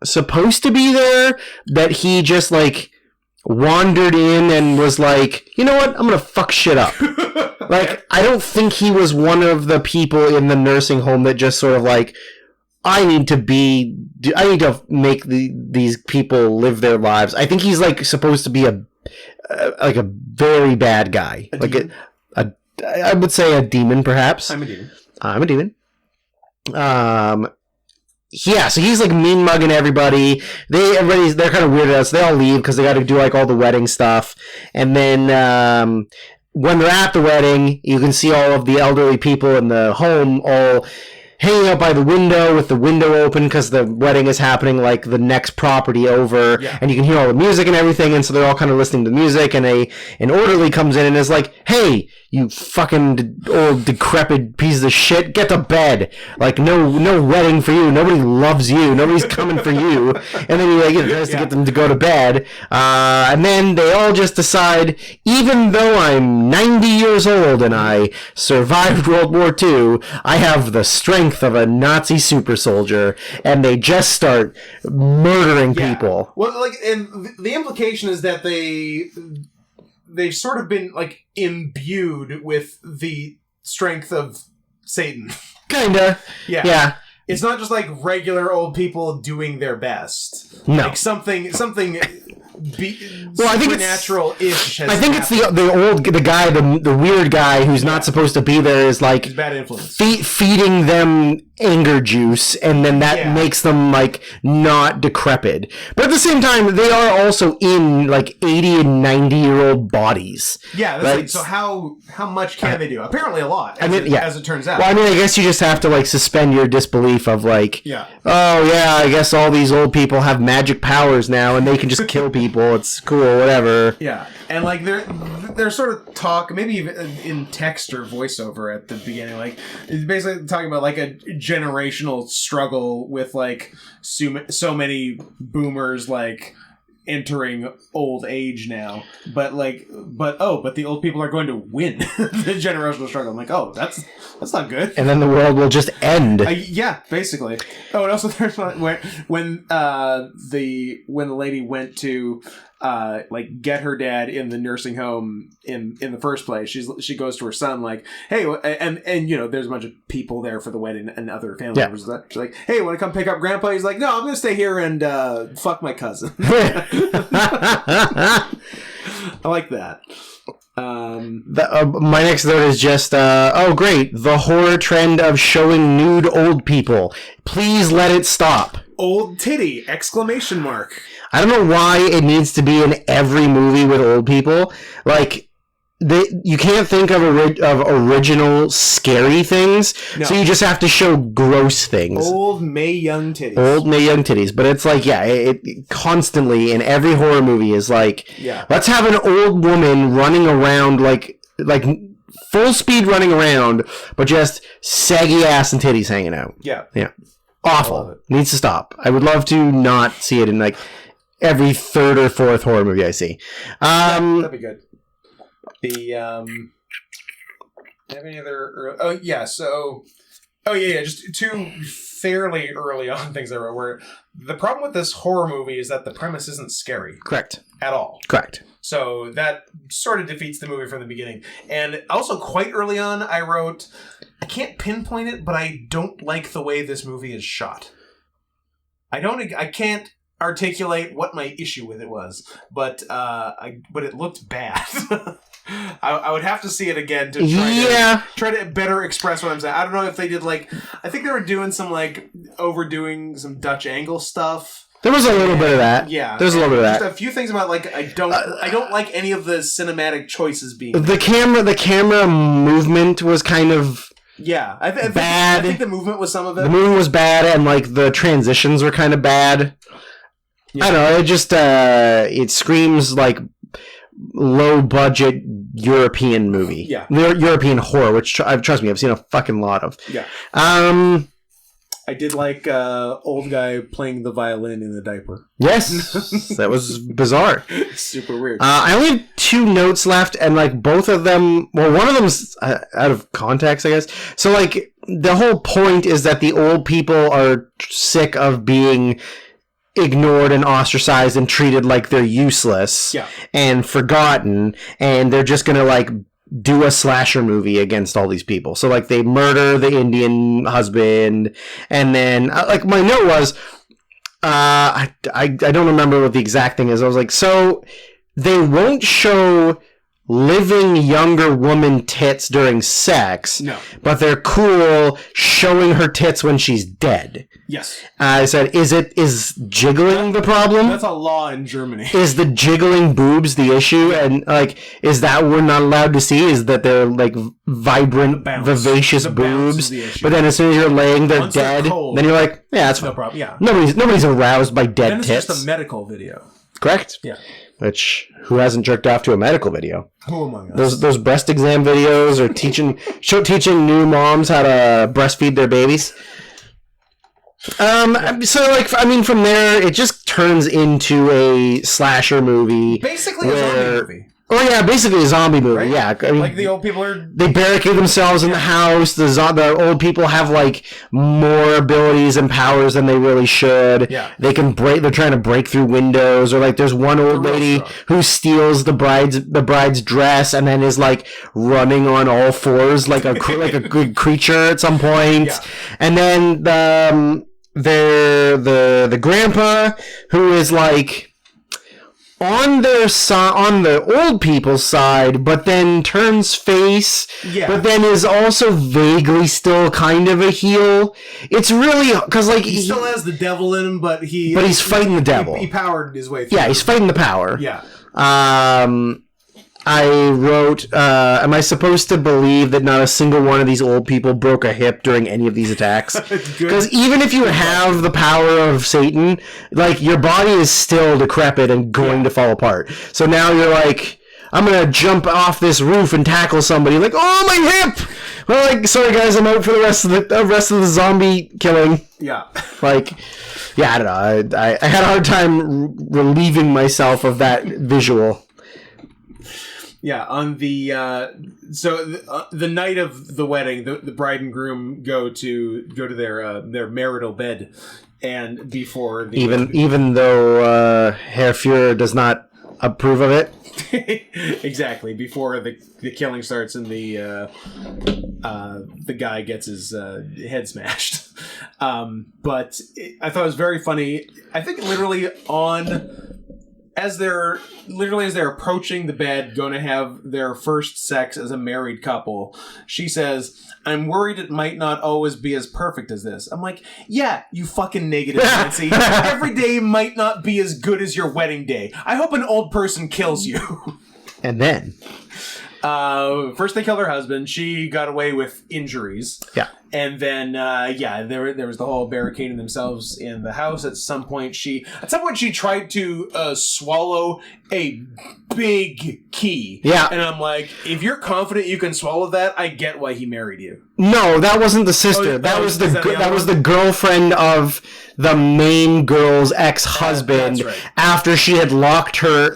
supposed to be there. That he just like wandered in and was like, you know what, I'm gonna fuck shit up. Like, I don't think he was one of the people in the nursing home that just sort of like, I need to make these people live their lives. I think he's like supposed to be a very bad guy, I would say a demon, perhaps. I'm a demon. I'm a demon. Yeah, so he's like mean mugging everybody. They're kind of weirded out, so they all leave because they got to do like all the wedding stuff. And then when they're at the wedding, you can see all of the elderly people in the home all hanging out by the window with the window open because the wedding is happening like the next property over, and you can hear all the music and everything, and so they're all kind of listening to music, and an orderly comes in and is like, hey, you fucking old decrepit piece of shit, get to bed. Like, no wedding for you, nobody loves you, nobody's coming for you. And then he tries to get them to go to bed, and then they all just decide, even though I'm 90 years old and I survived World War II, I have the strength of a Nazi super soldier, and they just start murdering people. Well, like, and the implication is that they've sort of been like imbued with the strength of Satan. Kinda. Yeah. It's not just like regular old people doing their best. No. Like something I think supernatural-ish has it's happened. the guy, the weird guy who's not supposed to be there is like It's bad influence. feeding them anger juice, and then that makes them like not decrepit. But at the same time, they are also in like 80 and 90-year-old bodies. Yeah, that's right? like, so how much can they do? Apparently a lot, as it turns out. Well, I mean, I guess you just have to like suspend your disbelief of like, oh yeah, I guess all these old people have magic powers now, and they can just kill people. It's cool, whatever. Yeah, and like they're sort of talk, maybe even in text or voiceover at the beginning, like it's basically talking about like a generational struggle with like so many boomers like entering old age now, but the old people are going to win the generational struggle. I'm like, oh, that's not good. And then the world will just end. Yeah, basically. Oh, and also there's one when the lady went to like get her dad in the nursing home in the first place. She goes to her son like, hey, and you know there's a bunch of people there for the wedding and other family members. She's like, hey, want to come pick up Grandpa? He's like, no, I'm gonna stay here and fuck my cousin. I like that. My next note is just, oh great, the horror trend of showing nude old people. Please let it stop. Old titty! ! I don't know why it needs to be in every movie with old people. Like, you can't think of original scary things, so you just have to show gross things. Old Mae Young titties. But it's like, it constantly in every horror movie is like, let's have an old woman running around like full speed running around, but just saggy ass and titties hanging out. Yeah. Awful. Needs to stop. I would love to not see it in like every third or fourth horror movie I see. That'd be good. Have any other? Just two fairly early on things I wrote. Where the problem with this horror movie is that the premise isn't scary. Correct. At all. Correct. So that sort of defeats the movie from the beginning. And also quite early on, I wrote, I can't pinpoint it, but I don't like the way this movie is shot. I can't articulate what my issue with it was, but it looked bad. I would have to see it again to try to better express what I'm saying. I don't know if they did I think they were doing some overdoing some Dutch angle stuff. There was a little bit of that. Yeah, there's a little bit of that. Just a few things about I don't like any of the cinematic choices being the camera movement was kind of bad. I think the movement was some of it. The movement was bad, and the transitions were kind of bad. Yeah. I don't know. It just it screams like low budget European movie. Yeah, European horror, which trust me, I've seen a fucking lot of. Yeah. I did like old guy playing the violin in the diaper. Yes, that was bizarre. Super weird. I only have 2 notes left, and like both of them. Well, one of them's out of context, I guess. So like the whole point is that the old people are sick of being ignored and ostracized and treated like they're useless and forgotten, and they're just gonna like do a slasher movie against all these people. So like they murder the Indian husband, and then like my note was I don't remember what the exact thing is. I was like, so they won't show living younger woman tits during sex, but they're cool showing her tits when she's dead. Yes. I said, is jiggling the problem? That's a law in Germany. Is the jiggling boobs the issue? And like, is that we're not allowed to see? Is that they're like vibrant, vivacious boobs? But then as soon as you're laying there dead, then you're like, yeah, that's no fine. problem. Yeah. Nobody's aroused by dead then it's tits. just a medical video. Correct? Yeah. Which, who hasn't jerked off to a medical video? Who among us? Those breast exam videos or teaching new moms how to breastfeed their babies. So like, I mean, from there, it just turns into a slasher movie. Basically a zombie movie. Oh yeah, basically a zombie movie. Right? Yeah, I mean, like the old people are. They barricade themselves in the house. The old people have like more abilities and powers than they really should. Yeah. They can break. They're trying to break through windows. Or like, there's one old lady who steals the bride's dress and then is like running on all fours like a good creature at some point. Yeah. And then the grandpa who is like on the old people's side, but then turns face, but then is also vaguely still kind of a heel. It's really, because like he still has the devil in him, but he's fighting the devil. He powered his way through. Yeah, he's fighting the power. Yeah. I wrote, am I supposed to believe that not a single one of these old people broke a hip during any of these attacks? Because even if you have the power of Satan, like, your body is still decrepit and going to fall apart. So now you're like, I'm gonna jump off this roof and tackle somebody. Like, oh, my hip! Well, like, sorry guys, I'm out for the rest of the zombie killing. Yeah. Like, yeah, I don't know. I had a hard time relieving myself of that visual. Yeah, on the the night of the wedding, the bride and groom go to their marital bed, and before the even though Herr Fuhrer does not approve of it. Exactly, before the killing starts and the guy gets his head smashed. But I thought it was very funny. I think literally as they're approaching the bed, going to have their first sex as a married couple, she says, "I'm worried it might not always be as perfect as this." I'm like, yeah, you fucking negative Nancy. Every day might not be as good as your wedding day. I hope an old person kills you. And then first they killed her husband. She got away with injuries. Yeah. And then, there was the whole barricading themselves in the house. At some point she tried to swallow a big key. Yeah. And I'm like, if you're confident you can swallow that, I get why he married you. No, that wasn't the sister. That was the girlfriend of the main girl's ex-husband. That's right. After she had locked her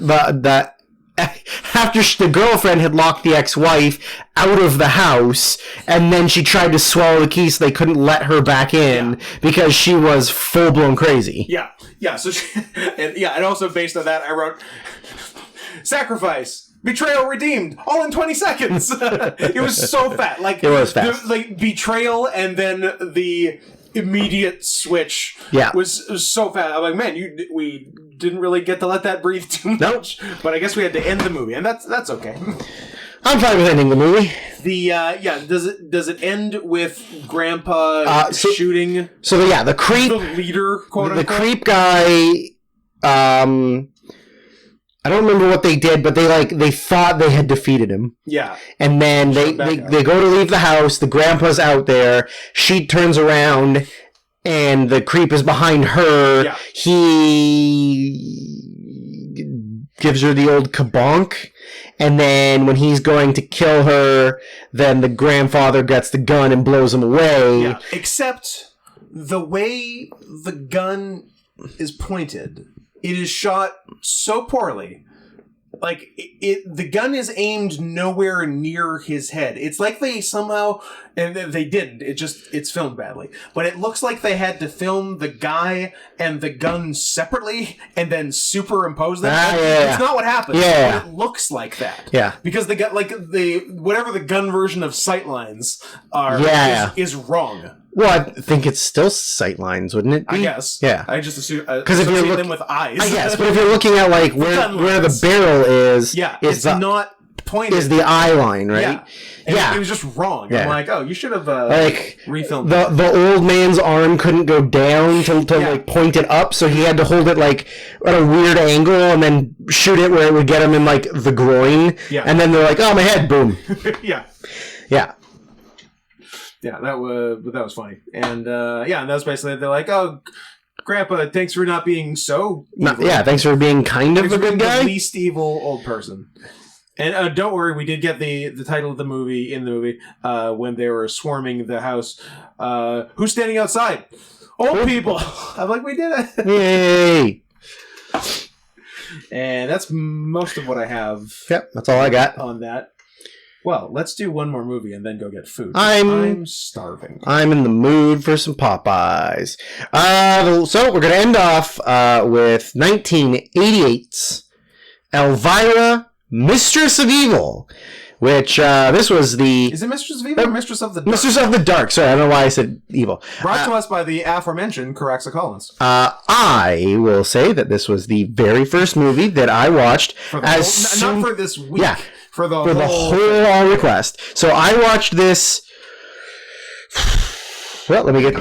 after the girlfriend had locked the ex-wife out of the house, and then she tried to swallow the key so they couldn't let her back in because she was full-blown crazy. Yeah. So and also based on that, I wrote, sacrifice, betrayal redeemed, all in 20 seconds. It was so fast. Like, it was fast. Like betrayal and then the immediate switch was so fast. I'm like, man, we didn't really get to let that breathe too much. Nope. But I guess we had to end the movie, and that's okay. I'm fine with ending the movie. Does it end with Grandpa shooting? So the creep, the leader, quote unquote. The creep guy. I don't remember what they did, but they thought they had defeated him. Yeah. And then they go to leave the house. The grandpa's out there. She turns around, and the creep is behind her. Yeah. He gives her the old kabonk. And then when he's going to kill her, then the grandfather gets the gun and blows him away. Yeah. Except the way the gun is pointed, it is shot so poorly. Like, the gun is aimed nowhere near his head. It's like they somehow, and they didn't, it's filmed badly. But it looks like they had to film the guy and the gun separately and then superimpose them. It's not what happened. Yeah. But it looks like that. Yeah. Because the gun, like, whatever the gun version of sightlines are, is wrong. Well, I think it's still sightlines, wouldn't it be? I guess. Yeah. I just assume because if you're them with eyes. I guess, but if you're looking at like where the barrel is, it's not pointed. Is the eye line, right? Yeah. And it was just wrong. Yeah. I'm like, oh, you should have refilmed the old man's arm couldn't go down to like point it up, so he had to hold it like at a weird angle and then shoot it where it would get him in like the groin. Yeah. And then they're like, oh, my head, boom. Yeah. Yeah. Yeah, that was funny. And and that's basically, they're like, oh, Grandpa, thanks for not being so evil. Thanks for being kind of a good guy. The least evil old person. And don't worry, we did get the title of the movie in the movie when they were swarming the house. Who's standing outside? Old people. I'm like, we did it. Yay. And that's most of what I have. Yep, that's all I got on that. Well, let's do one more movie and then go get food. I'm starving. I'm in the mood for some Popeyes. So we're going to end off with 1988's Elvira, Mistress of Evil, which this was the... Is it Mistress of Evil or Mistress of the Dark? Mistress of the Dark. Sorry, I don't know why I said evil. Brought to us by the aforementioned Caraxa Collins. I will say that this was the very first movie that I watched not for this week. Yeah. For the whole all request. So I watched this. Well, let me get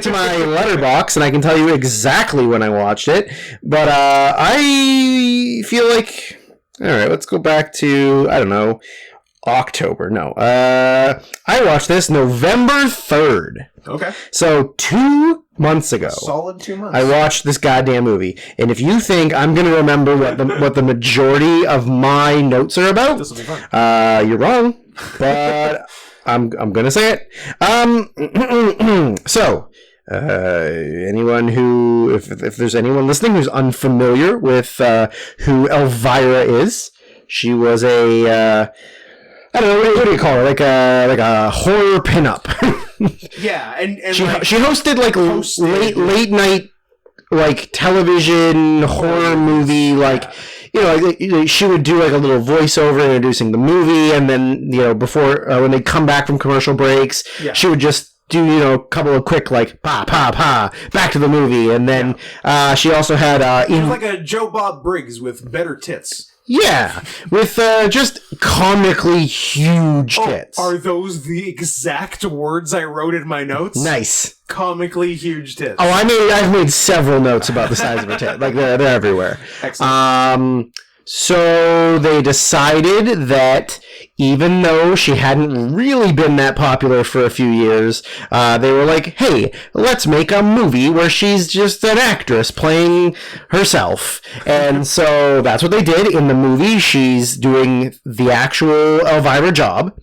to my letterbox, and I can tell you exactly when I watched it. But I feel like, all right, let's go back to, I don't know, October. No, I watched this November 3rd. Okay. So 2 months ago, solid 2 months, I watched this goddamn movie. And if you think I'm going to remember what the majority of my notes are about, this will be fun. You're wrong. But I'm going to say it. So, anyone who, if there's anyone listening who's unfamiliar with who Elvira is, she was a I don't know, what do you call her? Like a horror pinup. Yeah, and she hosted like late night like television horror movie, like she would do like a little voiceover introducing the movie, and then before when they come back from commercial breaks, she would just do a couple of quick like pa pa pa back to the movie, and then she also had it was like a Joe Bob Briggs with better tits. Yeah, with just comically huge tits. Are those the exact words I wrote in my notes? Nice. Comically huge tits. Oh, I've made several notes about the size of her tit. Like they're everywhere. Excellent. So they decided that even though she hadn't really been that popular for a few years, they were like, hey, let's make a movie where she's just an actress playing herself. And so that's what they did. In the movie, she's doing the actual Elvira job.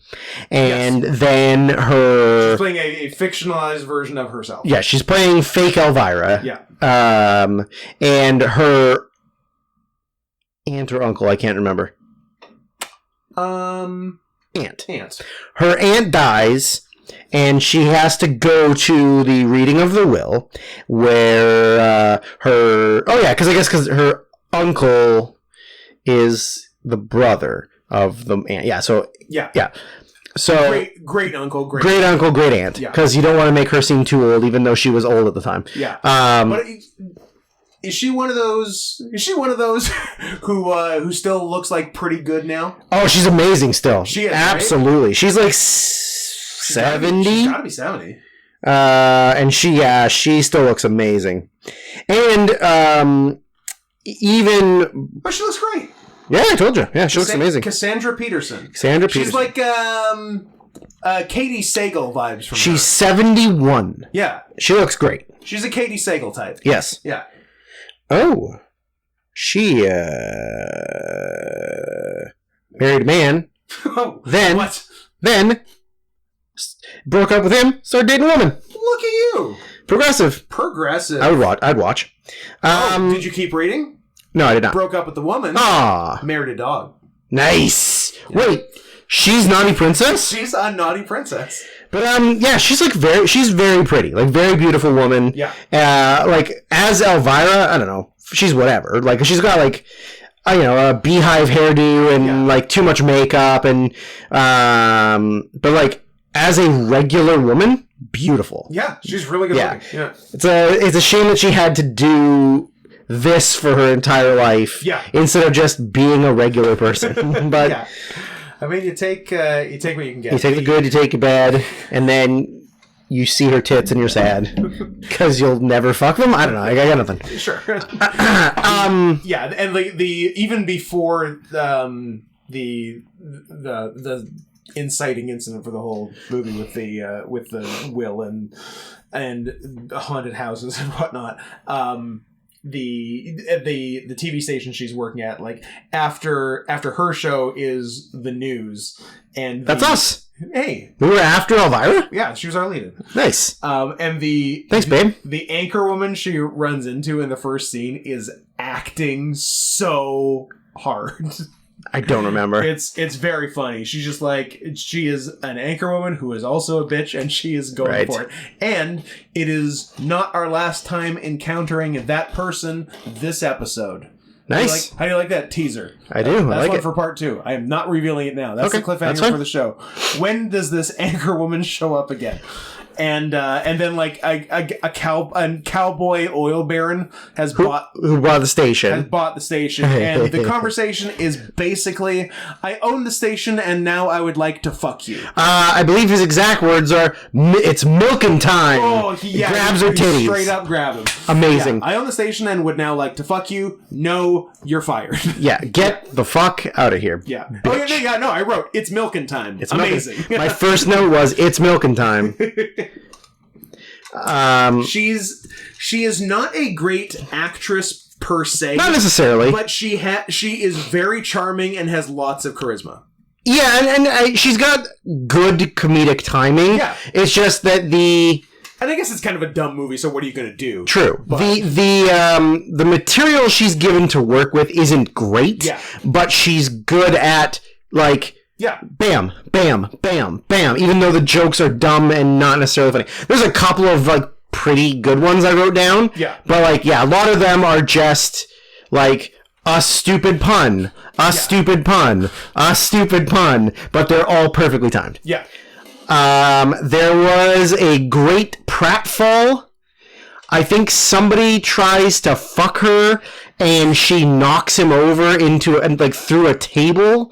And then she's playing a fictionalized version of herself. Yeah, she's playing fake Elvira. Yeah. And her aunt or uncle, I can't remember. Aunt. Her aunt dies, and she has to go to the reading of the will, where because her uncle is the brother of the aunt. Yeah. So yeah. So great uncle, great uncle, great aunt. Because you don't want to make her seem too old, even though she was old at the time. Yeah. But is she one of those? Who still looks like pretty good now? Oh, she's amazing still. She is, absolutely. Right? She's like 70. She's gotta be 70. And she still looks amazing. And but she looks great. Yeah, I told you. Yeah, she looks amazing. Cassandra Peterson. She's like Katie Sagal vibes from her. She's 71. Yeah. She looks great. She's a Katie Sagal type. Yes. Yeah. Oh. She married a man. Oh, then broke up with him, started dating a woman. Look at you. Progressive. Progressive. I'd watch. Did you keep reading? No, I did not. Broke up with the woman. Ah, Married a dog. nice. Wait, she's Naughty Princess? She's a naughty princess. But yeah, she's very pretty, like very beautiful woman. Yeah. Like as Elvira, I don't know, she's whatever. Like she's got like, a beehive hairdo and like too much makeup and but like as a regular woman, beautiful. Yeah, she's really good looking. Yeah. It's a shame that she had to do this for her entire life. Yeah. Instead of just being a regular person. But Yeah. I mean, you take what you can get. you take the good, you take the bad, and then you see her tits and you're sad because you'll never fuck them. I don't know. I got nothing. Sure. Yeah, and the even before the inciting incident for the whole movie with the will and haunted houses and whatnot. The TV station she's working at, like after her show is the news, and That's us. Hey, We were after Elvira. yeah, she was our lead. Nice. And Thanks, babe. the anchor woman she runs into in the first scene is acting so hard. I don't remember. It's very funny. She's just like, she is an anchor woman who is also a bitch, and she is going Right. for it. And it is not our last time encountering that person this episode. Nice. How do you like that teaser? I do. I That's like one it. for part 2. I am not revealing it now. That's Okay, the cliffhanger that's fine. for the show. When does this anchor woman show up again? And then like a cowboy oil baron has Who bought bought the station? the station, and the conversation is basically, I own the station and now I would like to fuck you. I believe his exact words are, "It's milking time." Oh, He grabs her he titties. straight up grab him. Amazing. Yeah, I own the station and would now like to fuck you. No, you're fired. Yeah, get the fuck out of here. Yeah. Oh yeah, no, I wrote it's milking time. It's milking- amazing. My first note was, "It's milking time." she is not a great actress per se, Not necessarily. but she is very charming and has lots of charisma. Yeah, and she's got good comedic timing. Yeah. It's just that And I guess it's kind of a dumb movie, so what are you going to do? True. The material she's given to work with isn't great. Yeah. But she's good at, like, Yeah. bam, bam, bam, bam. Even though the jokes are dumb and not necessarily funny. There's a couple of, like, pretty good ones I wrote down. Yeah. But, like, yeah, a lot of them are just, like, a stupid pun, a stupid pun, a stupid pun. But they're all perfectly timed. Yeah. There was a great pratfall. I think somebody tries to fuck her, and she knocks him over through a table.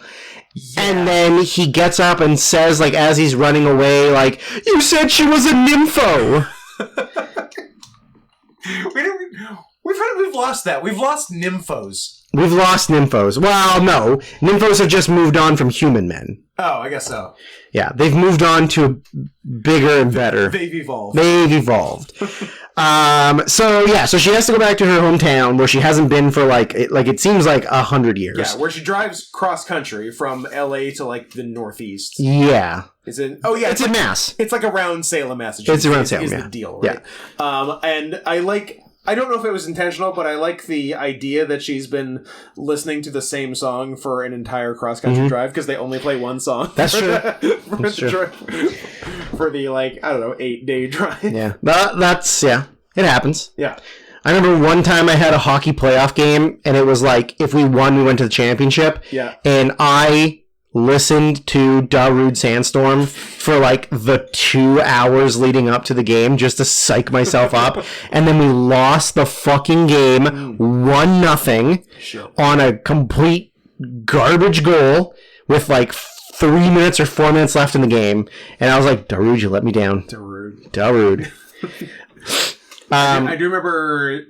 Yeah. And then he gets up and says, like, as he's running away, like, "You said she was a nympho." We've lost that. We've lost nymphos. We've lost nymphos. Well, no. Nymphos have just moved on from human men. Oh, I guess so. Yeah, they've moved on to bigger and better. They've evolved. So she has to go back to her hometown where she hasn't been for it seems like 100 years. Yeah, where she drives cross country from LA to like the Northeast. Yeah. It's in Mass. It's like around Salem, Massachusetts. It's around Salem, is yeah. the deal, right? Yeah. And I don't know if it was intentional, but I like the idea that she's been listening to the same song for an entire cross-country drive, because they only play one song. That's true. For the, 8-day drive. Yeah. It happens. Yeah. I remember one time I had a hockey playoff game, and it was like, if we won, we went to the championship. Yeah. And I listened to Darude Sandstorm for like the 2 hours leading up to the game just to psych myself up, and then we lost the fucking game 1-0 on a complete garbage goal with like 3 minutes or 4 minutes left in the game, and I was like, Darude, you let me down. Darude. I do remember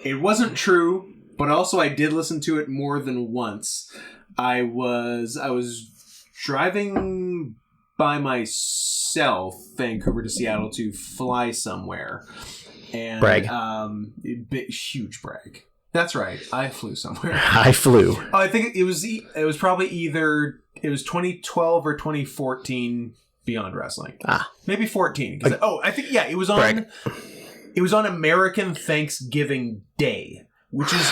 it wasn't true, but also I did listen to it more than once. I was driving by myself, Vancouver to Seattle, to fly somewhere, and brag. Huge brag. That's right. I flew somewhere. I flew. Oh, I think it was probably either 2012 or 2014. Beyond Wrestling. Ah. Maybe 14. I think it was on. Right. It was on American Thanksgiving Day, which is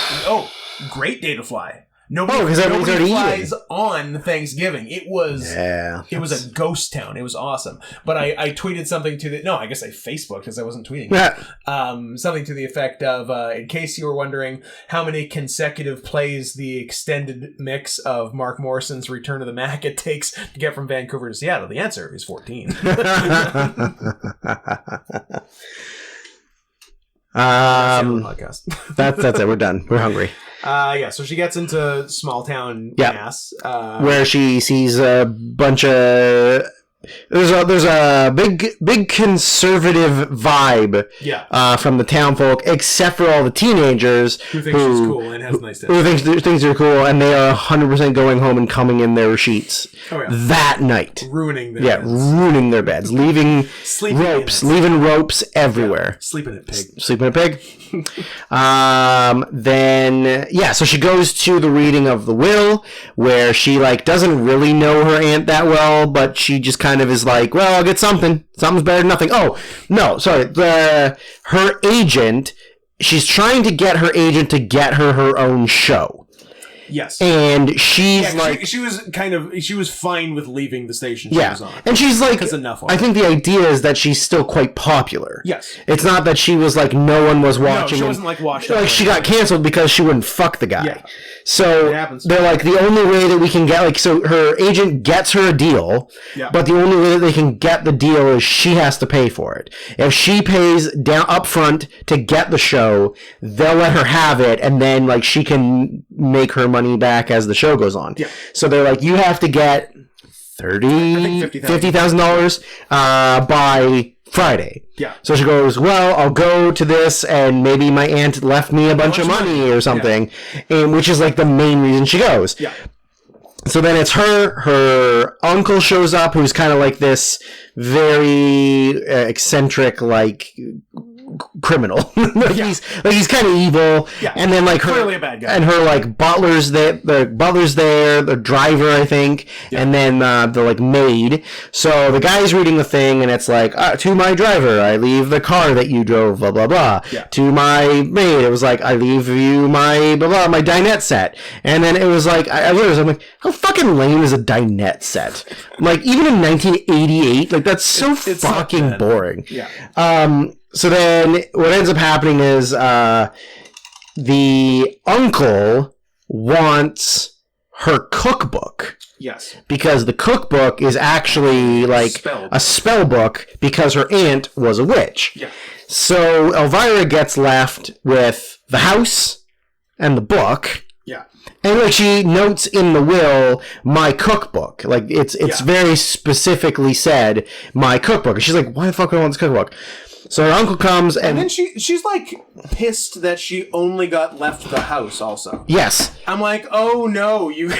great day to fly. Nobody 'cause everyone's already flies on Thanksgiving. It was it was a ghost town. It was awesome. But I tweeted something I guess I Facebooked because I wasn't tweeting. Something to the effect of, in case you were wondering how many consecutive plays the extended mix of Mark Morrison's Return of the Mac it takes to get from Vancouver to Seattle. The answer is 14. That's it. We're done. We're hungry. So she gets into small town Mass, where she sees a bunch of there's a big conservative vibe from the town folk, except for all the teenagers who think she's cool and has nice who thinks they're cool, and they are 100% going home and coming in their sheets that night, ruining their beds, leaving ropes everywhere. Sleeping at pig. So she goes to the reading of the will, where she doesn't really know her aunt that well, but she just kind of is like, well, I'll get something. Something's better than nothing. Oh, no, sorry. Her agent, she's trying to get her agent to get her own show. Yes. And she's she was fine with leaving the station she was on. And she's like, enough I think the idea is that she's still quite popular. Yes. It's not that she was no one was watching. No, she wasn't watched up. She got canceled because she wouldn't fuck the guy. Yeah. So they're the only way that we can get so her agent gets her a deal, but the only way that they can get the deal is she has to pay for it. If she pays down up front to get the show, they'll let her have it, and then she can make her money back as the show goes on. Yeah. So they're you have to get $50,000 by Friday. Yeah. So she goes, well, I'll go to this, and maybe my aunt left me a bunch of money or something, and which is the main reason she goes. Yeah. So then it's her uncle shows up, who's kind of this very eccentric, criminal. He's kind of evil, and then her clearly a bad guy, and her butler's there, the driver, I think, and then the maid. So the guy's reading the thing, and it's to my driver, I leave the car that you drove, blah blah blah. Yeah. To my maid, it was I leave you my blah blah, my dinette set, and then it was I was how fucking lame is a dinette set? Even in 1988, that's so it's fucking boring. Yeah. So then what ends up happening is the uncle wants her cookbook. Yes. Because the cookbook is actually a spell book because her aunt was a witch. Yeah. So Elvira gets left with the house and the book. Yeah. And she notes in the will, my cookbook. It's very specifically said, my cookbook. And she's why the fuck do I want this cookbook? So her uncle comes and then she's pissed that she only got left the house also. Yes. I'm oh no, you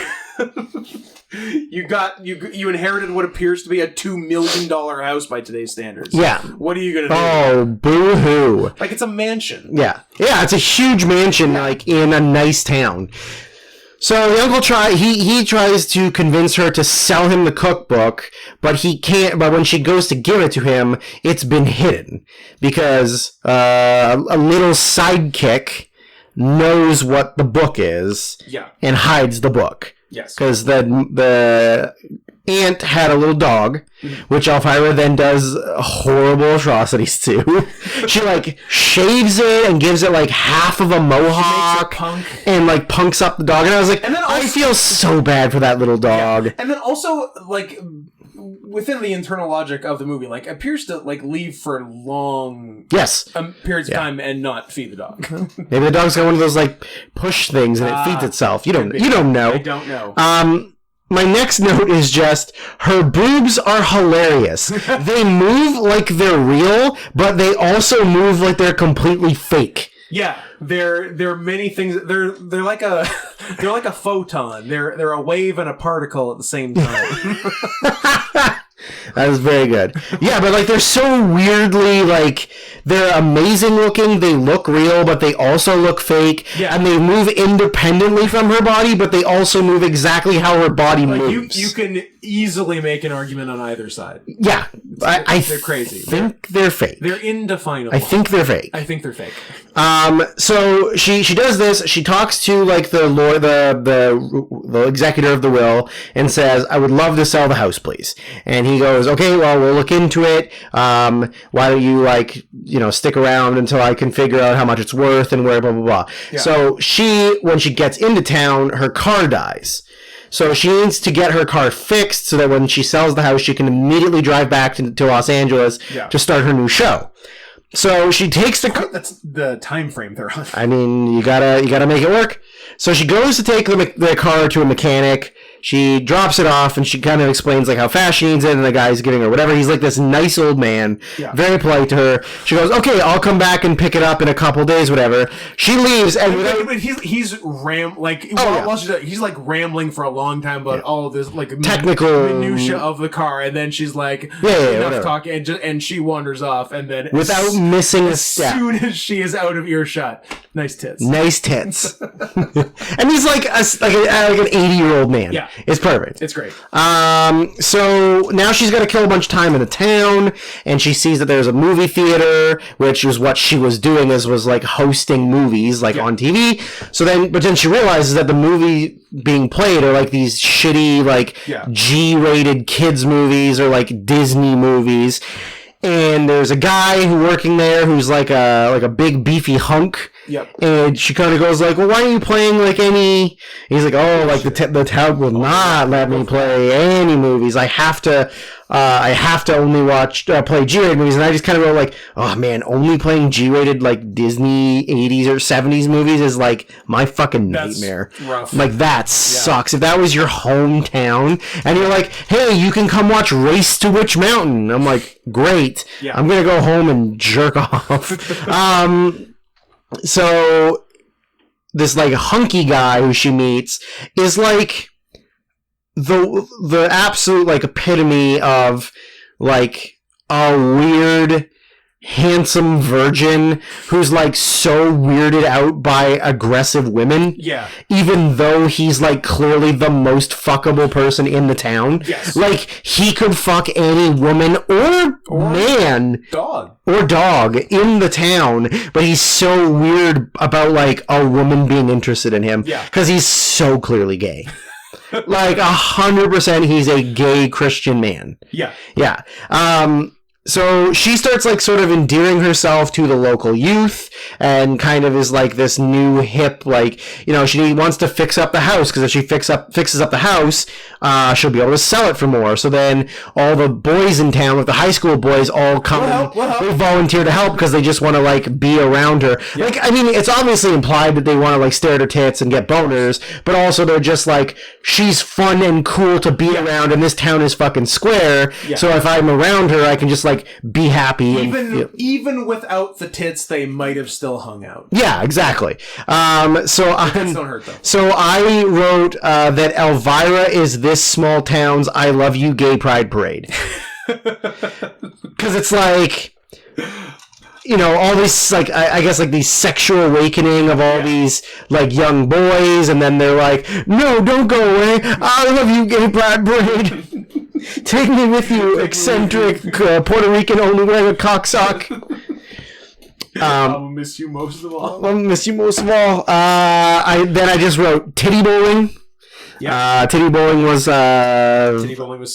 you inherited what appears to be a $2 million house by today's standards. Yeah. What are you gonna do? Oh, boo-hoo. It's a mansion. Yeah. Yeah, it's a huge mansion, in a nice town. So the uncle he tries to convince her to sell him the cookbook, but he can't. But when she goes to give it to him, it's been hidden because a little sidekick knows what the book is, and hides the book. Yes, because the aunt had a little dog, which Elvira then does horrible atrocities to. She shaves it and gives it half of a mohawk, and punks up the dog. And I was I feel so bad for that little dog. Yeah. And then also within the internal logic of the movie, appears to leave for long periods of time and not feed the dog. Maybe the dog's got one of those push things and it feeds itself. You don't know. I don't know. My next note is just, her boobs are hilarious. They move like they're real, but they also move like they're completely fake. Yeah, they're many things. They're like a photon. They're a wave and a particle at the same time. That is very good. Yeah, but like they're so weirdly like they're amazing looking. They look real, but they also look fake. Yeah. And they move independently from her body, but they also move exactly how her body Like moves. you can easily make an argument on either side. Yeah, They're crazy. Think they're fake. They're indefinable. I think they're fake. I think they're fake. So she does this. She talks to like the lord, the executor of the will, and says, "I would love to sell the house, please." And he goes, "Okay, well, we'll look into it. Why don't you stick around until I can figure out how much it's worth and where blah blah blah." Yeah. So when she gets into town, her car dies. So she needs to get her car fixed so that when she sells the house, she can immediately drive back to Los Angeles to start her new show. So she takes the car. That's the time frame they're on. I mean, you gotta make it work. So she goes to take the car to a mechanic. She drops it off, and she kind of explains like how fast she needs it, and the guy's giving her whatever. He's like this nice old man, very polite to her. She goes, "Okay, I'll come back and pick it up in a couple days, whatever." She leaves, and But he's like rambling for a long time about all of this like technical minutia of the car, and then she's like, whatever. enough talking, and she wanders off, and then without missing a as step. soon as she is out of earshot, nice tits. Nice tits. And he's like an 80-year-old man. Yeah. It's perfect. It's great. So now she's got to kill a bunch of time in the town, and she sees that there's a movie theater, which is what she was doing, was like hosting movies on TV. So then she realizes that the movie being played are like these shitty G-rated kids movies or like Disney movies. And there's a guy working there who's like a big beefy hunk. Yep. And she kind of goes like, "Well, why are you playing like any?" He's like, "Oh, like the town will not let me play any movies. I have to only play G-rated movies." And I just kind of go like, "Oh man, only playing G-rated like Disney 80s or 70s movies is like my fucking nightmare." That's rough. Like that sucks. If that was your hometown and you're like, "Hey, you can come watch Race to Witch Mountain," I'm like, "Great. Yeah. I'm gonna go home and jerk off." So this like hunky guy who she meets is like the absolute like epitome of like a weird handsome virgin who's like so weirded out by aggressive women. Yeah. Even though he's like clearly the most fuckable person in the town. Yes. Like he could fuck any woman or man Dog. or dog in the town, but he's so weird about like a woman being interested in him. Yeah. Because he's so clearly gay. Like 100% he's a gay Christian man. Yeah. Yeah. So she starts like sort of endearing herself to the local youth and kind of is like this new hip, like, she wants to fix up the house because if she fixes up the house, she'll be able to sell it for more. So then all the boys in town, like the high school boys, all come, they volunteer to help because they just want to like be around her. Yeah. Like, I mean, it's obviously implied that they want to like stare at her tits and get boners, but also they're just like, she's fun and cool to be around and this town is fucking square. Yeah. So if I'm around her, I can just like be happy. Even without the tits, they might have still hung out. Yeah, exactly. Tits don't hurt though. So I wrote that Elvira is this small town's I Love You Gay Pride Parade. Because it's like, all this, like, I guess, like, these sexual awakening of all these, like, young boys, and then they're like, "No, don't go away. I love you, Gay Pride Parade. Take me with you, eccentric Puerto Rican only wearing a cocksock." I'll miss you most of all. I'll miss you most of all. I just wrote titty bowling. Yeah. Titty bowling was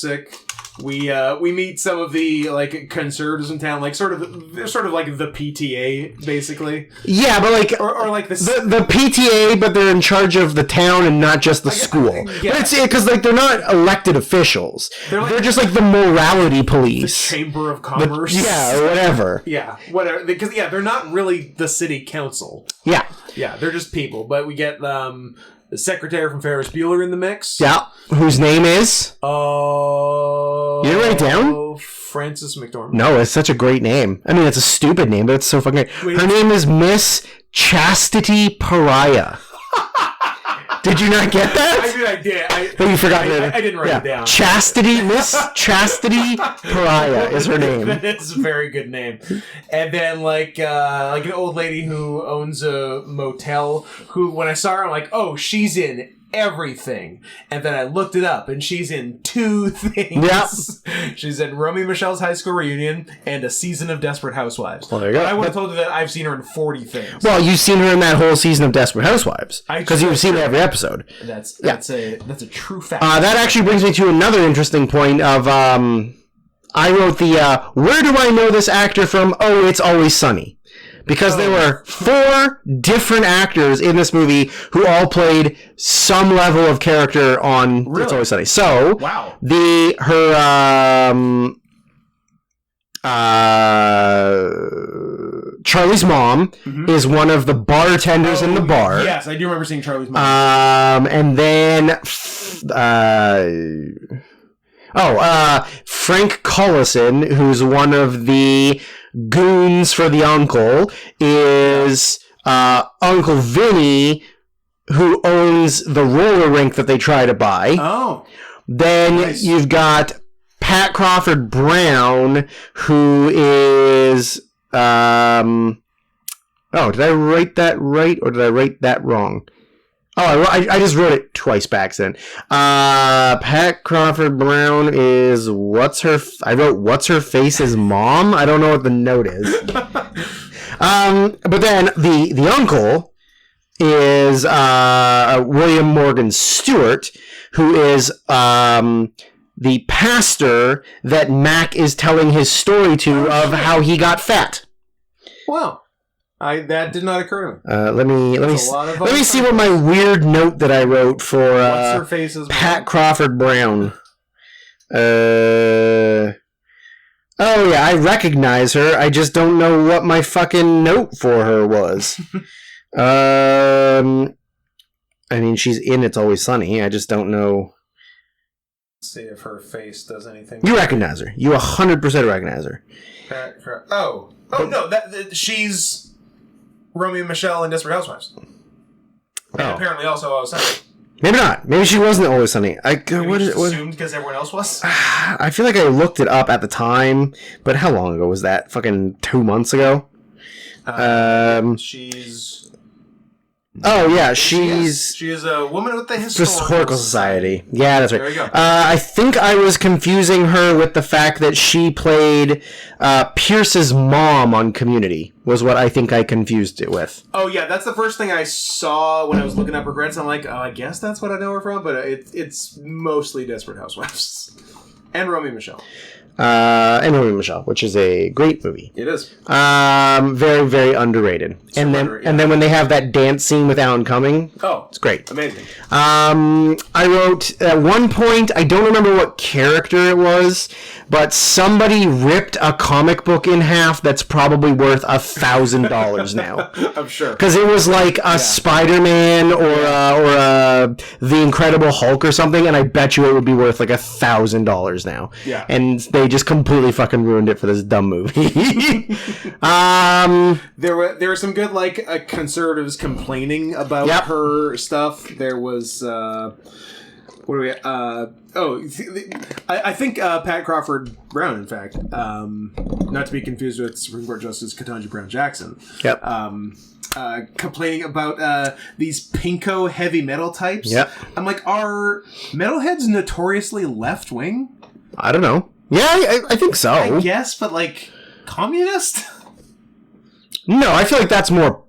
sick. We meet some of the like conservatives in town, like sort of like the PTA basically. Yeah, but like or like the PTA, but they're in charge of the town and not just the school. Yeah. But it's because like they're not elected officials. They're just like the morality police. The Chamber of Commerce. Or whatever. Yeah, whatever. Because they're not really the city council. Yeah. Yeah, they're just people. But we get the secretary from Ferris Bueller in the mix. Yeah. Whose name is? You didn't write it down? Frances McDormand. No, it's such a great name. I mean, it's a stupid name, but it's so fucking great. Her name is Miss Chastity Pariah. Did you not get that? I mean, I did. But you forgot I didn't write it down. Chastity, Miss Chastity Pariah is her name. It's a very good name. And then like an old lady who owns a motel. Who, when I saw her, I'm like, oh, she's in everything. And then I looked it up, and she's in 2 things. Yep. She's in Romy and Michelle's High School Reunion and a season of Desperate Housewives. Well, there you go. But I would have told you that I've seen her in 40 things. Well, you've seen her in that whole season of Desperate Housewives I because you've seen every episode. That's a true fact. That actually brings me to another interesting point of I wrote the where do I know this actor from? Oh, It's Always Sunny. Because there were 4 different actors in this movie who all played some level of character on It's Always Sunny. So, wow. Charlie's mom is one of the bartenders in the bar. Yes, I do remember seeing Charlie's mom. And then Frank Collison, who's one of the goons for the uncle, is Uncle Vinny, who owns the roller rink that they try to buy. Oh. Then Nice. you've got Pat Crawford Brown, who is did I write that right or did I write that wrong? Oh, I just wrote it twice by accident. Pat Crawford Brown is I wrote what's her face's mom. I don't know what the note is. But then the uncle is William Morgan Stewart, who is the pastor that Mac is telling his story to of how he got fat. Wow. That did not occur to me. Let me see what my weird note that I wrote for What's her face's Pat mom? Crawford Brown. Oh yeah, I recognize her. I just don't know what my fucking note for her was. I mean, she's in It's Always Sunny. I just don't know. Let's see if her face does anything. You recognize her. You 100% recognize her. Oh no, she's Romeo and Michelle in Desperate Housewives. And apparently also Always Sunny. Maybe not. Maybe she wasn't Always Sunny. Maybe just assumed because everyone else was. I feel like I looked it up at the time, but how long ago was that? Fucking 2 months ago? She's. Oh yeah, She is a woman with the Historical Society. Yeah, that's right. There you go. I think I was confusing her with the fact that she played Pierce's mom on Community, was what I think I confused it with. Oh yeah, that's the first thing I saw when I was looking up her credits. I'm like, oh, I guess that's what I know her from, but it's mostly Desperate Housewives and Romeo and Michelle. And Romeo and Michelle, which is a great movie. It is. Very, very underrated. And then when they have that dance scene with Alan Cumming, it's great. Amazing. I wrote at one point, I don't remember what character it was, but somebody ripped a comic book in half that's probably worth $1,000 now. I'm sure. Because it was like a Spider-Man or the Incredible Hulk or something, and I bet you it would be worth like $1,000 now. Yeah. And they just completely fucking ruined it for this dumb movie. There were some good conservatives complaining about her stuff. There was what do we? I think Pat Crawford Brown, in fact, not to be confused with Supreme Court Justice Ketanji Brown Jackson. Yep. Complaining about these pinko heavy metal types. Yep. I'm like, are metalheads notoriously left wing? I don't know. Yeah, I think so. I guess, but communist? No, I feel like that's more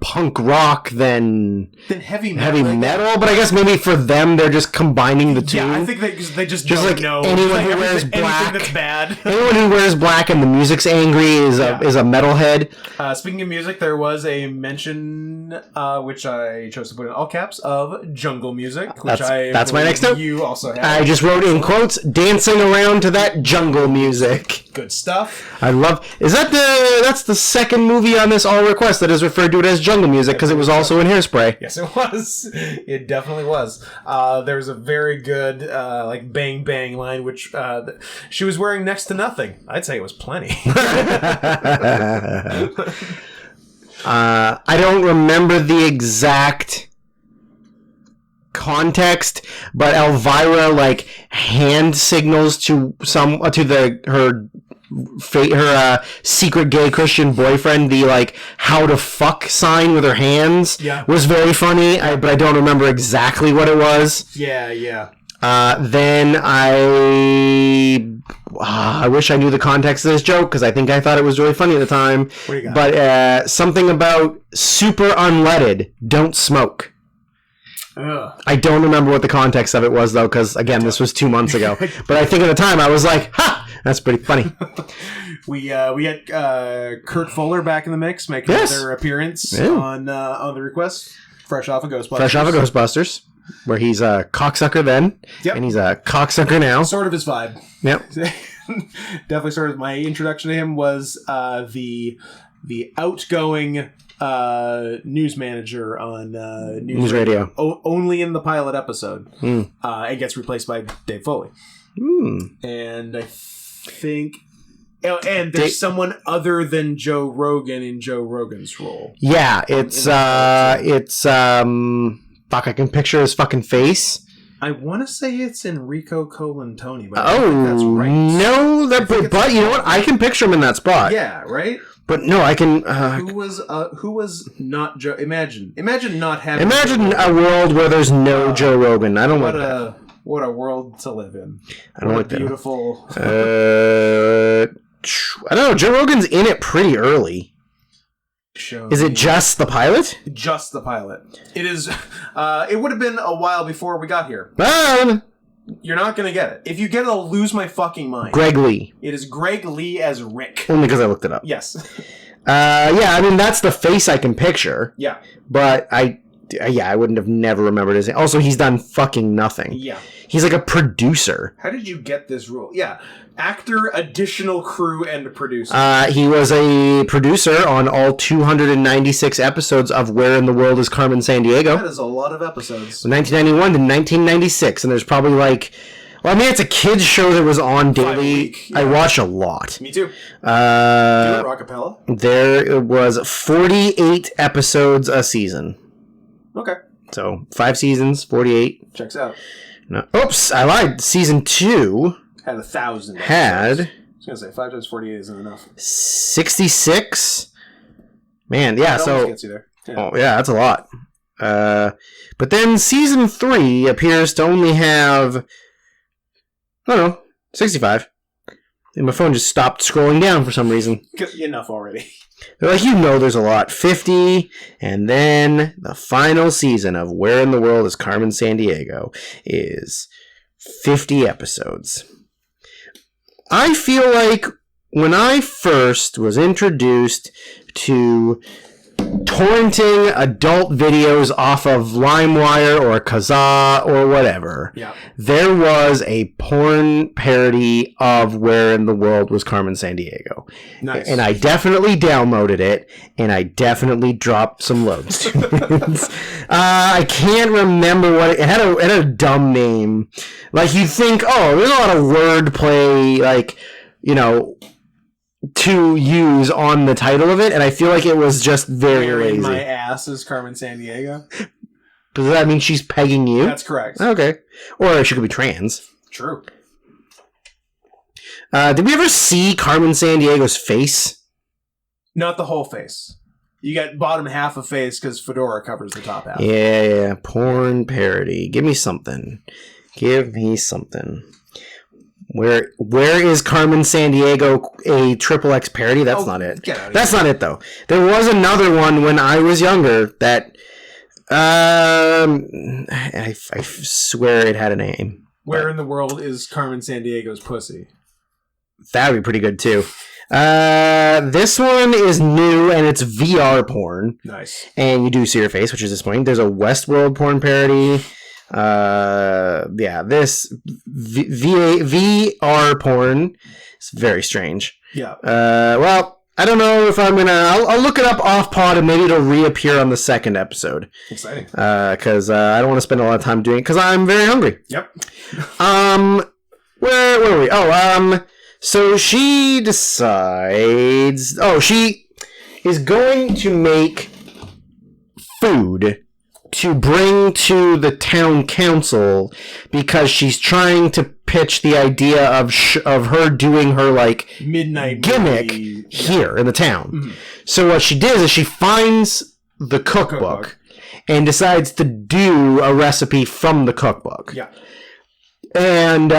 punk rock than heavy metal. But I guess maybe for them they're just combining the two. Yeah, I think they just don't like know anyone who wears black. Anything that's bad. Anyone who wears black and the music's angry is a metalhead. Speaking of music, there was a mention, which I chose to put in all caps, of jungle music. Which that's my next note. You also have. I just wrote in quotes, dancing around to that jungle music. Good stuff. I love. That's the second movie on this all request that is referred to it as jungle music because it was also in Hairspray. Yes, it was. It definitely was. There's a very good bang bang line, which she was wearing next to nothing. I'd say it was plenty. I don't remember the exact context, but Elvira like hand signals to her secret gay Christian boyfriend the like how to fuck sign with her hands. Yeah. Was very funny, but I don't remember exactly what it was. Yeah. Then I wish I knew the context of this joke because I think I thought it was really funny at the time. What do you got? But something about super unleaded, don't smoke. Ugh. I don't remember what the context of it was though, because again, this was 2 months ago. But I think at the time I was like, "Ha, that's pretty funny." We had Kurt Fuller back in the mix, making another appearance on the request, fresh off of Ghostbusters. Where he's a cocksucker then, and he's a cocksucker now. Sort of his vibe. Yep. Definitely sort of my introduction to him was the outgoing news manager on news radio. Only in the pilot episode. It gets replaced by Dave Foley. And I think... And there's someone other than Joe Rogan in Joe Rogan's role. Yeah, fuck, I can picture his fucking face. I want to say it's Enrico Colantoni, but I don't think that's right. No, but you know what? I can picture him in that spot. Yeah, right? But no, I can... Who was not Joe... Imagine not having... Imagine a world where there's no Joe Rogan. I don't want that. What a world to live in. I don't what like a beautiful... I don't know. Joe Rogan's in it pretty early. Is it just the pilot? Just the pilot. It is. It would have been a while before we got here. You're not going to get it. If you get it, I'll lose my fucking mind. Greg Lee. It is Greg Lee as Rick. Only because I looked it up. Yes. Yeah, I mean, that's the face I can picture. Yeah. But I wouldn't have never remembered his name. Also, he's done fucking nothing. Yeah. He's like a producer. How did you get this role? Yeah. Actor, additional crew, and producer. He was a producer on all 296 episodes of Where in the World is Carmen Sandiego? That is a lot of episodes. From 1991 to 1996. And there's probably like... Well, I mean, it's a kid's show that was on daily. I watch a lot. Me too. Do it, Rockapella. There was 48 episodes a season. Okay. So, 5 seasons, 48. Checks out. No. Oops, I lied. Season 2... Had 1,000. Had... I was going to say, 5 times 48 isn't enough. 66? Man, yeah, that so... Gets you there. Yeah. Oh, yeah, that's a lot. But then Season 3 appears to only have... I don't know, 65. And my phone just stopped scrolling down for some reason. Enough already. They're like, there's a lot. 50, and then the final season of Where in the World is Carmen Sandiego is 50 episodes. I feel like when I first was introduced to torrenting adult videos off of LimeWire or Kazaa or whatever, there was a porn parody of Where in the World was Carmen Sandiego. Nice. And I definitely downloaded it, and I definitely dropped some loads to it. I can't remember what it had. It had a dumb name. Like, you'd think, there's a lot of wordplay, like, to use on the title of it, and I feel like it was just very lazy. My ass is Carmen Sandiego. Does that mean she's pegging you? That's correct. Okay. Or she could be trans. True. Did we ever see Carmen Sandiego's face? Not the whole face. You got bottom half of face because Fedora covers the top half. Yeah. Porn parody. Give me something. Where is Carmen Sandiego a XXX parody? That's not it. That's not it, though. There was another one when I was younger that... I swear it had a name. Where in the world is Carmen Sandiego's pussy? That would be pretty good, too. This one is new, and it's VR porn. Nice. And you do see her face, which is disappointing. There's a Westworld porn parody. This VR porn is very strange. Yeah. Well, I don't know if I'm gonna. I'll look it up off pod, and maybe it'll reappear on the second episode. Exciting. Because I don't want to spend a lot of time doing it because I'm very hungry. Yep. Where were we? So she decides. She is going to make food to bring to the town council because she's trying to pitch the idea of her doing her like Midnight gimmick movie. here in the town. Mhm. So what she did is she finds the cookbook and decides to do a recipe from the cookbook. Yeah. And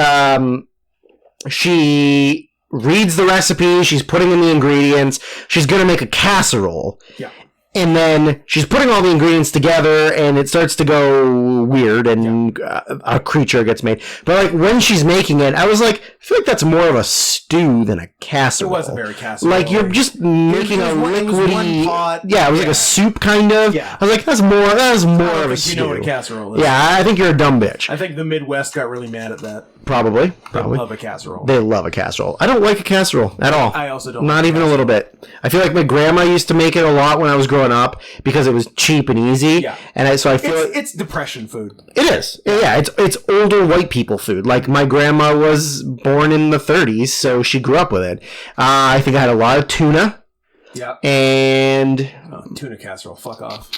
she reads the recipe, she's putting in the ingredients, she's going to make a casserole. Yeah. And then she's putting all the ingredients together, and it starts to go weird, and a creature gets made. But like when she's making it, I was like, I feel like that's more of a stew than a casserole. It wasn't very casserole. Like you're just making a it was one liquidy. pot. Yeah, it was like a soup kind of. Yeah. I was like, that's more of a You stew. know what a casserole is. Yeah, I think you're a dumb bitch. I think the Midwest got really mad at that. Probably. I love a casserole. They love a casserole. I don't like a casserole at all. I also don't. Not like even a little bit. I feel like my grandma used to make it a lot when I was growing up because it was cheap and easy. Yeah. And so I feel It's depression food. it is. Yeah, it's older white people food. Like my grandma was born in the 30s, so she grew up with it. I think I had a lot of tuna Yeah. and Tuna casserole. Fuck off.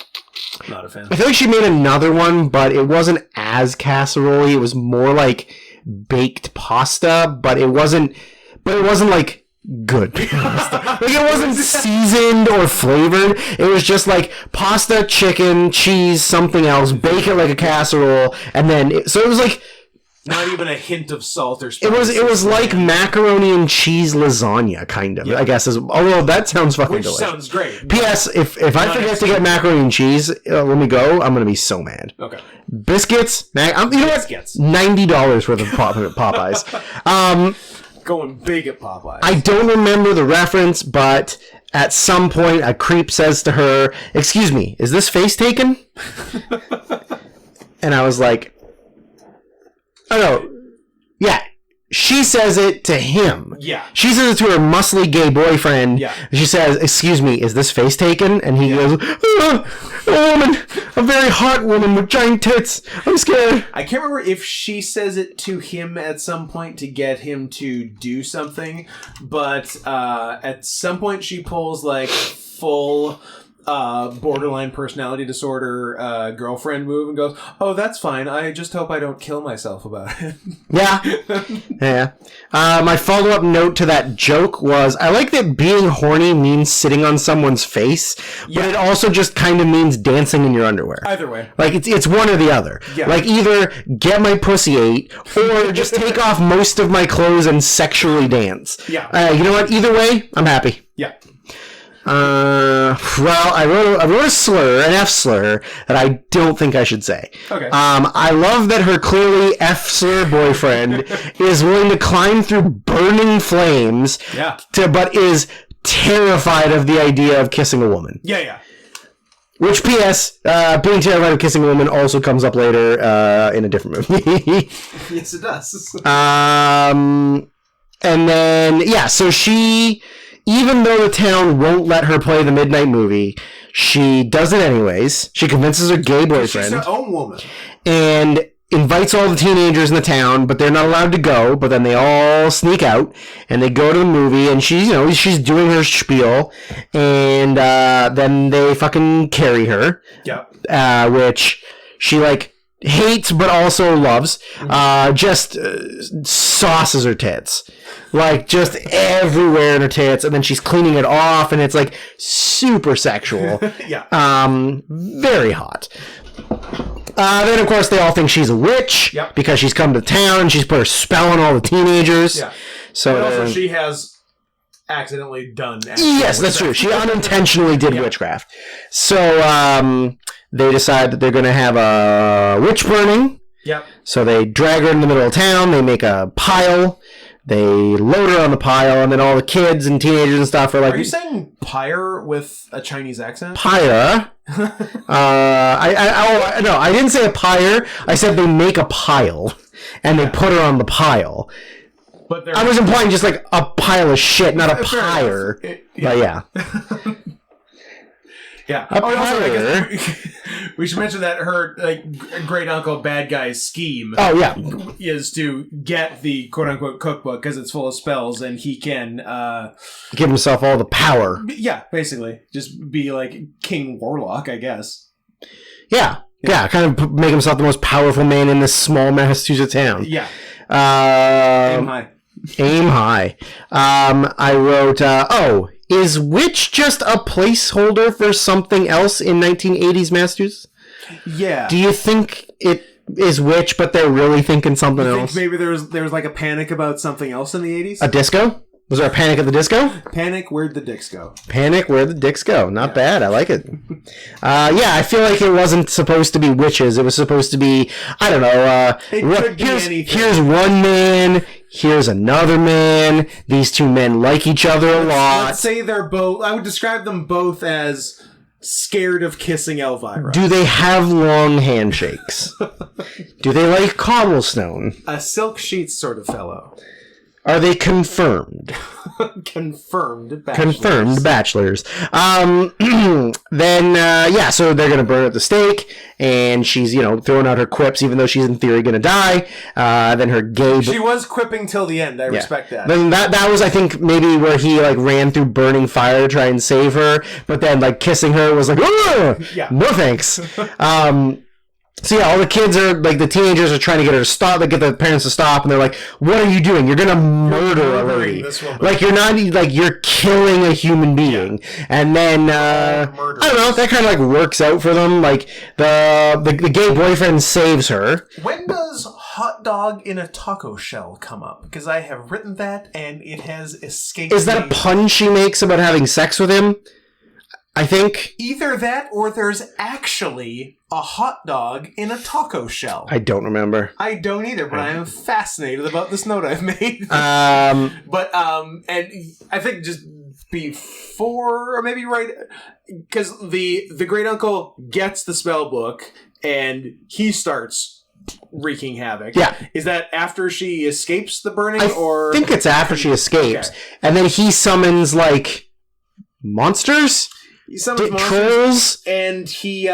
Not a fan. I feel like she made another one, but it wasn't as casserole. It was more like baked pasta, but it wasn't like good pasta. Like it wasn't seasoned or flavored. It was just like pasta, chicken, cheese, something else. Bake it like a casserole, and then so it was like Not even a hint of salt or spice. it was like macaroni and cheese lasagna, kind of. Yeah. I guess. Although that sounds fucking Which delicious. sounds great. P.S. If I forget to get macaroni and cheese when we go, I'm gonna be so mad. Okay. Biscuits, you know what? Biscuits. $90 worth of Popeyes. Going big at Popeyes. I don't remember the reference, but at some point a creep says to her, "Excuse me, is this face taken?" And I was like, "Oh no, yeah." She says it to him. Yeah. She says it to her muscly gay boyfriend. Yeah. She says, "Excuse me, is this face taken?" And he goes, "Ah, "A woman, a very hot woman with giant tits. I'm scared." I can't remember if she says it to him at some point to get him to do something, but at some point she pulls like full borderline personality disorder girlfriend move and goes, "Oh, that's fine. I just hope I don't kill myself about it." Yeah. Yeah. My follow-up note to that joke was, I like that being horny means sitting on someone's face, but Yeah. it also just kind of means dancing in your underwear. Either way. Like, it's one or the other. Yeah. Like, either get my pussy ate, or just take off most of my clothes and sexually dance. Yeah. You know what? Either way, I'm happy. Yeah. Well, I wrote a slur, an F slur, that I don't think I should say. Okay. I love that her clearly F slur boyfriend is willing to climb through burning flames, Yeah. but is terrified of the idea of kissing a woman. Yeah, yeah. Which, P.S., being terrified of kissing a woman also comes up later in a different movie. Yes, it does. And then, yeah, so she, even though the town won't let her play the midnight movie, she does it anyways. She convinces her gay She's boyfriend her own woman. and invites all the teenagers in the town, but they're not allowed to go. But then they all sneak out and they go to the movie, and she's doing her spiel, and then they fucking carry her, Yeah. which she like hates but also loves. Just sauces her tits, like just everywhere in her tits, and then she's cleaning it off, and it's like super sexual. Yeah. Very hot. Then of course they all think she's a witch, Yep. because she's come to town and she's put her spell on all the teenagers. Yeah. So And also, she has accidentally done. yes, that's true. She unintentionally did witchcraft. So they decide that they're going to have a witch burning. Yep. So they drag her in the middle of town. They make a pile. They load her on the pile, and then all the kids and teenagers and stuff are like, Are you saying pyre with a Chinese accent? pyre? I didn't say a pyre. I said they make a pile, and they put her on the pile. But I was implying just like a pile of shit, not a Fair pyre. enough. But yeah. Yeah. A and also, I pyre. guess we should mention that her great uncle bad guy's scheme Oh yeah. is to get the quote unquote cookbook because it's full of spells and he can Give himself all the power. yeah, basically just be like King Warlock, I guess. Yeah. Yeah, kind of make himself the most powerful man in this small Massachusetts town. Yeah. Aim high. Aim high. I wrote, is Witch just a placeholder for something else in 1980s Massachusetts? Yeah. Do you think it is Witch, but they're really thinking something You else? think maybe there was like a panic about something else in the 80s? A disco? Was there a Panic at the Disco? Panic, where'd the dicks go? Panic, where the dicks go. Not bad. I like it. I feel like it wasn't supposed to be witches. It was supposed to be, I don't know. It could be anything. Here's one man. Here's another man. These two men like each other a lot. Let's say they're both, I would describe them both as scared of kissing Elvira. Do they have long handshakes? Do they like cobblestone? A silk sheets sort of fellow. Are they confirmed? Confirmed bachelors. Confirmed bachelors. So they're gonna burn at the stake, and she's, throwing out her quips, even though she's in theory gonna die. Then her gay. She was quipping till the end. I respect that. Then that was, I think, maybe where he ran through burning fire to try and save her, but then kissing her was like, no thanks. So all the kids are the teenagers are trying to get her to stop. They get the parents to stop, and they're like, "What are you doing? You're gonna murder a lady. This woman. You're not you're killing a human being." Yeah. And then I don't know. That kind of works out for them. The gay boyfriend saves her. When does hot dog in a taco shell come up? Because I have written that, and it has escaped. Is that a pun she makes about having sex with him? I think either that or there's actually a hot dog in a taco shell. I don't remember. I don't either, but I am fascinated about this note I've made. And I think just before, or maybe right, because the great uncle gets the spell book and he starts wreaking havoc. Yeah. Is that after she escapes the burning, I think it's after she escapes, and then he summons monsters. He summons monsters, trolls, and he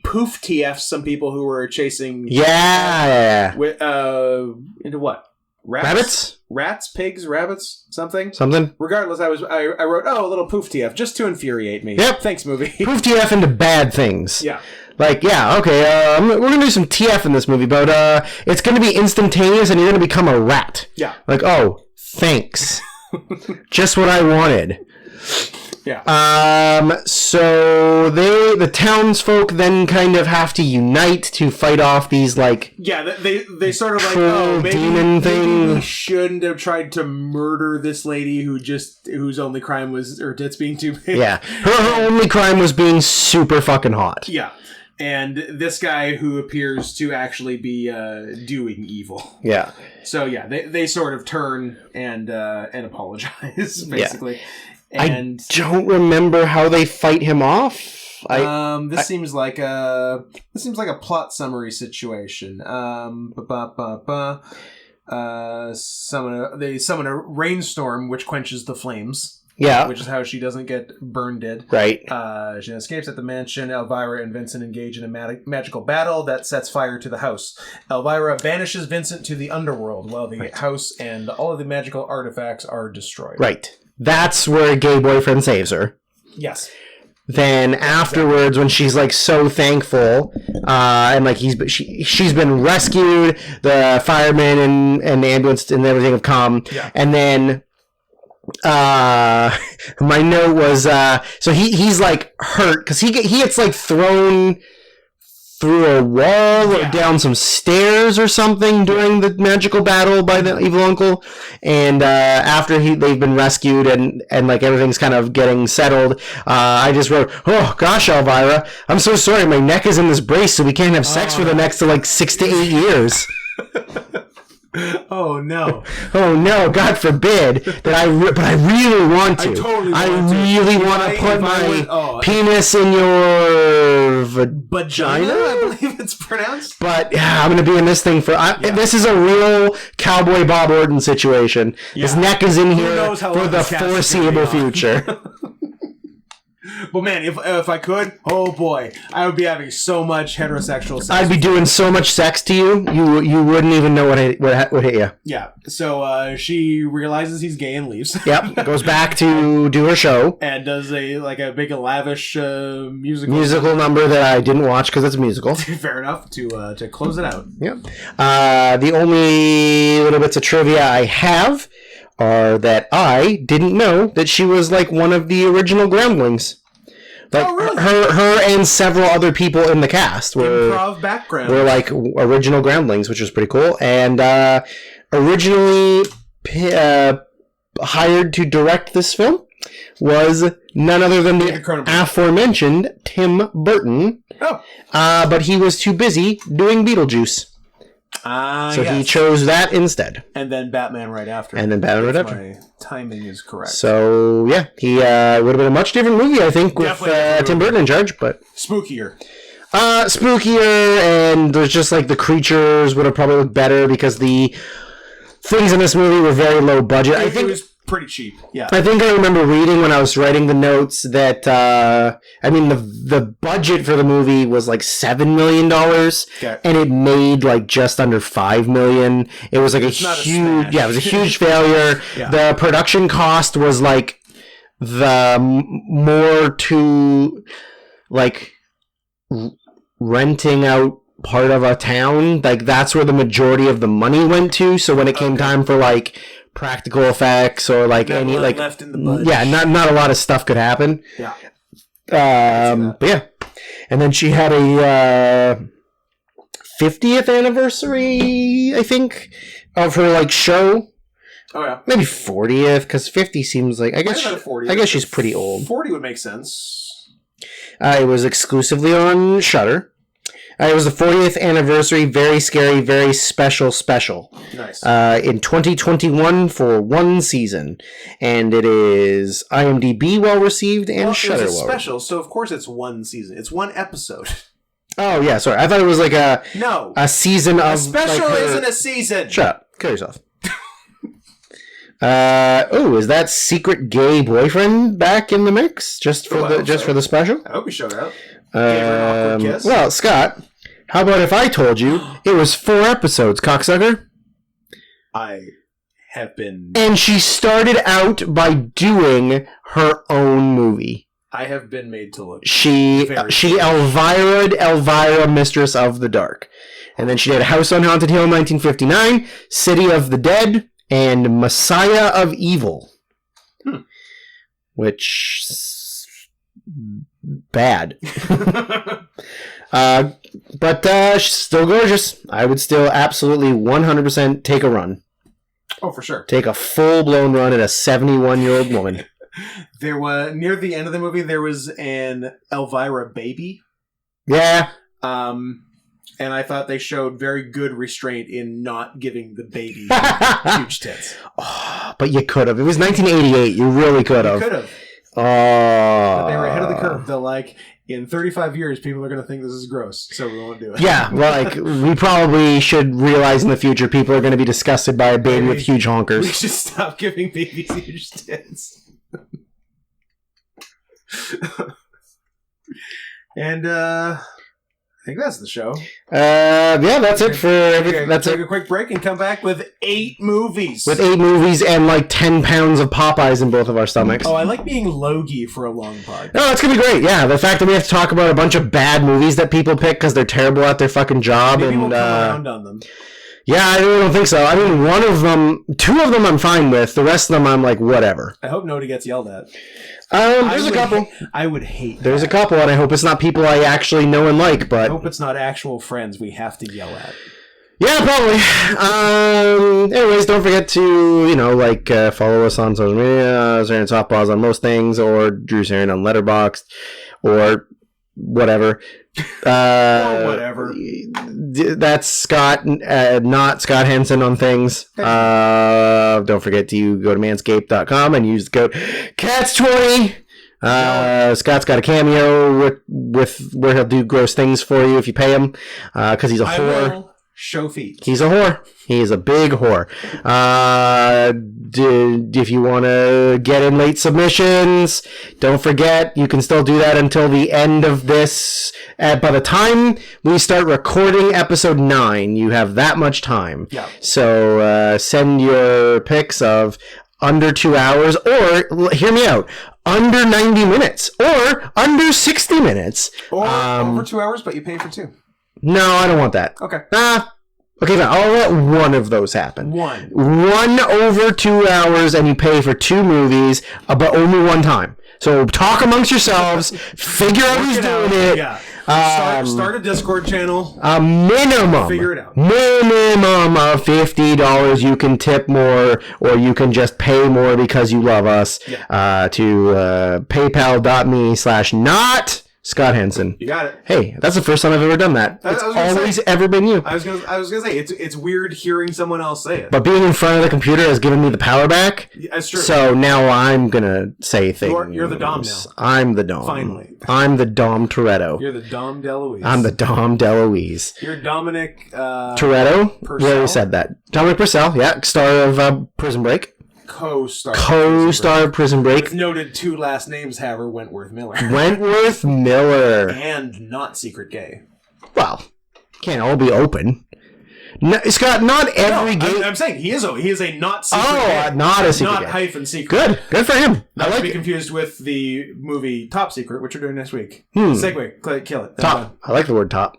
poof TFs some people who were chasing. Yeah. With into what? Rabbits? Rats, pigs, rabbits, something. Regardless, I wrote a little poof TF just to infuriate me. Yep. Thanks, movie. Poof TF into bad things. Yeah. Okay, we're gonna do some TF in this movie, but it's gonna be instantaneous, and you're gonna become a rat. Yeah. Thanks. Just what I wanted. Yeah. So the townsfolk then kind of have to unite to fight off these they sort of demon thing. Maybe we shouldn't have tried to murder this lady whose only crime was her tits being too big. Yeah. Her only crime was being super fucking hot. Yeah. And this guy who appears to actually be doing evil. Yeah. So they sort of turn and apologize basically. Yeah. And I don't remember how they fight him off. This seems like a plot summary situation. They summon a rainstorm which quenches the flames. Yeah. Which is how she doesn't get burned dead. Right. She escapes at the mansion. Elvira and Vincent engage in a magical battle that sets fire to the house. Elvira banishes Vincent to the underworld while the house and all of the magical artifacts are destroyed. Right. That's where a gay boyfriend saves her. Yes. Then afterwards, when she's so thankful, and she's been rescued, the firemen and the ambulance and everything have come, and then my note was so he's hurt because he gets thrown through a wall or down some stairs or something during the magical battle by the evil uncle, and after they've been rescued and everything's kind of getting settled, I just wrote, "Oh gosh, Elvira, I'm so sorry. My neck is in this brace, so we can't have sex for the next 6 to 8 years." Oh no! Oh no! God forbid that but I really want to. I really want to put my penis in your vagina. I believe it's pronounced. But I'm going to be in this thing this is a real Cowboy Bob Orton situation. Yeah. His neck is in here for the foreseeable future. But man, if I could, oh boy, I would be having so much heterosexual sex. I'd be doing so much sex to you, you wouldn't even know what hit you. Yeah. So she realizes he's gay and leaves. Yep. Goes back to do her show. And does a big lavish musical Number that I didn't watch because it's a musical. Fair enough to close it out. Yep. The only little bits of trivia I have are that I didn't know that she was like one of the original Groundlings. Like really? her and several other people in the cast were Improv background. were like original Groundlings, which was pretty cool. And originally hired to direct this film was none other than the aforementioned Tim Burton. Oh. But he was too busy doing Beetlejuice. So he chose that instead. And then Batman right after. My timing is correct. So, yeah, he would have been a much different movie, I think, with Tim Burton in charge, but... Spookier. Spookier, and there's just, like, the creatures would have probably looked better because the things in this movie were very low budget. I think it was pretty cheap, yeah. I think I remember reading when I was writing the notes that, the budget for the movie was like $7 million, and it made like just under $5 million. It was like it was a huge failure. Yeah. The production cost was like more to like renting out part of a town. Like that's where the majority of the money went to. So when it came time for like practical effects or like not any like left in the budget. Yeah, not a lot of stuff could happen. Yeah. But yeah. And then she had a 50th anniversary, I think, of her like show. Oh yeah. Maybe 40th, because 50 seems like I guess she's pretty old. 40 would make sense. It was exclusively on Shudder. It was the 40th anniversary, very scary, very special. Nice. In 2021 for one season. And it is IMDb well received and Shudder well. It's well special, so of course it's one season. It's one episode. Oh, yeah, sorry. I thought it was like a season of... A special like isn't a season! Shut up. Kill yourself. Is that secret gay boyfriend back in the mix? Just for the special? I hope he showed up. Gave her an awkward kiss. Well, Scott, how about if I told you it was 4 episodes, cocksucker? I have been... And she started out by doing her own movie. I have been made to look... She Elvira, Mistress of the Dark. And then she did House on Haunted Hill in 1959, City of the Dead, and Messiah of Evil. Which... bad. But she's still gorgeous. I would still absolutely 100% take a run. Oh, for sure. Take a full-blown run at a 71-year-old woman. There was, near the end of the movie, there was an Elvira baby. Yeah. And I thought they showed very good restraint in not giving the baby huge tits. Oh, but you could have. It was 1988. You really could have. You could have. Oh. But they were ahead of the curve. They're like, in 35 years, people are going to think this is gross, so we won't do it. Yeah, well, like, we probably should realize in the future people are going to be disgusted by a baby with huge honkers. We should stop giving babies huge tits. And, I think that's the show. Yeah, that's it for everything. Let's take a quick break and come back with 8 movies. With 8 movies and like 10 pounds of Popeyes in both of our stomachs. Oh, I like being logy for a long pod. No, that's gonna be great. Yeah, the fact that we have to talk about a bunch of bad movies that people pick because they're terrible at their fucking job. Maybe and we'll come around on them. Yeah, I really don't think so. I mean, 2 of them I'm fine with. The rest of them I'm like, whatever. I hope nobody gets yelled at. There's a couple. I would hate There's a couple, and I hope it's not people I actually know and like, but... I hope it's not actual friends we have to yell at. Yeah, probably. Anyways, don't forget to, follow us on social media, Zarian Softballs on most things, or Drew Zarian on Letterboxd, or whatever. Or whatever. That's Scott, not Scott Henson on things. Don't forget to go to manscaped.com and use the code CATS20. Scott's got a cameo with where he'll do gross things for you if you pay him, because he's a whore. show feet. He's a whore. He is a big whore. If you want to get in late submissions, don't forget, you can still do that until the end of this. By the time we start recording episode 9, you have that much time. Yeah. So send your pics of under 2 hours, or, hear me out, under 90 minutes, or under 60 minutes. Or over 2 hours, but you pay for 2. No, I don't want that. Okay. Okay, fine. I'll let one of those happen. One over 2 hours, and you pay for 2 movies, but only one time. So talk amongst yourselves, figure out who's doing it. Yeah. Start a Discord channel. A minimum. Figure it out. Minimum of $50. You can tip more, or you can just pay more because you love us. Yeah. To paypal.me/not Scott Henson. You got it. Hey, that's the first time I've ever done that. It's always ever been you. I was gonna say it's weird hearing someone else say it. But being in front of the computer has given me the power back. That's true. So now I'm gonna say things. You're the Dom now. I'm the Dom. Finally. I'm the Dom Toretto. You're the Dom DeLuise. I'm the Dom DeLuise. You're Dominic Toretto? Purcell? We already said that. Dominic Purcell, yeah, star of Prison Break. Co-star of Prison Break. With noted 2 last names, however, Wentworth Miller. Wentworth Miller. And not secret gay. Well, can't all be open. No, Scott, not every gay... I'm saying he is a not secret gay. Not a secret not gay. hyphen secret. Good for him. Not I like to be it. confused with the movie Top Secret, which we're doing next week. Hmm. Segue. Kill it. Top. I like the word top.